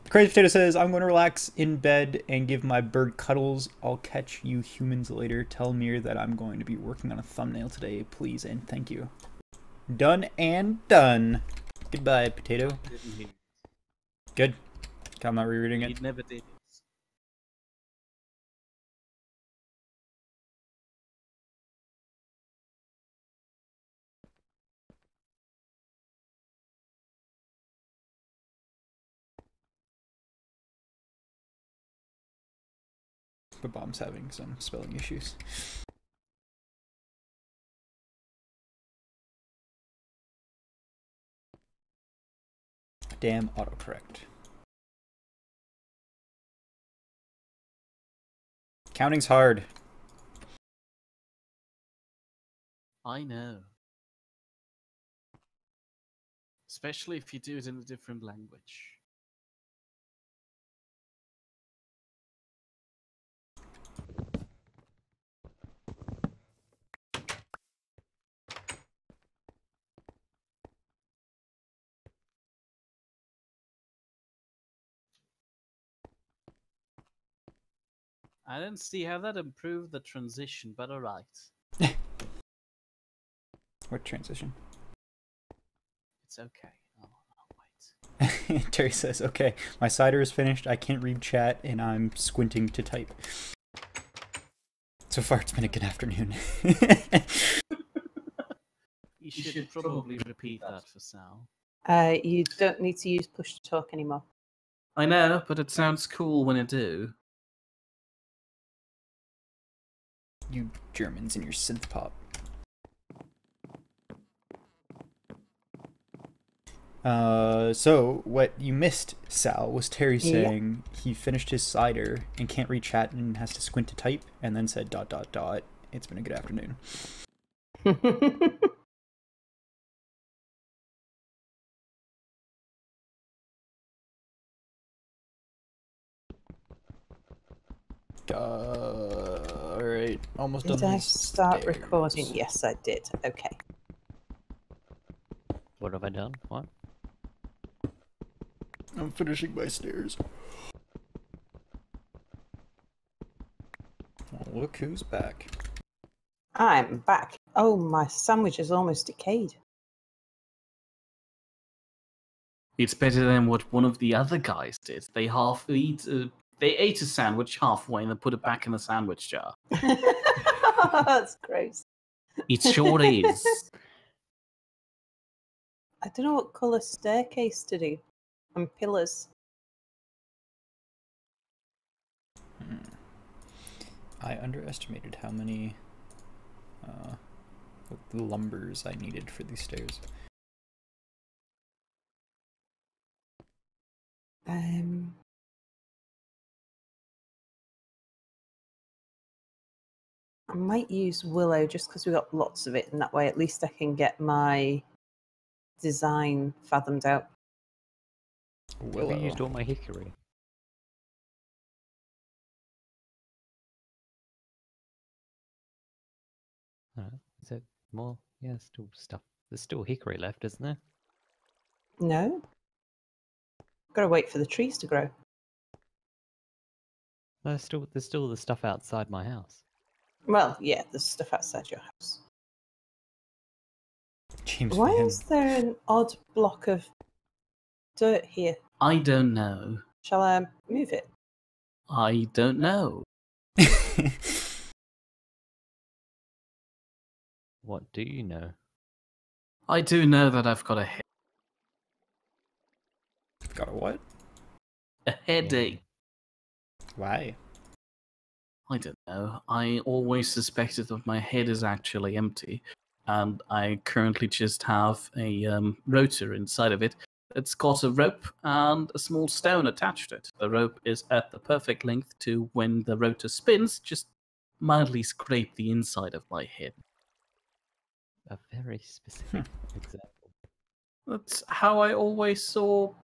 Crazy Potato says, I'm going to relax in bed and give my bird cuddles. I'll catch you humans later. Tell Mir that I'm going to be working on a thumbnail today, please and thank you. Done and done. Goodbye, Potato. Good. I'm not rereading it. He never did it. But Bob's having some spelling issues. Damn autocorrect. Counting's hard. I know. Especially if you do it in a different language. I didn't see how that improved the transition, but alright. What transition? It's okay. I'll wait. Terry says, okay, my cider is finished, I can't read chat, and I'm squinting to type. So far, it's been a good afternoon. You should probably repeat that for Sal. You don't need to use push to talk anymore. I know, but it sounds cool when you do. You Germans and your synth pop. So what you missed, Sal, was Terry saying he finished his cider and can't read chat and has to squint to type, and then said ... It's been a good afternoon. Alright, almost done. Did I start recording? Yes, I did. Okay. What have I done? What? I'm finishing my stairs. Well, look who's back. I'm back. Oh, my sandwich is almost decayed. It's better than what one of the other guys did. They ate a sandwich halfway and then put it back in the sandwich jar. That's gross. It sure is. I don't know what colour staircase to do. And pillars. I underestimated how many lumbers I needed for these stairs. I might use willow just because we've got lots of it, and that way at least I can get my design fathomed out. Willow. Have you used all my hickory? Is there more? Yeah, still stuff. There's still hickory left, isn't there? No? Gotta wait for the trees to grow. No, there's still the stuff outside my house. Well, yeah, there's stuff outside your house. James Why Van. is there an odd block of dirt here? I don't know. Shall I move it? I don't know. What do you know? I do know that I've got a Got a what? headache. Why? I don't know. I always suspected that my head is actually empty, and I currently just have a rotor inside of it. It's got a rope and a small stone attached to it. The rope is at the perfect length to, when the rotor spins, just mildly scrape the inside of my head. A very specific example. That's how I always saw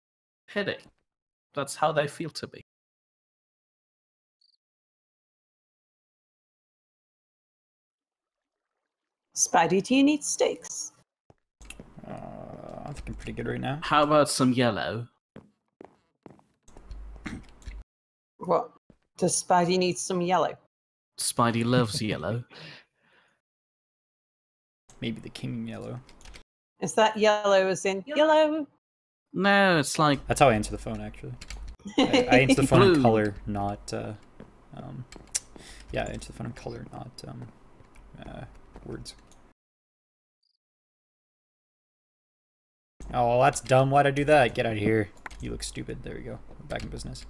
headache. That's how they feel to me. Spidey, do you need sticks? I'm thinking pretty good right now. How about some yellow? What? Does Spidey need some yellow? Spidey loves yellow. Maybe the king yellow. Is that yellow as in yellow? No, it's like That's how I answer the phone, actually. I answer the phone in Blue. color, not. Yeah, I answer the phone in color, not words. Oh, well, that's dumb. Why'd I do that? Get out of here. You look stupid. There we go. We're back in business.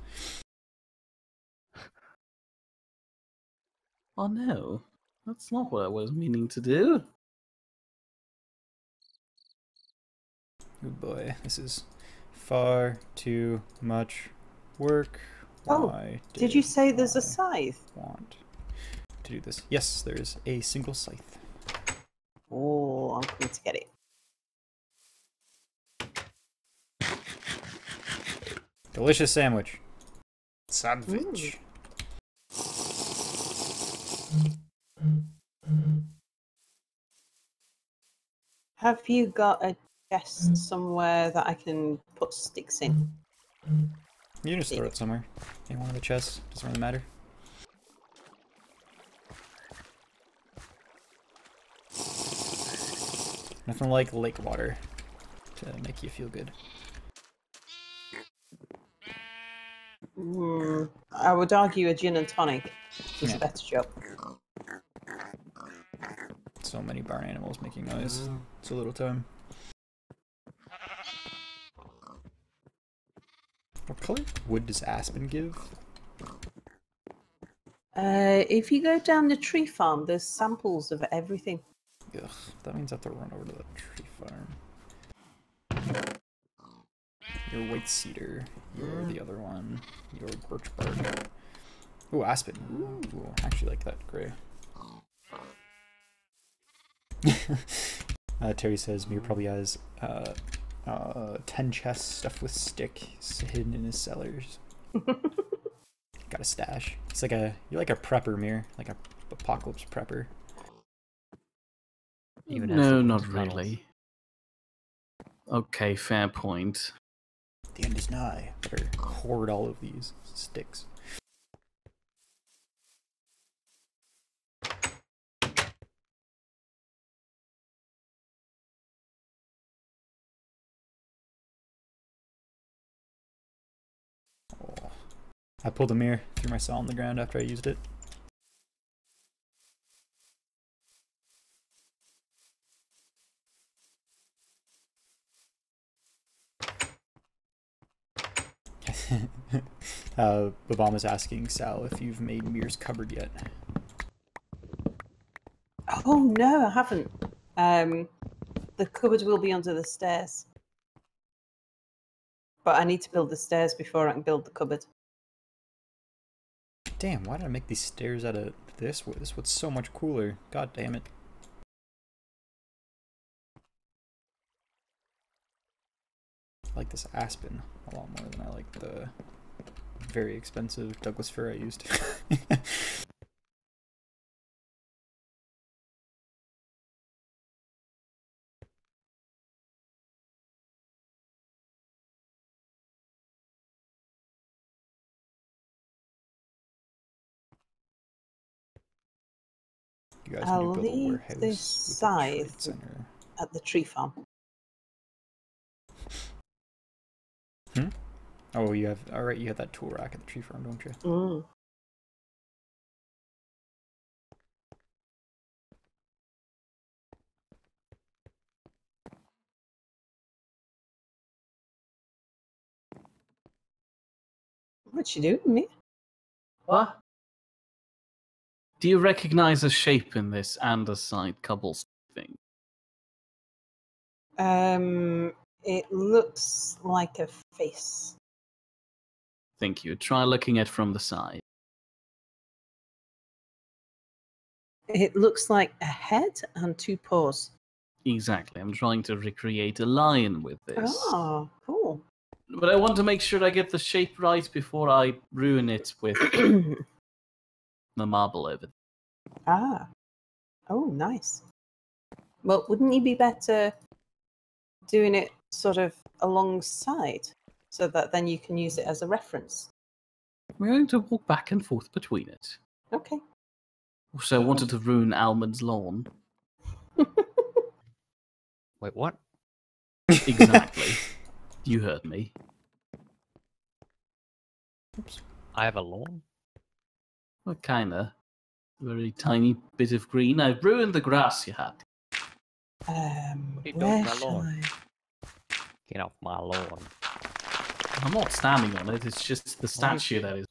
oh no, that's not what I was meaning to do. Oh boy, this is far too much work. Oh, Why did you say there's a I scythe? want to do this? Yes, there is a single scythe. Oh, I'm coming to get it. Delicious sandwich. Sandwich. Have you got a chest somewhere that I can put sticks in? You can just throw it somewhere. In one of the chests. Doesn't really matter. Nothing like lake water to make you feel good. I would argue a gin and tonic does Yeah. a better job. So many barn animals making noise. It's a little time. What color wood does aspen give? If you go down the tree farm, there's samples of everything. Ugh, that means I have to run over to the tree farm. You're white cedar. You're the other one. You're birch bark. Ooh, aspen. Ooh, I actually like that gray. Terry says Mir probably has 10 chests stuffed with sticks hidden in his cellars. Got a stash. It's like you're like a prepper, Mir, like a apocalypse prepper. Even has No, the not winter tunnels. really. Okay, fair point. The end is nigh. Better hoard all of these sticks. Oh. I pulled a mirror, threw my saw on the ground after I used it. Obama's asking Sal if you've made Mir's cupboard yet. Oh no, I haven't. The cupboard will be under the stairs. But I need to build the stairs before I can build the cupboard. Damn, why did I make these stairs out of this wood? This wood's so much cooler. God damn it. I like this aspen a lot more than I like the very expensive Douglas fir I used. You guys I'll need to build a leave warehouse this with a trade scythe center. at the tree farm. Oh, you have, alright, you have that tool rack at the tree farm, don't you? Mm. What you doing, me? What? Do you recognize a shape in this andesite cobblestone thing? It looks like a face. Thank you. Try looking at it from the side. It looks like a head and two paws. Exactly. I'm trying to recreate a lion with this. Oh, cool. But I want to make sure I get the shape right before I ruin it with the marble over there. Ah. Oh, nice. Well, wouldn't you be better doing it sort of alongside so that then you can use it as a reference? We're going to walk back and forth between it. Okay. Also, I wanted to ruin Almond's lawn. Wait, what? Exactly. You heard me. Oops. I have a lawn? Well, kinda. Very tiny bit of green. I ruined the grass you had. What are you doing Where to my shall lawn? I? Get off my lawn. I'm not standing on it, it's just the statue that is.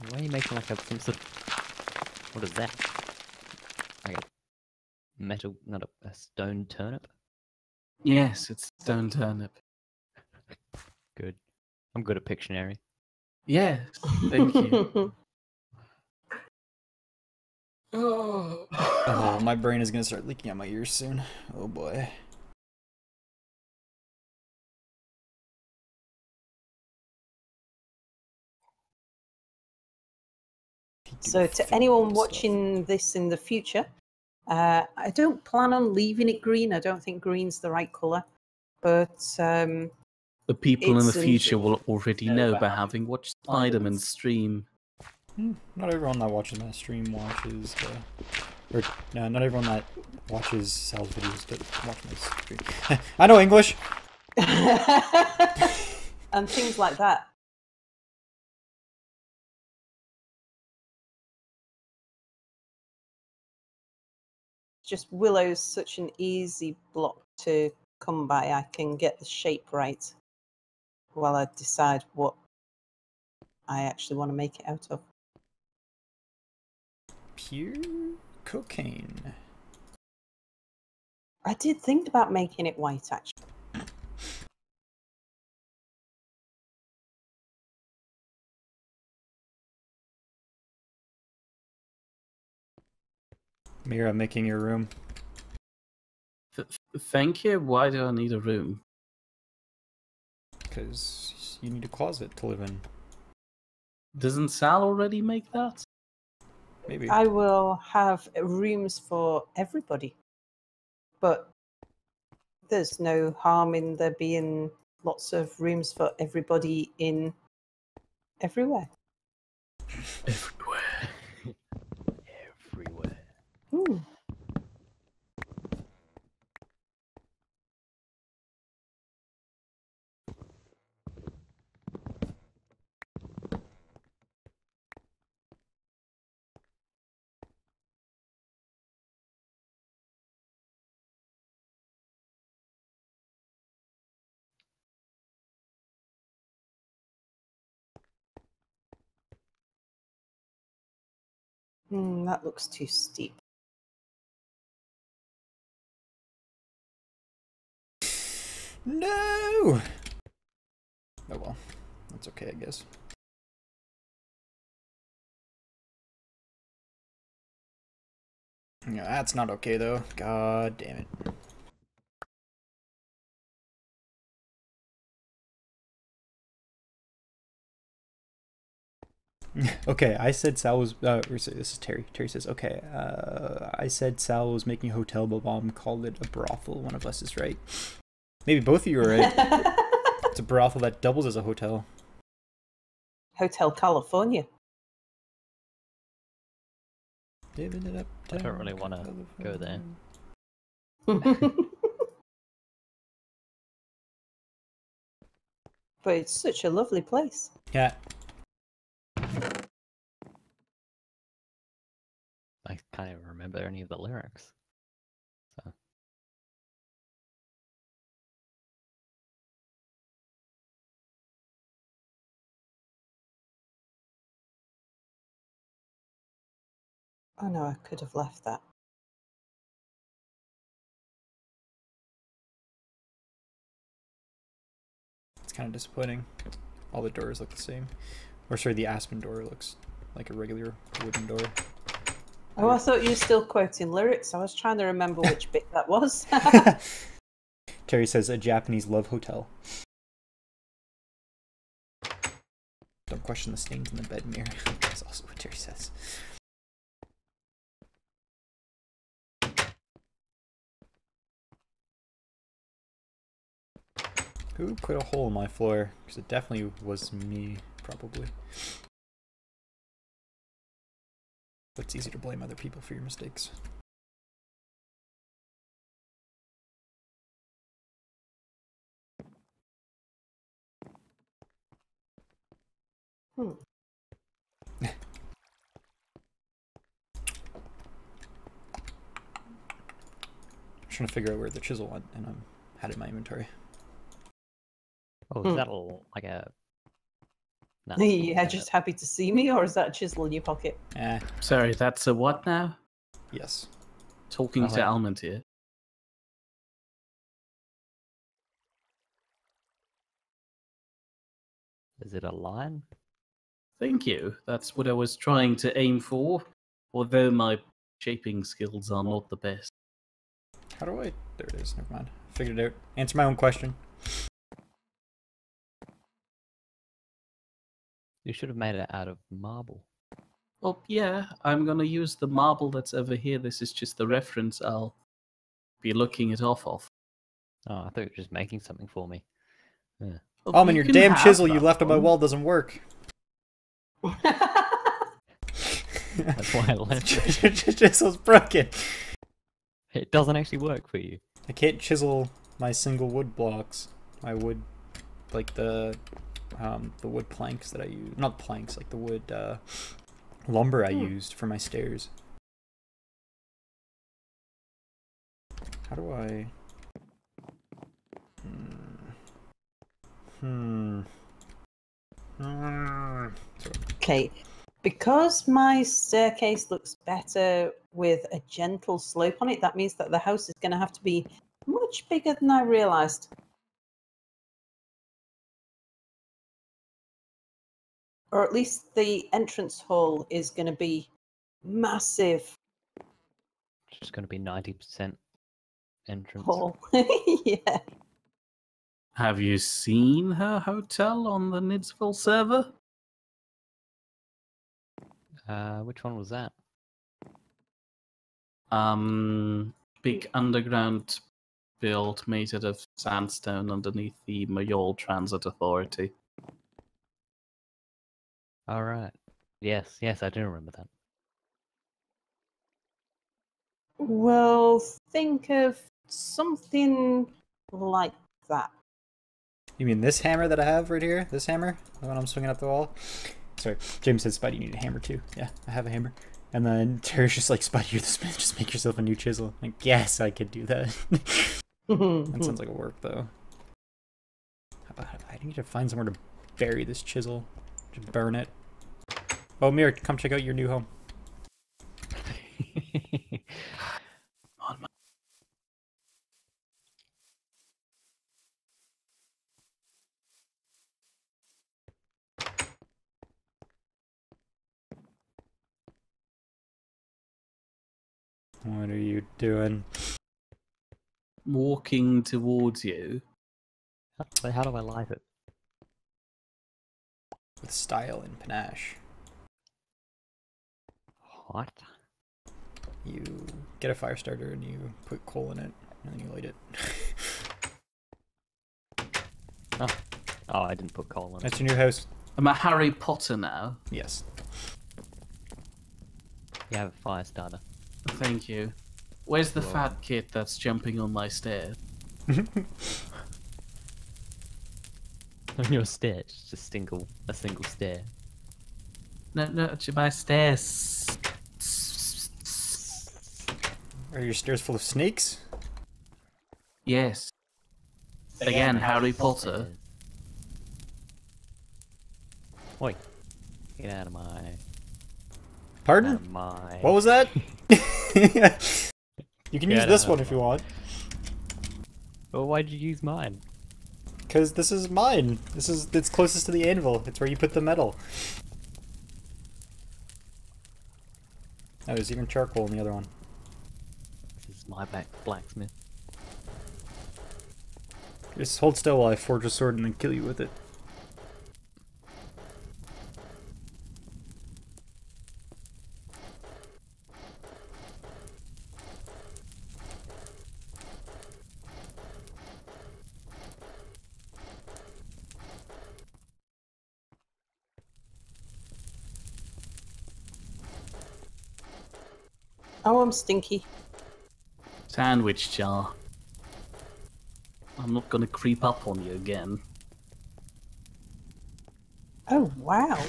Why are you making like some sort of... What is that? Like a metal, not a stone turnip? Yes, it's stone turnip. Good. I'm good at Pictionary. Yes, thank you. Oh, my brain is gonna start leaking out my ears soon. Oh boy. So to anyone watching this in the future, I don't plan on leaving it green. I don't think green's the right colour. But The people in the It's an- future will already know by having watched Spider-Man's stream. Not everyone that watches my stream watches, or no, not everyone that watches Sal's videos that watch my stream. I know English. and things like that. Just Willow's such an easy block to come by. I can get the shape right while I decide what I actually want to make it out of. Pure cocaine. I did think about making it white, actually. Mira, making your room. Thank you. Why do I need a room? Because you need a closet to live in. Doesn't Sal already make that? Maybe. I will have rooms for everybody, but there's no harm in there being lots of rooms for everybody in everywhere. Everywhere. Everywhere. Ooh. That looks too steep. No! Oh well. That's okay, I guess. Yeah, that's not okay though. God damn it. Okay, I said Sal was. This is Terry. Terry says, okay, I said Sal was making a hotel, but Mom called it a brothel. One of us is right. Maybe both of you are right. It's a brothel that doubles as a hotel. Hotel California. Living it up. I don't really want to go there. But it's such a lovely place. Yeah. I can't even remember any of the lyrics. So. Oh no, I could have left that. It's kind of disappointing. All the doors look the same. Or sorry, the aspen door looks like a regular wooden door. Oh, I thought you were still quoting lyrics. I was trying to remember which bit that was. Terry says a Japanese love hotel. Don't question the stains in the bed mirror. That's also what Terry says. Who put a hole in my floor? Because it definitely was me, probably. But it's easy to blame other people for your mistakes. Trying to figure out where the chisel went, and I had it in my inventory. Oh, is that all like a... No, Yeah, just happy to see me, or is that a chisel in your pocket? Sorry, that's a what now? Yes. Talking to yeah. Almond here. Is it a line? Thank you. That's what I was trying to aim for, although my shaping skills are not the best. How do I... There it is, never mind. Figured it out. Answer my own question. You should have made it out of marble. Well, yeah, I'm gonna use the marble that's over here. This is just the reference I'll be looking it off of. Oh, I thought you were just making something for me. Yeah. Well, Oh man, you your can damn have chisel you that left on my one. wall doesn't work. That's why I left it. Chisel's broken. It doesn't actually work for you. I can't chisel my single wood blocks. My wood, like the wood planks that I use. Not planks, like the wood lumber I used for my stairs. How do I... Okay, because my staircase looks better with a gentle slope on it, that means that the house is going to have to be much bigger than I realised. Or at least the entrance hall is going to be massive. It's just going to be 90% entrance. Hall. Yeah. Have you seen her hotel on the Nidsville server? Which one was that? Big underground build made out of sandstone underneath the Mayol Transit Authority. All right. Yes, I do remember that. Well, think of something like that. You mean this hammer that I have right here? This hammer? The one I'm swinging up the wall? Sorry, James said, Spidey, you need a hammer too. Yeah, I have a hammer. And then Terry's just like, Spidey, you're the smith, just make yourself a new chisel. I'm like, yes, I could do that. That sounds like a work, though. How about, I need to find somewhere to bury this chisel. Just burn it. Oh, Mir, come check out your new home. On my... What are you doing? Walking towards you. How do I light it? With style and panache. What? You get a fire starter and you put coal in it, and then you light it. Oh, I didn't put coal in it. That's your new house. I'm a Harry Potter now. Yes. You have a fire starter. Thank you. Where's the fat kid that's jumping on my stairs? On your stairs, just a single stair. No, to my stairs. Are your stairs full of snakes? Yes. Again, Harry Potter. Stairs. Oi, get out of my... Pardon? Out of my... What was that? You can use Get this out one of if you want. Well, why'd you use mine? Because this is mine. It's closest to the anvil. It's where you put the metal. Oh, there's even charcoal in the other one. This is my blacksmith. Just hold still while I forge a sword and then kill you with it. Oh, I'm stinky. Sandwich jar. I'm not gonna creep up on you again. Oh, wow.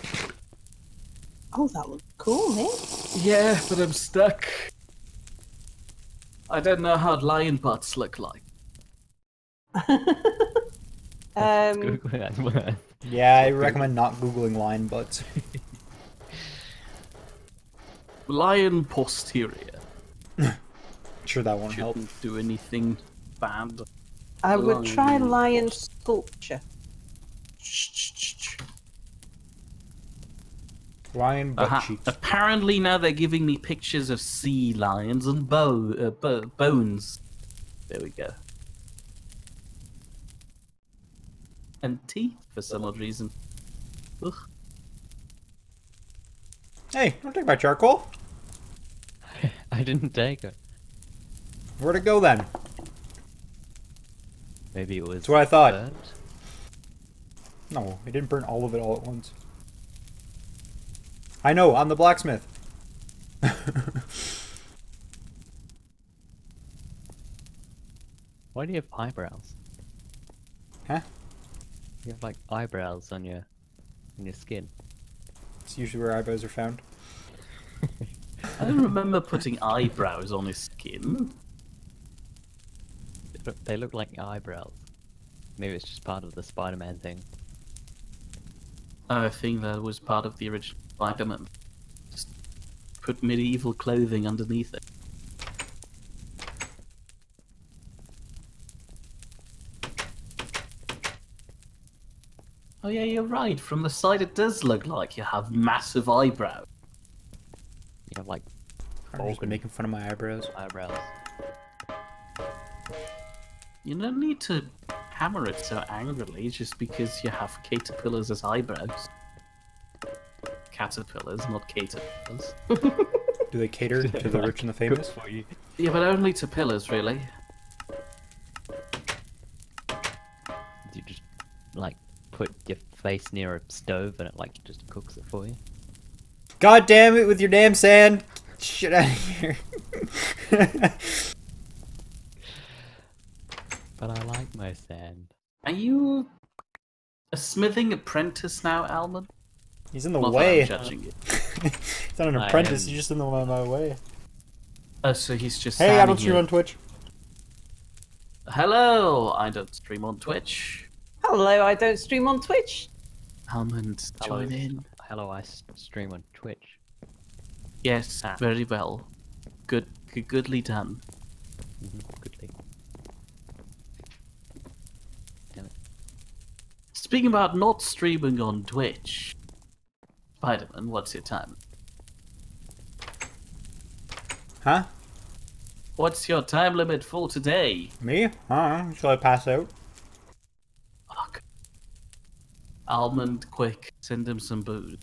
Oh, that looks cool, eh? Yeah, but I'm stuck. I don't know how lion butts look like. Google that word. Yeah, I recommend not googling lion butts. Lion posterior. Sure, that won't help. Shouldn't do anything bad. I would try Lion lion sculpture. Lion butt cheeks. Apparently now they're giving me pictures of sea lions and bones. There we go. And teeth for some odd reason. Ugh. Hey, don't take my charcoal. I didn't take it. Where'd it go then? Maybe it was. That's what I thought. burnt? No, it didn't burn all of it all at once. I know, I'm the blacksmith. Why do you have eyebrows? Huh? You have like eyebrows on your skin. It's usually where eyebrows are found. I don't remember putting eyebrows on his skin. They look like eyebrows. Maybe it's just part of the Spider-Man thing. I think that was part of the original Spider-Man. Just put medieval clothing underneath it. Oh yeah, you're right. From the side it does look like you have massive eyebrows. You have like I'm just making fun of my eyebrows. eyebrows. You don't need to hammer it so angrily just because you have caterpillars as eyebrows. Caterpillars, not caterpillars. Do they cater to the rich and the famous? For you. Yeah, but only to pillars, really. You just like put your face near a stove and it like just cooks it for you. God damn it with your damn sand! Shit out of here. But I like my sand. Are you a smithing apprentice now, Almond? He's in the Not that way. I'm judging you. He's not an I apprentice, am- he's just in the my way. Oh, so he's just Hey, I standing don't stream here. on Twitch. Hello, I don't stream on Twitch. Hello, I don't stream on Twitch. Almond, join in. Hello, I stream on Twitch. Yes, Ah. very well. Goodly done. Goodly. Damn it. Speaking about not streaming on Twitch, Spider-Man, what's your time? Huh? What's your time limit for today? Me? Shall I pass out? Fuck. Almond, quick, send him some booze.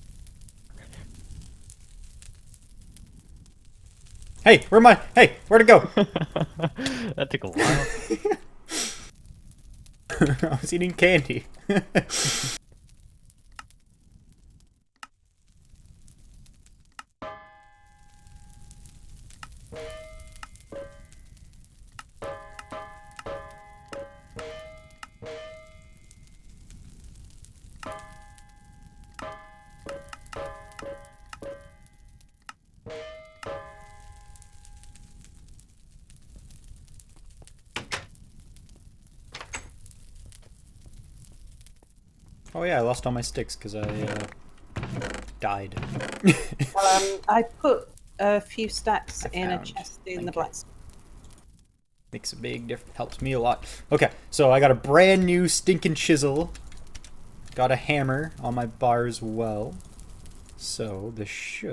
Hey, Hey, where'd it go? That took a while. I was eating candy. Oh yeah, I lost all my sticks because I died. I put a few stacks I in a found. chest in Thank the you. blacksmith. Makes a big difference. Helps me a lot. Okay, so I got a brand new stinking chisel. Got a hammer on my bar as well. So this should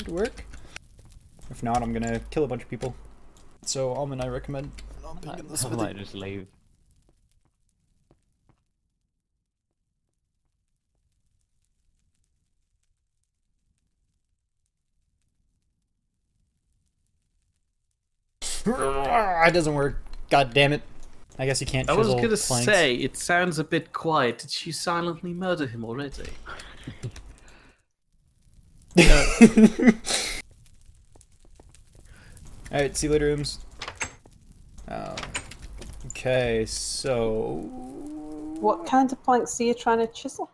work. If not, I'm gonna kill a bunch of people. So Almond, I recommend not being in this I with might just leave. It doesn't work. God damn it. I guess you can't I was chisel gonna planks. say, it sounds a bit quiet. Did she silently murder him already? Alright, see you later, Ooms. Okay, so... What kind of planks are you trying to chisel?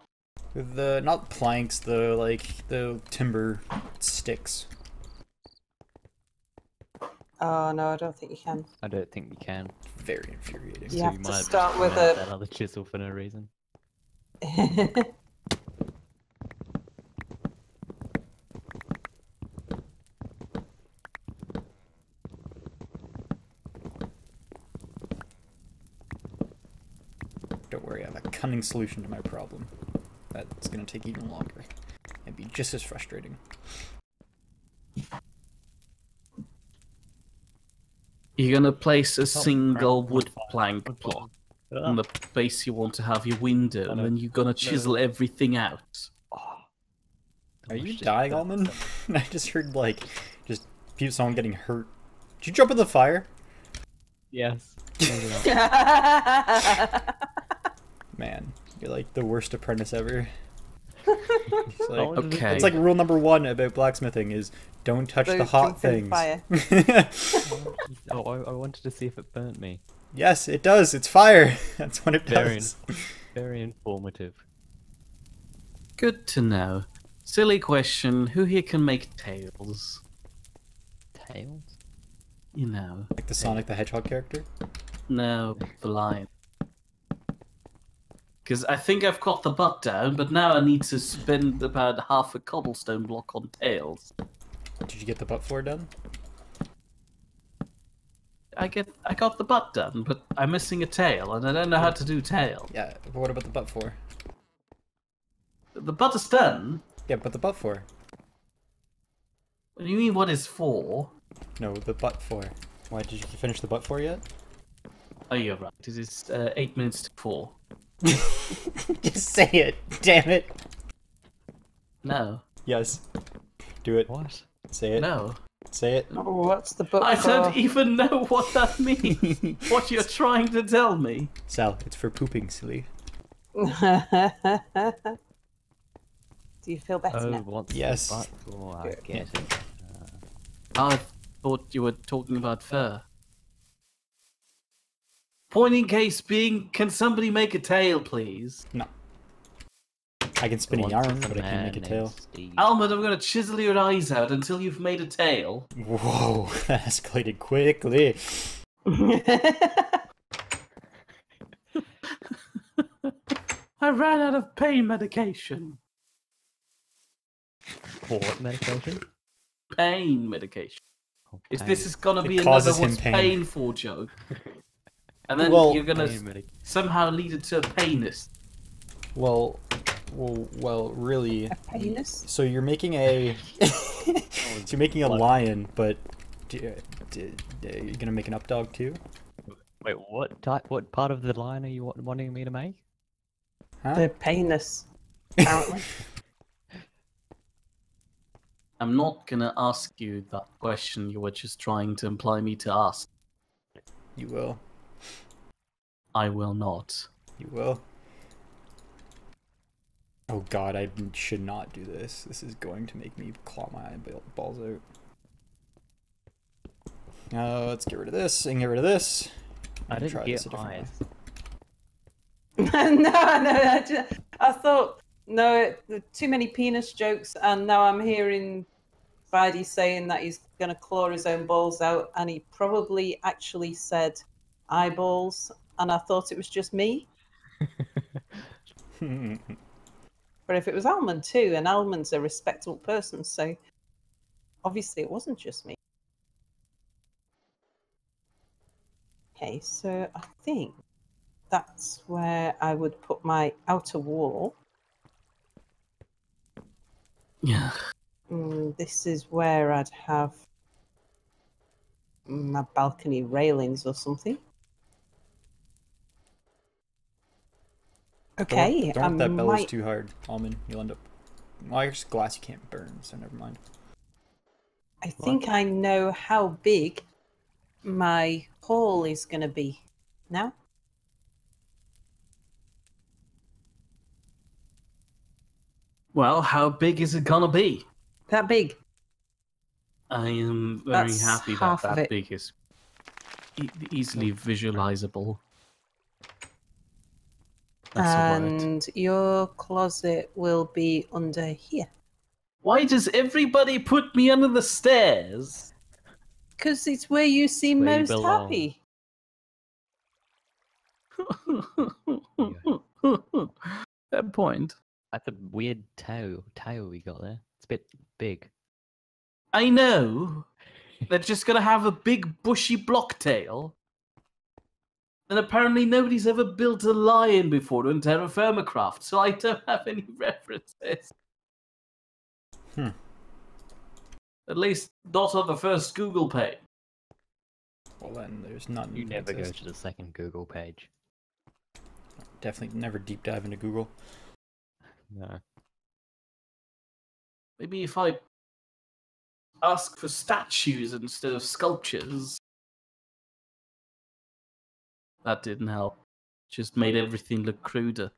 The, not planks, the timber sticks. Oh, no, I don't think you can. I don't think we can. Very infuriating. You have to might have start just with thrown out a- that other chisel for no reason. Don't worry, I have a cunning solution to my problem. That's gonna take even longer. And be just as frustrating. You're gonna place a Oh, single crap. wood plank Wood block plank. on the base you want to have your window, Oh, and no. then you're gonna chisel everything out. Are you wish this dying, was Almond? I just heard, like, just someone getting hurt. Did you jump in the fire? Yes. Maybe not. Man, you're like the worst apprentice ever. It's like, How did it Okay. it's like rule number 1 about blacksmithing is don't touch the Don't hot jump in things. fire. Oh, I wanted to see if it burnt me. Yes, it does. It's fire. That's what it Very, does. very informative. Good to know. Silly question, who here can make tails? Tails? You know, Like the Sonic the Hedgehog character. no, the lion. Because I think I've got the butt down, but now I need to spend about half a cobblestone block on tails. Did you get the butt floor done? I got the butt done, but I'm missing a tail, and I don't know how to do tail. Yeah, but what about the butt floor? The butt is done. Yeah, but the butt floor. What do you mean? What is for? No, the butt floor. Why, did you finish the butt floor yet? Oh, you're right. It is 8 minutes to 4. Just say it, damn it. No, Yes. Do it. What? Say it. no. Say it. Oh, what's the book I for? don't even know what that means. What you're trying to tell me? Sal, it's for pooping, silly. Do you feel better Oh, now? what's Yes. the butt for? I get it. I thought you were talking about fur. Point in case being, can somebody make a tail, please? No. I can spin a Once yarn, it's but I can't make a man tail. named Steve. Almond, I'm gonna chisel your eyes out until you've made a tail. Whoa, that escalated quickly. I ran out of pain medication. What medication? Pain medication. If this is gonna It be another causes him what's pain. painful joke. And then Well- you're gonna Pain medication. somehow lead it to a penis. Well, really. A penis? So you're making a, so you're making a lion, but you're gonna make an up dog too? Wait, what type? What part of the line are you wanting me to make? Huh? The penis, apparently. I'm not gonna ask you that question you were just trying to imply me to ask. You will. I will not. You will. Oh god, I should not do this. This is going to make me claw my eyeballs out. Let's get rid of this and get rid of this. I and didn't try get this a different way. no, I thought, no, too many penis jokes, and now I'm hearing Spidey saying that he's going to claw his own balls out, and he probably actually said eyeballs, and I thought it was just me. But if it was Almond too, and Almond's a respectable person, so obviously it wasn't just me. Okay, so I think that's where I would put my outer wall. Yeah. This is where I'd have my balcony railings or something. Okay, Don't let that bellows might... too hard, Almond. You'll end up. Well, I guess glass you can't burn, so never mind. I think I know how big my hall is going to be now. Well, how big is it gonna be? That big. I am very That's happy that half of that it. big is easily visualizable. That's the word. And your closet will be under here. Why does everybody put me under the stairs? Because it's where you seem Where you most belong. happy. Fair point. That's a weird tail we got there. It's a bit big. I know. They're just gonna have a big bushy block tail. And apparently nobody's ever built a lion before in Terrafirmacraft, so I don't have any references. At least not on the first Google page. Well, then there's none. You never go exist. to the second Google page. Definitely never deep dive into Google. No. Maybe if I ask for statues instead of sculptures. That didn't help. Just made everything look cruder.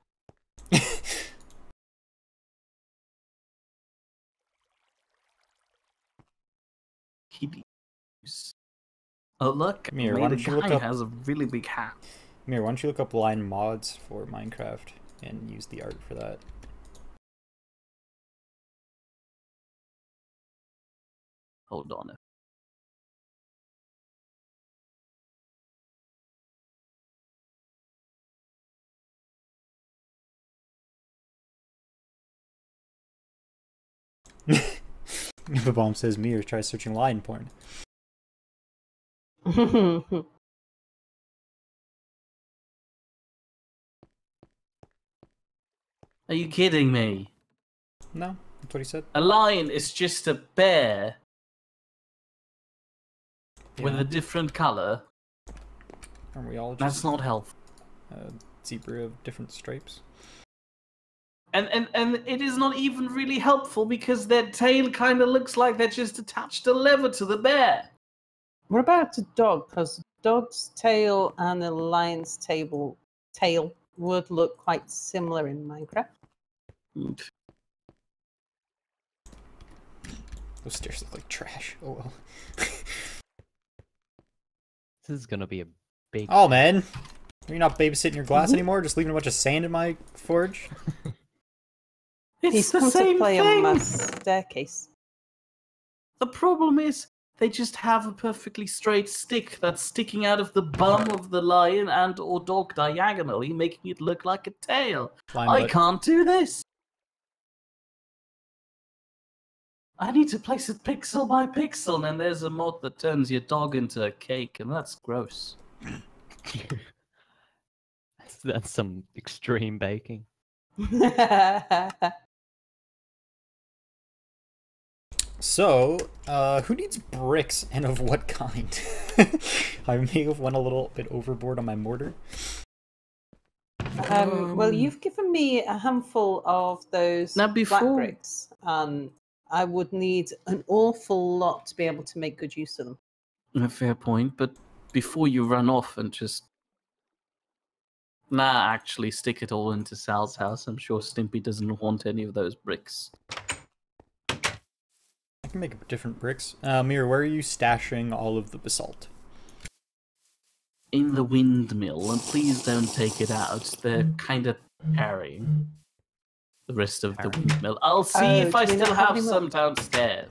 Kitties. Oh look, Mir, why the don't you look guy up- has a really big hat. Mir, why don't you look up line mods for Minecraft and use the art for that? Hold on. The bomb says Mir, try searching lion porn. Are you kidding me? No, that's what he said. A lion is just a bear with Yeah. a different color. Aren't we all That's just not helpful. a zebra of different stripes? And it is not even really helpful because their tail kind of looks like they just attached a lever to the bear. What about a dog? Because dog's tail and a lion's tail would look quite similar in Minecraft. Those stairs look like trash. Oh well. This is gonna be a big. Oh man, are you not babysitting your glass anymore? Just leaving a bunch of sand in my forge? It's He's the come same to play on my thing. staircase. The problem is they just have a perfectly straight stick that's sticking out of the bum of the lion and or dog diagonally, making it look like a tail. Line I butt. can't do this. I need to place it pixel by pixel, and there's a mod that turns your dog into a cake, and that's gross. That's some extreme baking. So, who needs bricks and of what kind? I may have went a little bit overboard on my mortar. Well, you've given me a handful of those Now, black before- bricks. I would need an awful lot to be able to make good use of them. A fair point, but before you run off and just... actually stick it all into Sal's house. I'm sure Stimpy doesn't want any of those bricks. I can make different bricks. Mir, where are you stashing all of the basalt? In the windmill, and please don't take it out. They're kind of carrying the rest of the windmill. I'll see Oh, if I do we still not have have any more? some downstairs.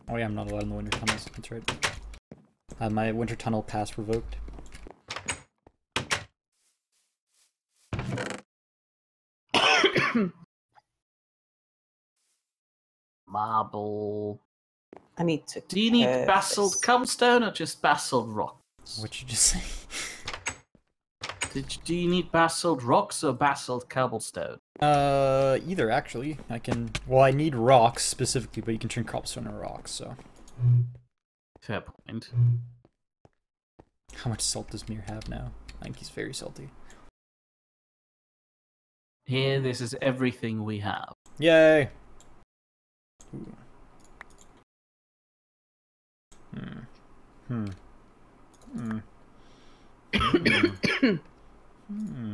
Oh yeah, I'm not allowed in the winter tunnels. That's right. My winter tunnel pass revoked. Marble. I need to. Do you need curve basalt this. cobblestone or just basalt rock? What'd you just say? Do you need basalt rocks or basalt cobblestone? Either actually. I can. Well, I need rocks specifically, but you can turn cobblestone into rocks. So, Fair point. how much salt does Mir have now? I think he's very salty. Here, this is everything we have. Yay! Ooh. Hmm.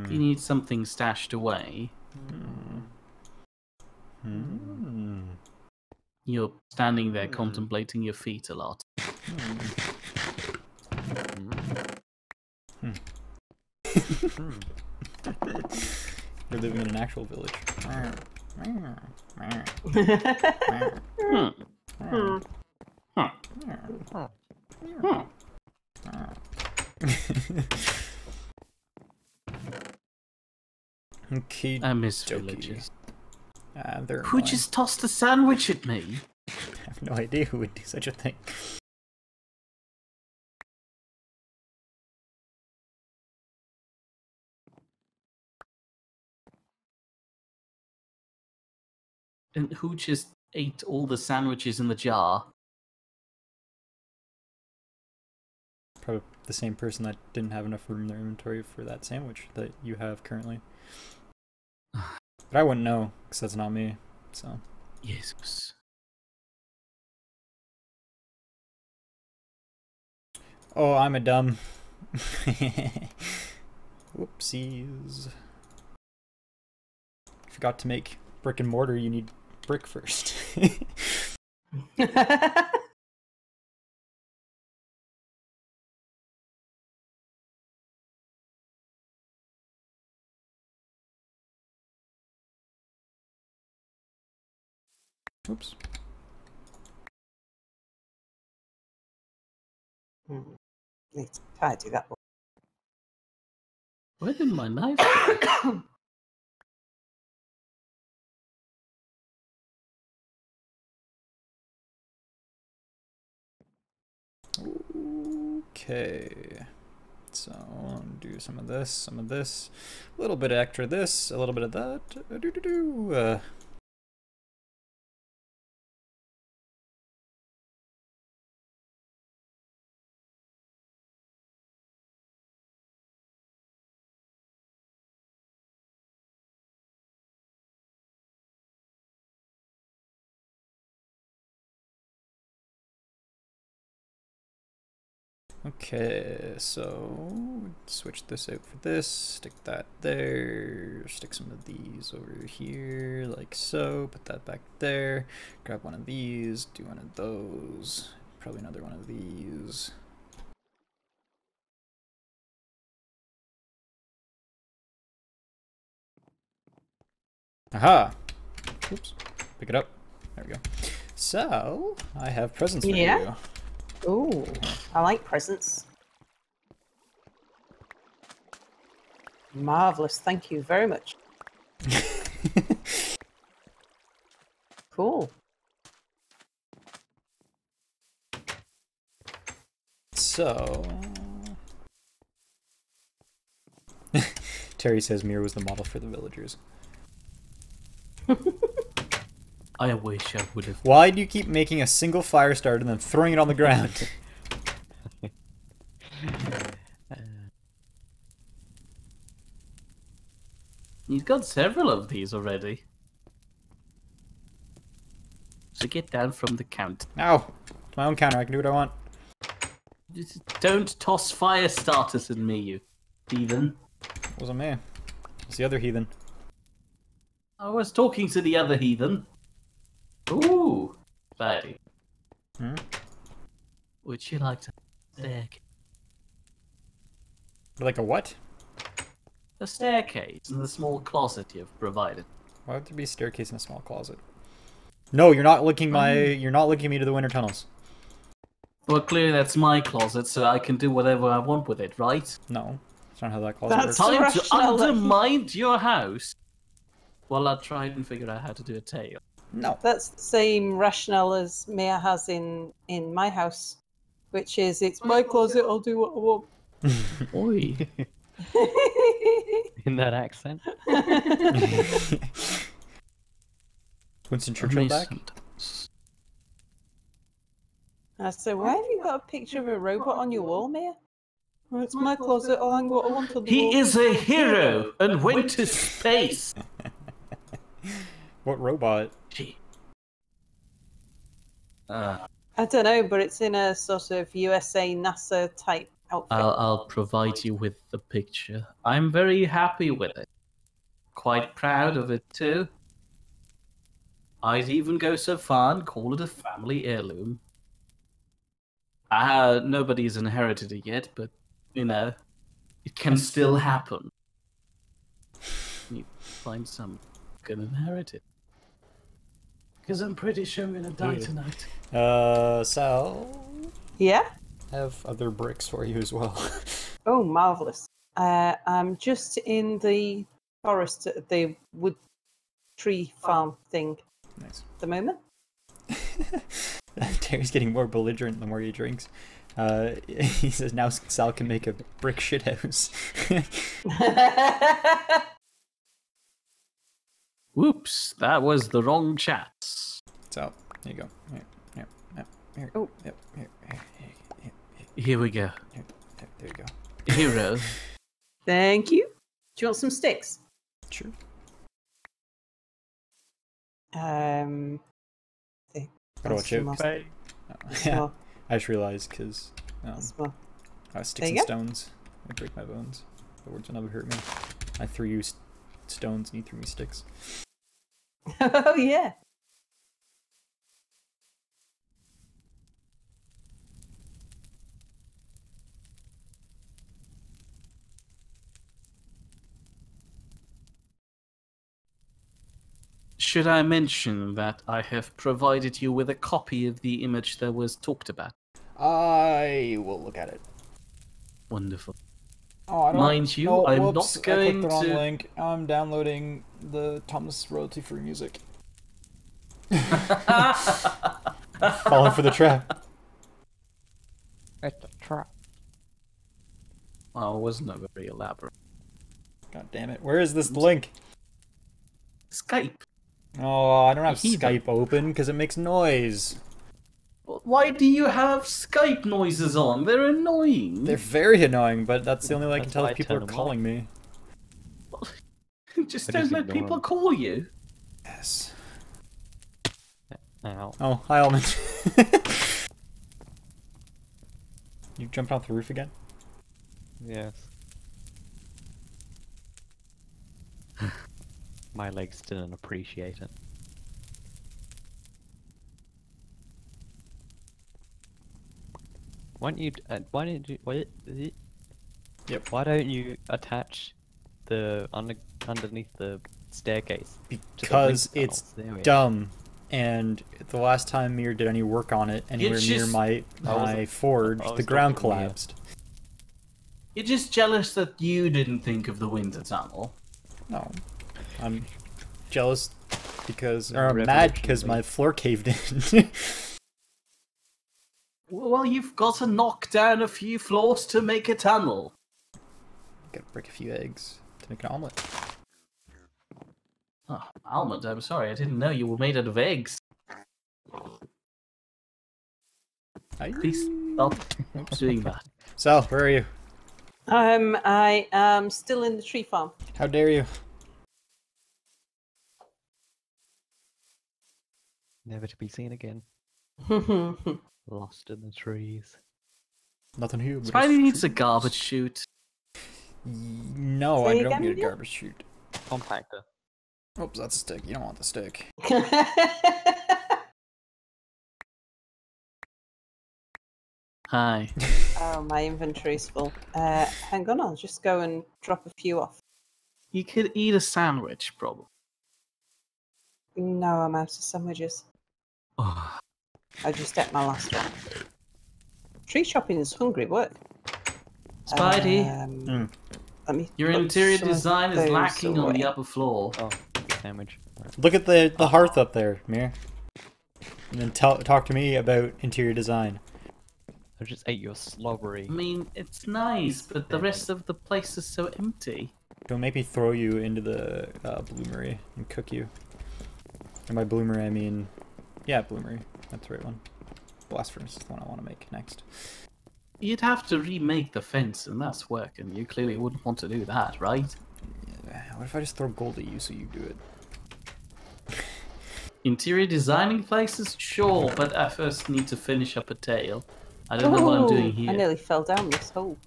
You need something stashed away. You're standing there contemplating your feet a lot. You're living in an actual village. Okay, I miss villages. they're Who annoying. just tossed a sandwich at me? I have no idea who would do such a thing. And who just ate all the sandwiches in the jar? Probably the same person that didn't have enough room in their inventory for that sandwich that you have currently. But I wouldn't know, because that's not me, so... Yes. Oh, I'm a dumb... Whoopsies. Forgot to make brick and mortar, you need brick first. Oops. Need to tidy that one. Where did my knife go? Okay. So, I'll do some of this, a little bit of extra this, a little bit of that. Okay, so switch this out for this, stick that there, stick some of these over here like so, put that back there, grab one of these, do one of those, probably another one of these. Aha! Oops, pick it up. There we go. So, I have presents for you. Ooh, I like presents. Marvelous, thank you very much. Cool. So... Terry says Mir was the model for the villagers. I wish I would have. Why do you keep making a single fire start and then throwing it on the ground? He's got several of these already. So get down from the count. Ow! It's my own counter, I can do what I want. Just don't toss fire starters at me, you heathen. It wasn't me. It's the other heathen. I was talking to the other heathen. Ooh, buddy. Hmm? Would you like to staircase? Like a what? A staircase in the small closet you've provided. Why would there be a staircase in a small closet? No, you're not linking you're not linking me to the winter tunnels. Well, clearly that's my closet, so I can do whatever I want with it, right? No, that's not how that closet That's works. Time to rational. undermine your house. Well, I'll try and figure out how to do a tail. No. That's the same rationale as Mia has in my house, which is it's my closet, I'll do what I want. Oi. In that accent? Winston Churchill back? I said, why have you got a picture of a robot on your wall, Mia? Well, it's my closet, I'll hang what I want on the wall. He is a hero and went to space. What robot? Gee. I don't know, but it's in a sort of USA NASA type outfit. I'll provide you with the picture. I'm very happy with it. Quite proud of it too. I'd even go so far and call it a family heirloom. Nobody's inherited it yet, but, you know, it can still happen. You find some can inherit it. Because I'm pretty sure I'm gonna die tonight. Sal, Yeah? I have other bricks for you as well. Oh, marvellous. I'm just in the forest, the wood tree farm thing Nice. at the moment. Terry's getting more belligerent the more he drinks. He says now Sal can make a brick shit house. Whoops, that was the wrong chat. So, there you go. Here. Oh. Yep. Here we go. Here. There you go. Hero. Thank you. Do you want some sticks? Sure. There. Gotta watch out. Bye. Yeah, I just realized because sticks There and you go. stones. I break my bones. The words will never hurt me. I threw you stones and you threw me sticks. Oh, yeah. Should I mention that I have provided you with a copy of the image that was talked about? I will look at it. Wonderful. Oh, I don't, Mind you, no, I'm whoops, not going I clicked the wrong to... link. I'm downloading the Thomas royalty-free music. Falling for the trap. It's a trap. Oh, it wasn't a very elaborate. God damn it. Where is this link? Skype. Oh, I don't have Heathen. Skype open because it makes noise. Why do you have Skype noises on? They're annoying. They're very annoying, but that's the only way I can That's tell why if I people are turn them calling me. Just I don't just let ignore people them. call you. Yes. Ow. Oh, hi, Almond. You jumping off the roof again? Yes. My legs didn't appreciate it. Why don't you? Why don't you? Yep. Why don't you attach the underneath the staircase? to the Because wind it's tunnels? There we are. dumb. And the last time Mir did any work on it, anywhere near just- my forge, I was the ground talking to Mir. collapsed. You're just jealous that you didn't think of the winter tunnel. No. I'm jealous because, No, or I'm mad because revolutionary. my floor caved in. Well, you've got to knock down a few floors to make a tunnel. Gotta break a few eggs to make an omelet. Oh, almond, I'm sorry, I didn't know you were made out of eggs. Please stop doing that. Sal, where are you? I am still in the tree farm. How dare you? Never to be seen again. Oh, Lost in the trees. Nothing here. but Spidey it's needs a trees. garbage chute. No, Say I don't again, need a yeah? garbage chute. Compactor. Oops, that's a stick. You don't want the stick. Hi. Oh, my inventory's full. Hang on, I'll just go and drop a few off. You could eat a sandwich, probably. No, I'm out of sandwiches. Oh, I just ate my last one. Tree chopping is hungry work. Spidey, Let me your put interior some of design is those lacking on the away. upper floor. Oh, sandwich. Right. Look at the hearth up there, Mir. And then talk to me about interior design. I just ate your slobbery. I mean, it's nice, but the rest of the place is so empty. Don't make me throw you into the bloomery and cook you. And by bloomery, I mean... Yeah, bloomery. That's the right one. Blast furnace is the one I want to make next. You'd have to remake the fence, and that's work, and you clearly wouldn't want to do that, right? Yeah, what if I just throw gold at you so you do it? Interior designing places? Sure, but I first need to finish up a tail. I don't know what I'm doing Ooh, here. I nearly fell down this hole.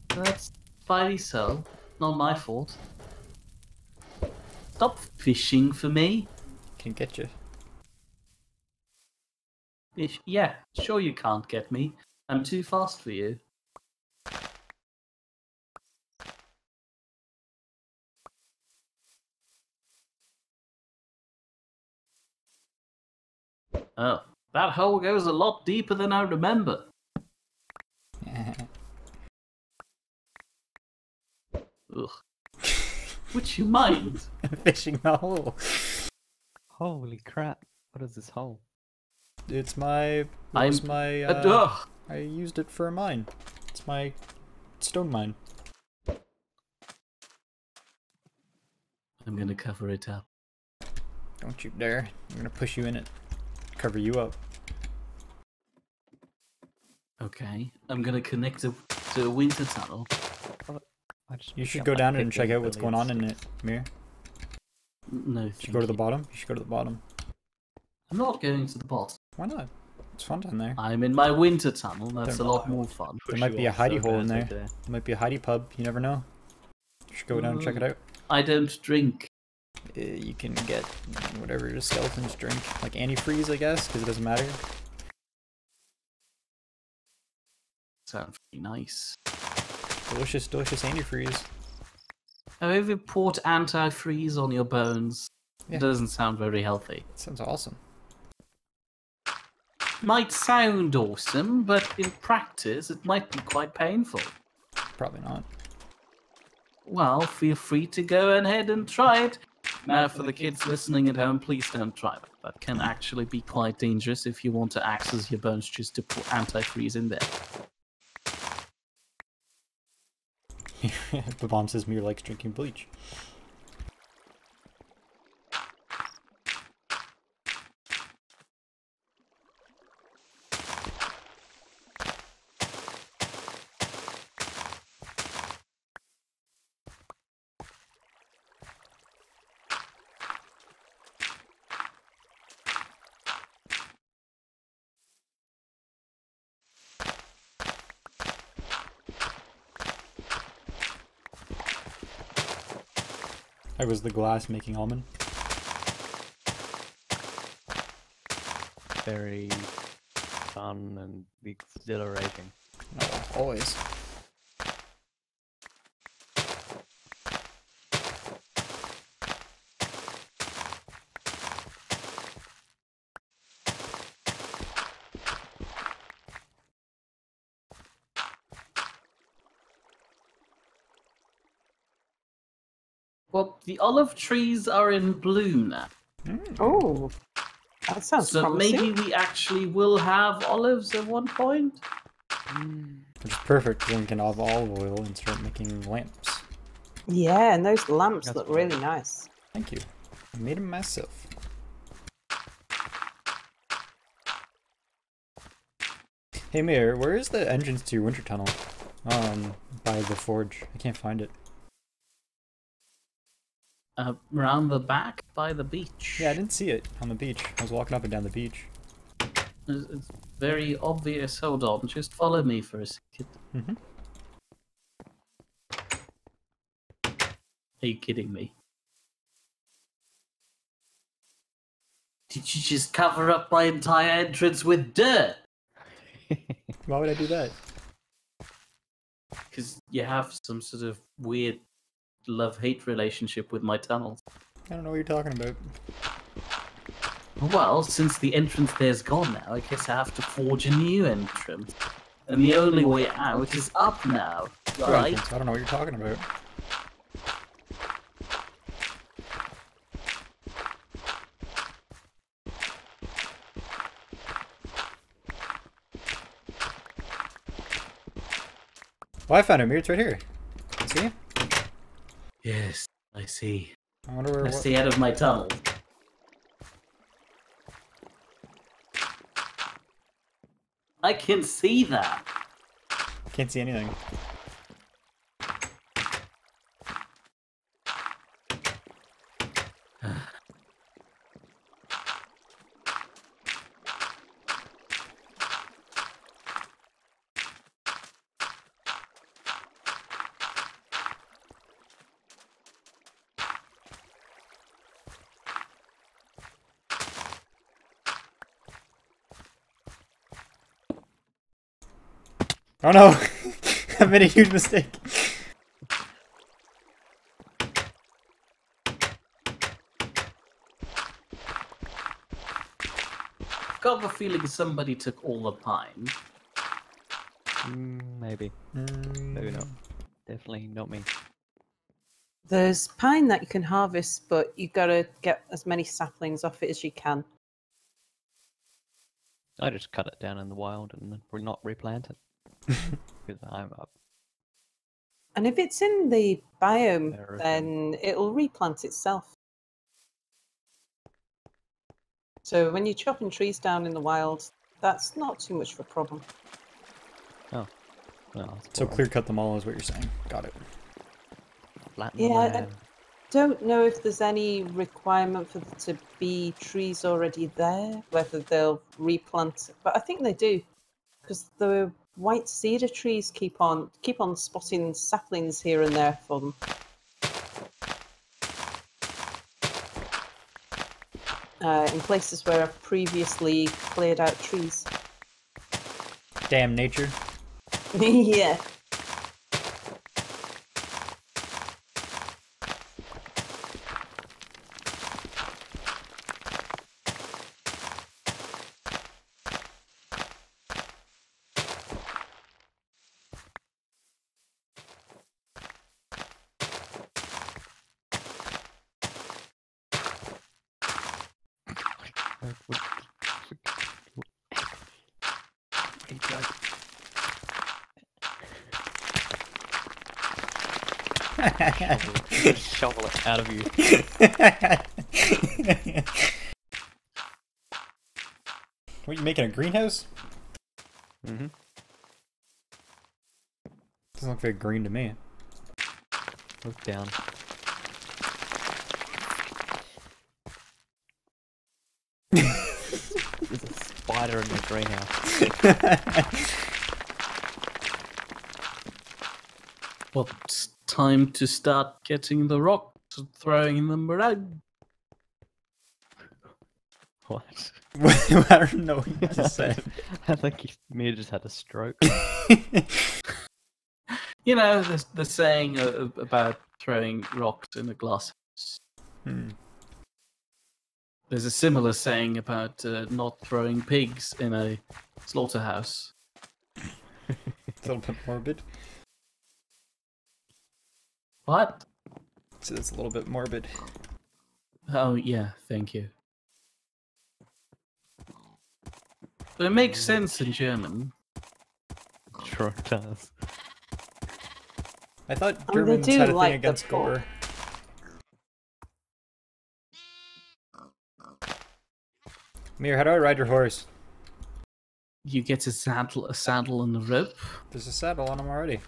That's Spidey so. Not my fault. Stop fishing for me. Can get you. Yeah, sure you can't get me. I'm too fast for you. Oh, that hole goes a lot deeper than I remember. Ugh. Would you mind? Fishing the hole. Holy crap! What is this hole? It's my. I used it for a mine. It's my stone mine. I'm gonna cover it up. Don't you dare. I'm gonna push you in it. Cover you up. Okay, I'm gonna connect it to a winter tunnel. You should go down and check out what's going on in it, Mir. No, You should go to the bottom. You should go to the bottom. I'm not going to the bottom. Why not? It's fun down there. I'm in my winter tunnel. That's a lot more fun. There might be a hidey hole in there. There might be a hidey pub. You never know. You should go down and check it out. I don't drink. You can get whatever your skeletons drink, like antifreeze, I guess, because it doesn't matter. Sounds pretty nice. Delicious, delicious antifreeze. Have you poured antifreeze on your bones? Yeah. It doesn't sound very healthy. Sounds awesome. Might sound awesome, but in practice it might be quite painful. Probably not. Well, feel free to go ahead and try it. Now, for the kids listening at home, please don't try it. That can actually be quite dangerous if you want to access your bones just to put antifreeze in there. The bomb says Mir likes drinking bleach. I was the glass making almond. Very fun and exhilarating. Oh, always. Well, the olive trees are in bloom now. Oh, that sounds So promising. maybe we actually will have olives at one point? Which is perfect, then we can have olive oil and start making lamps. Yeah, and those lamps That's look cool. really nice. Thank you. I made them myself. Hey Mir, where is the entrance to your winter tunnel? By the forge. I can't find it. Around the back by the beach. Yeah, I didn't see it on the beach. I was walking up and down the beach. It's very obvious. Hold on, just follow me for a second. Mm-hmm. Are you kidding me? Did you just cover up my entire entrance with dirt? Why would I do that? Because you have some sort of weird love-hate relationship with my tunnels. I don't know what you're talking about. Well, since the entrance there's gone now, I guess I have to forge a new entrance. And the only way out is up now, right? I don't know what you're talking about. Oh, I found it, Mir. It's right here. See? Yes, I see. I wonder where. I stay out of my tunnel. I can see that. Can't see anything. Oh no! I made a huge mistake. I've got a feeling somebody took all the pine. Maybe. Maybe not. Definitely not me. There's pine that you can harvest, but you gotta get as many saplings off it as you can. I just cut it down in the wild and not replant it. Because I'm up. And if it's in the biome, Terrafirm. then it'll replant itself. So when you're chopping trees down in the wild, that's not too much of a problem. Oh. Well, that's So boring. clear cut them all is what you're saying. Got it. Flatten Yeah, the I land. don't know if there's any requirement for there to be trees already there, whether they'll replant, but I think they do, because the white cedar trees keep on spotting saplings here and there for them. In places where I've previously cleared out trees. Damn nature. Yeah. Shovel it out of you. What, you making a greenhouse? Mm-hmm. Doesn't look very green to me. Look down. There's a spider in the greenhouse. Well, it's time to start getting the rocks and throwing them around. What? I don't know what you just said. I think he may have just had a stroke. You know, the saying about throwing rocks in a glass house. There's a similar saying about not throwing pigs in a slaughterhouse. It's a little bit morbid. What? So it's a little bit morbid. Oh, yeah, thank you. But it makes sense in German. Sure it does. I thought I mean, they Germans do had a like thing the against pork. gore. Mir, how do I ride your horse? You get a saddle and a rope. There's a saddle on him already.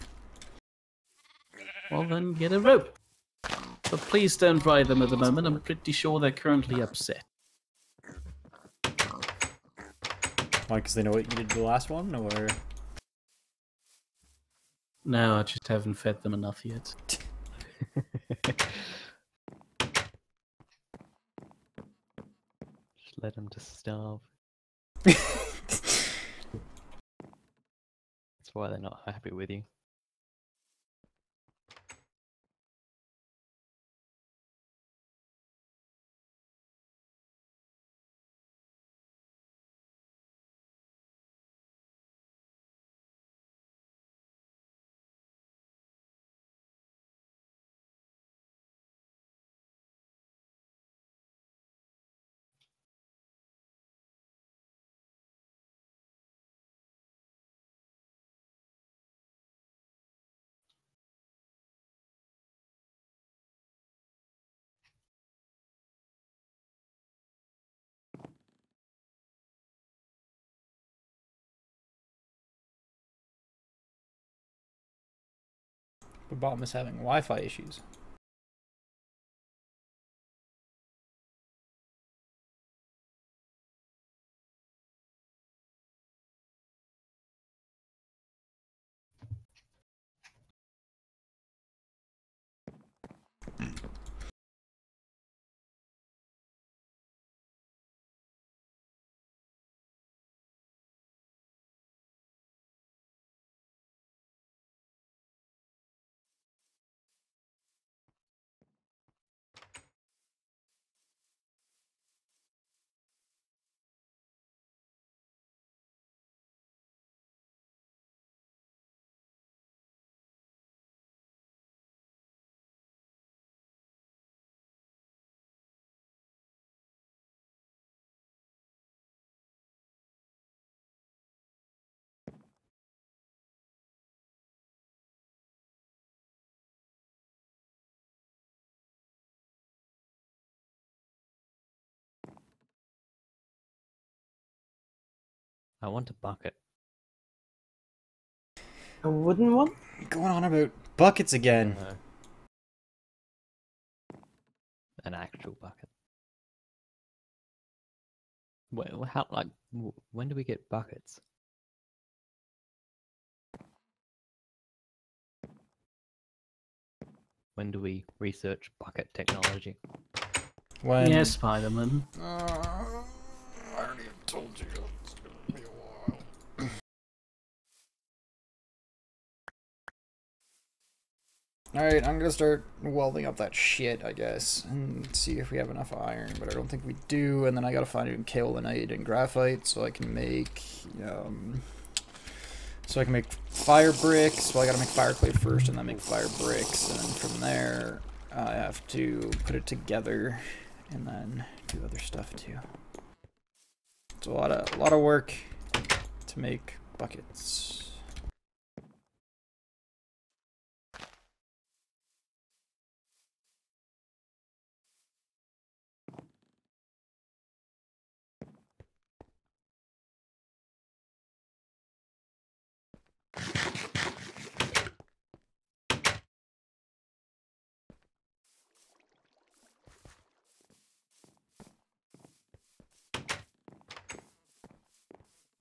Well, then get a rope. But please don't ride them at the moment. I'm pretty sure they're currently upset. Why, because they know what you did to the last one, or? No, I just haven't fed them enough yet. Just let him just starve. That's why they're not happy with you. The bottom is having Wi-Fi issues. I want a bucket. A wooden one? Going on about buckets again. An actual bucket. Well, how, like, when do we get buckets? When do we research bucket technology? When... Yes, Spider-Man. I already told you. It's gonna be a while. Alright, I'm gonna start welding up that shit, I guess, and see if we have enough iron, but I don't think we do, and then I gotta find kaolinite and graphite so I can make, fire bricks. Well, I gotta make fire clay first, and then make fire bricks, and then from there, I have to put it together, and then do other stuff too. It's a lot of work to make buckets.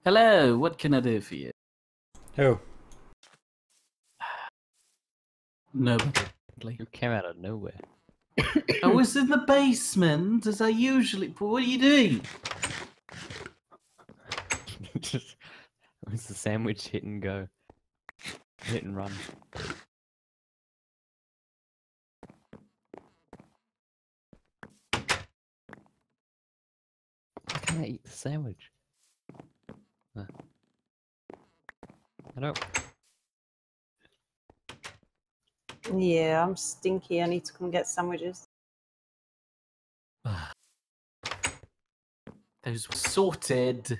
Hello, what can I do for you? Who? Nobody. You came out of nowhere. I was in the basement, as I usually... What are you doing? Just, it was the sandwich hit and go. Hit and run. Why can't I eat the sandwich? I don't. Yeah, I'm stinky. I need to come get sandwiches. Those were sorted.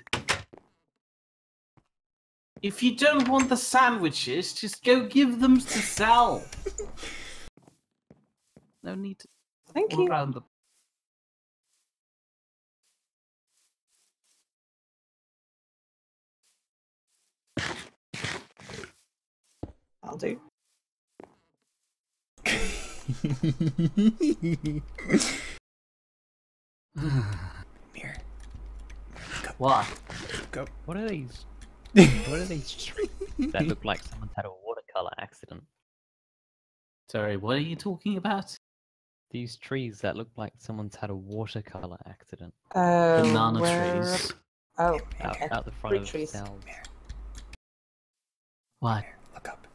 If you don't want the sandwiches, just go give them to Sal. No need to Thank all you. around them. I'll do. Mirror. What? Go. What are these? What are these trees that look like someone's had a watercolor accident? Sorry, what are you talking about? These trees that look like someone's had a watercolor accident. Banana Where... trees. Oh, Out, okay. out the front Fruit of trees. cells. What? Look up.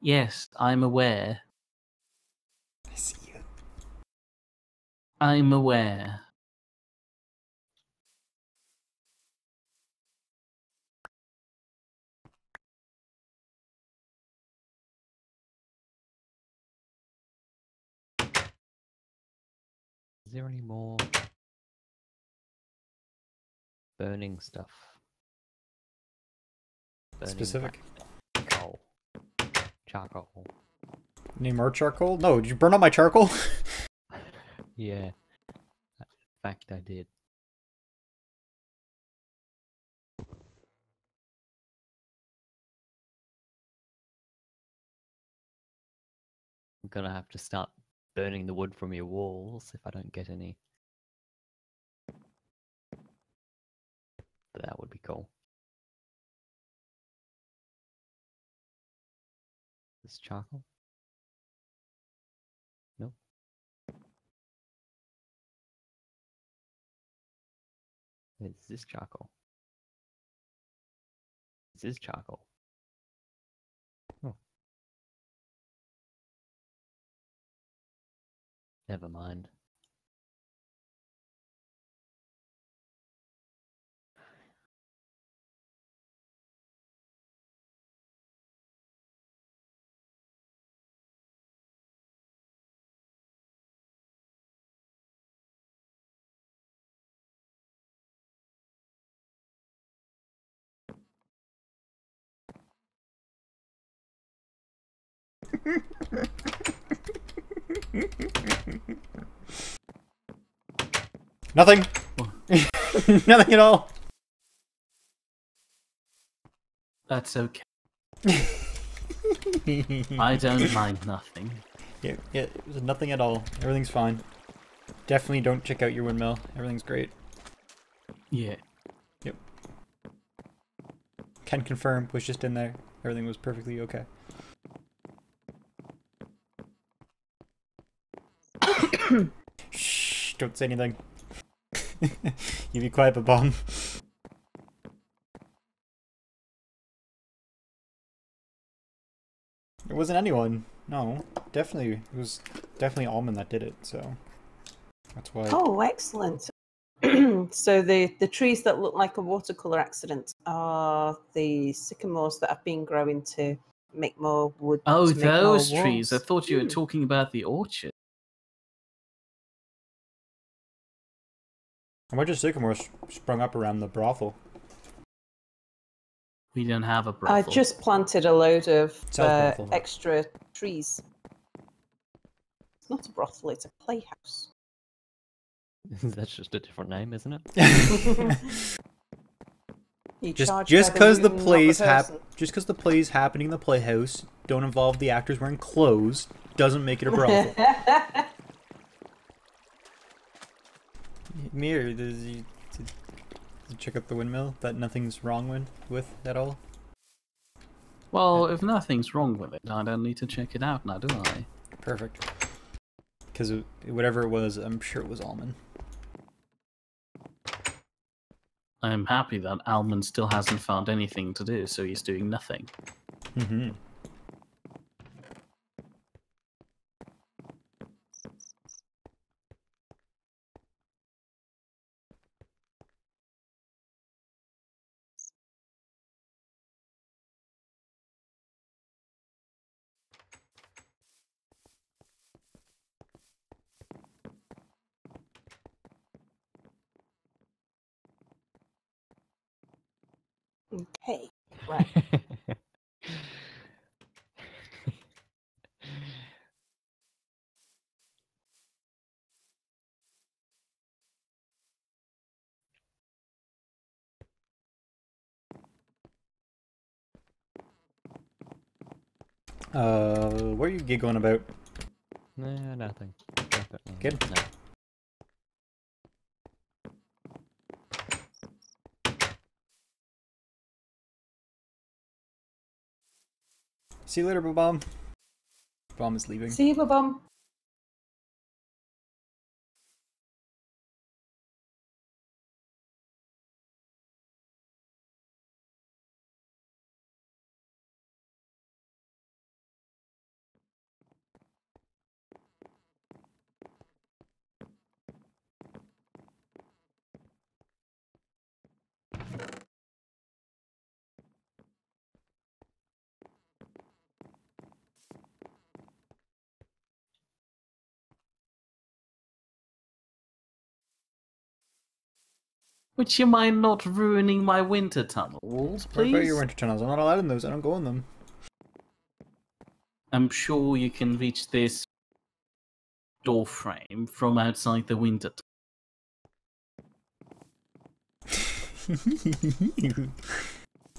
Yes, I'm aware. I see you. I'm aware. Is there any more burning stuff? Burning Specific. black coal. Charcoal. Any more charcoal? No, did you burn up my charcoal? Yeah. In fact, I did. I'm gonna have to start burning the wood from your walls if I don't get any. But that would be cool. This charcoal? No. Is this charcoal? This is charcoal. Oh. Never mind. Nothing. Nothing at all. That's okay. I don't mind nothing. Yeah, it was nothing at all. Everything's fine. Definitely don't check out your windmill. Everything's great. Yeah. Yep. Can confirm, was just in there. Everything was perfectly okay. Shh, don't say anything. You be quiet, Babam. It wasn't anyone. No, definitely. It was definitely Almond that did it, so that's why. Oh, excellent. So the trees that look like a watercolor accident are the sycamores that have been growing to make more wood. Oh, to make more those trees. I walls. thought you were talking about the orchard. A bunch of sycamores sprung up around the brothel. We don't have a I brothel. just planted a load of South brothel. extra trees. It's not a brothel, it's a playhouse. That's just a different name, isn't it? You Just charge by because the room, not plays person. just because the plays happening in the playhouse don't involve the actors wearing clothes doesn't make it a brothel. Mir, did you check out the windmill that nothing's wrong with at all? Well, if nothing's wrong with it, I don't need to check it out now, do I? Perfect. Because whatever it was, I'm sure it was almond. I'm happy that Almond still hasn't found anything to do, so he's doing nothing. Mm-hmm. Okay, right. What are you giggling about? No, nothing. Good. No. See you later, Babam. Babam is leaving. See you, Babum. Would you mind not ruining my winter tunnels, What please? about your winter tunnels? I'm not allowed in those. I don't go in them. I'm sure you can reach this door frame from outside the winter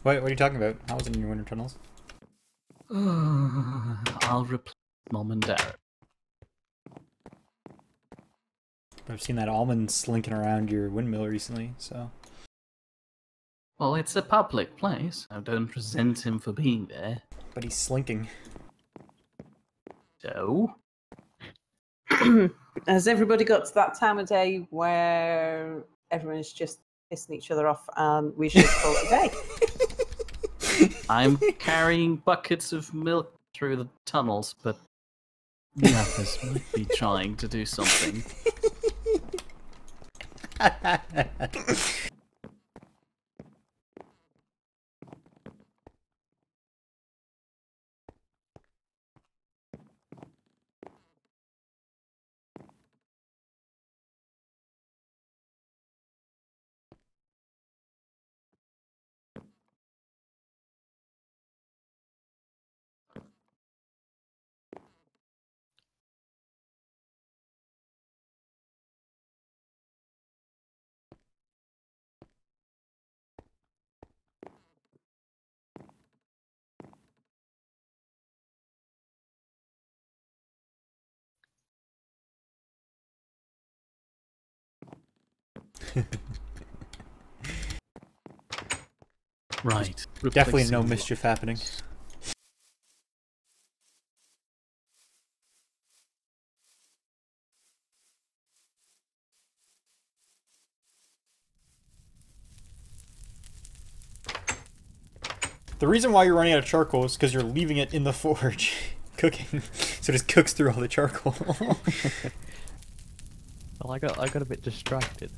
What are you talking about? I was in your winter tunnels. tunnel. I'll replace Mom and Dad. I've seen that almond slinking around your windmill recently, so. Well, it's a public place. I don't resent him for being there. But he's slinking. So? Has everybody got to that time of day where everyone is just pissing each other off and we should call it a day? I'm carrying buckets of milk through the tunnels, but the others might be trying to do something. Right. Definitely no Replacing mischief happening. The reason why you're running out of charcoal is because you're leaving it in the forge, cooking, so it just cooks through all the charcoal. Well, I got a bit distracted.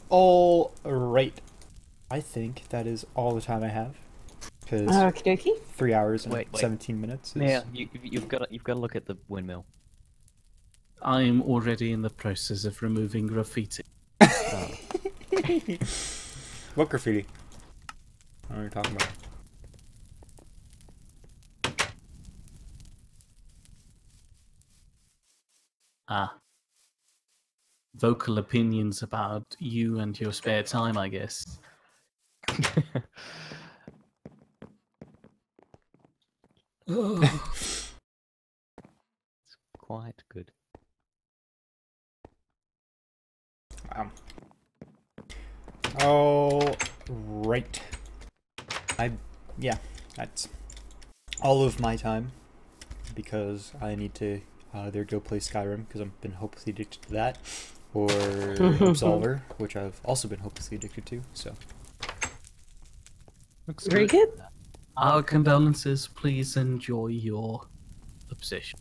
All right. I think that is all the time I have. Because Okie dokie. 3 hours and Wait. 17 minutes is... Yeah, you've got to look at the windmill. I'm already in the process of removing graffiti. Oh. What graffiti? What are you talking about? Vocal opinions about you and your spare time, I guess. It's quite good. Wow. Oh, right. Yeah, that's all of my time because I need to either go play Skyrim because I've been hopelessly addicted to that, or Absolver, which I've also been hopelessly addicted to. So Looks Very good. Our condolences. Please enjoy your obsession.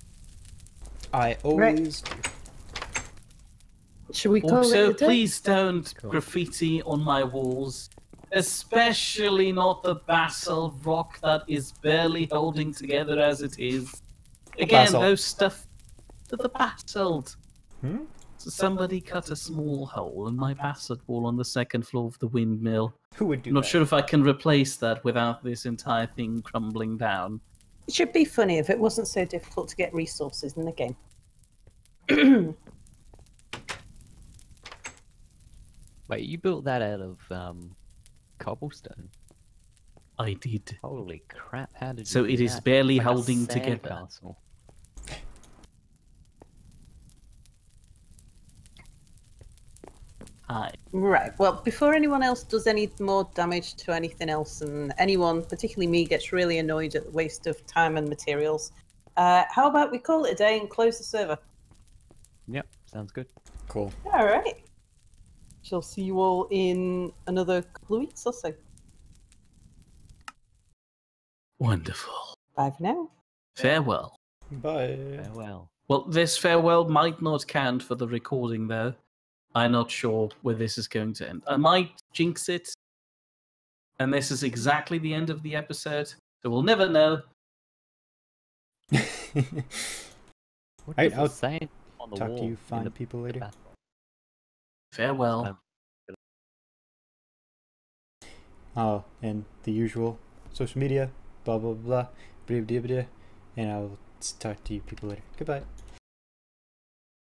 I always do. Should we call Also, it a day? please don't Cool. graffiti on my walls. Especially not the basalt rock that is barely holding together as it is. Again, basalt? those stuff... The basalt. Hmm? So somebody cut a small hole in my basalt wall on the second floor of the windmill. Who would do I'm not that? sure if I can replace that without this entire thing crumbling down. It should be funny if it wasn't so difficult to get resources in the game. Wait, you built that out of cobblestone? I did. Holy crap! How did you? So do it is that? barely Like a holding together. sandcastle. Aye. Right. Well, before anyone else does any more damage to anything else, and anyone, particularly me, gets really annoyed at the waste of time and materials, how about we call it a day and close the server? Yep, sounds good. Cool. All right. Shall see you all in another couple of weeks or so. Wonderful. Bye for now. Farewell. Bye. Farewell. Well, this farewell might not count for the recording, though. I'm not sure where this is going to end. I might jinx it, and this is exactly the end of the episode, so we'll never know. What Right, does I'll it say on the Talk wall? to you in fine the people later. bathroom? Farewell. Oh, and the usual social media, blah blah blah, blah blah blah, and I'll talk to you people later. Goodbye.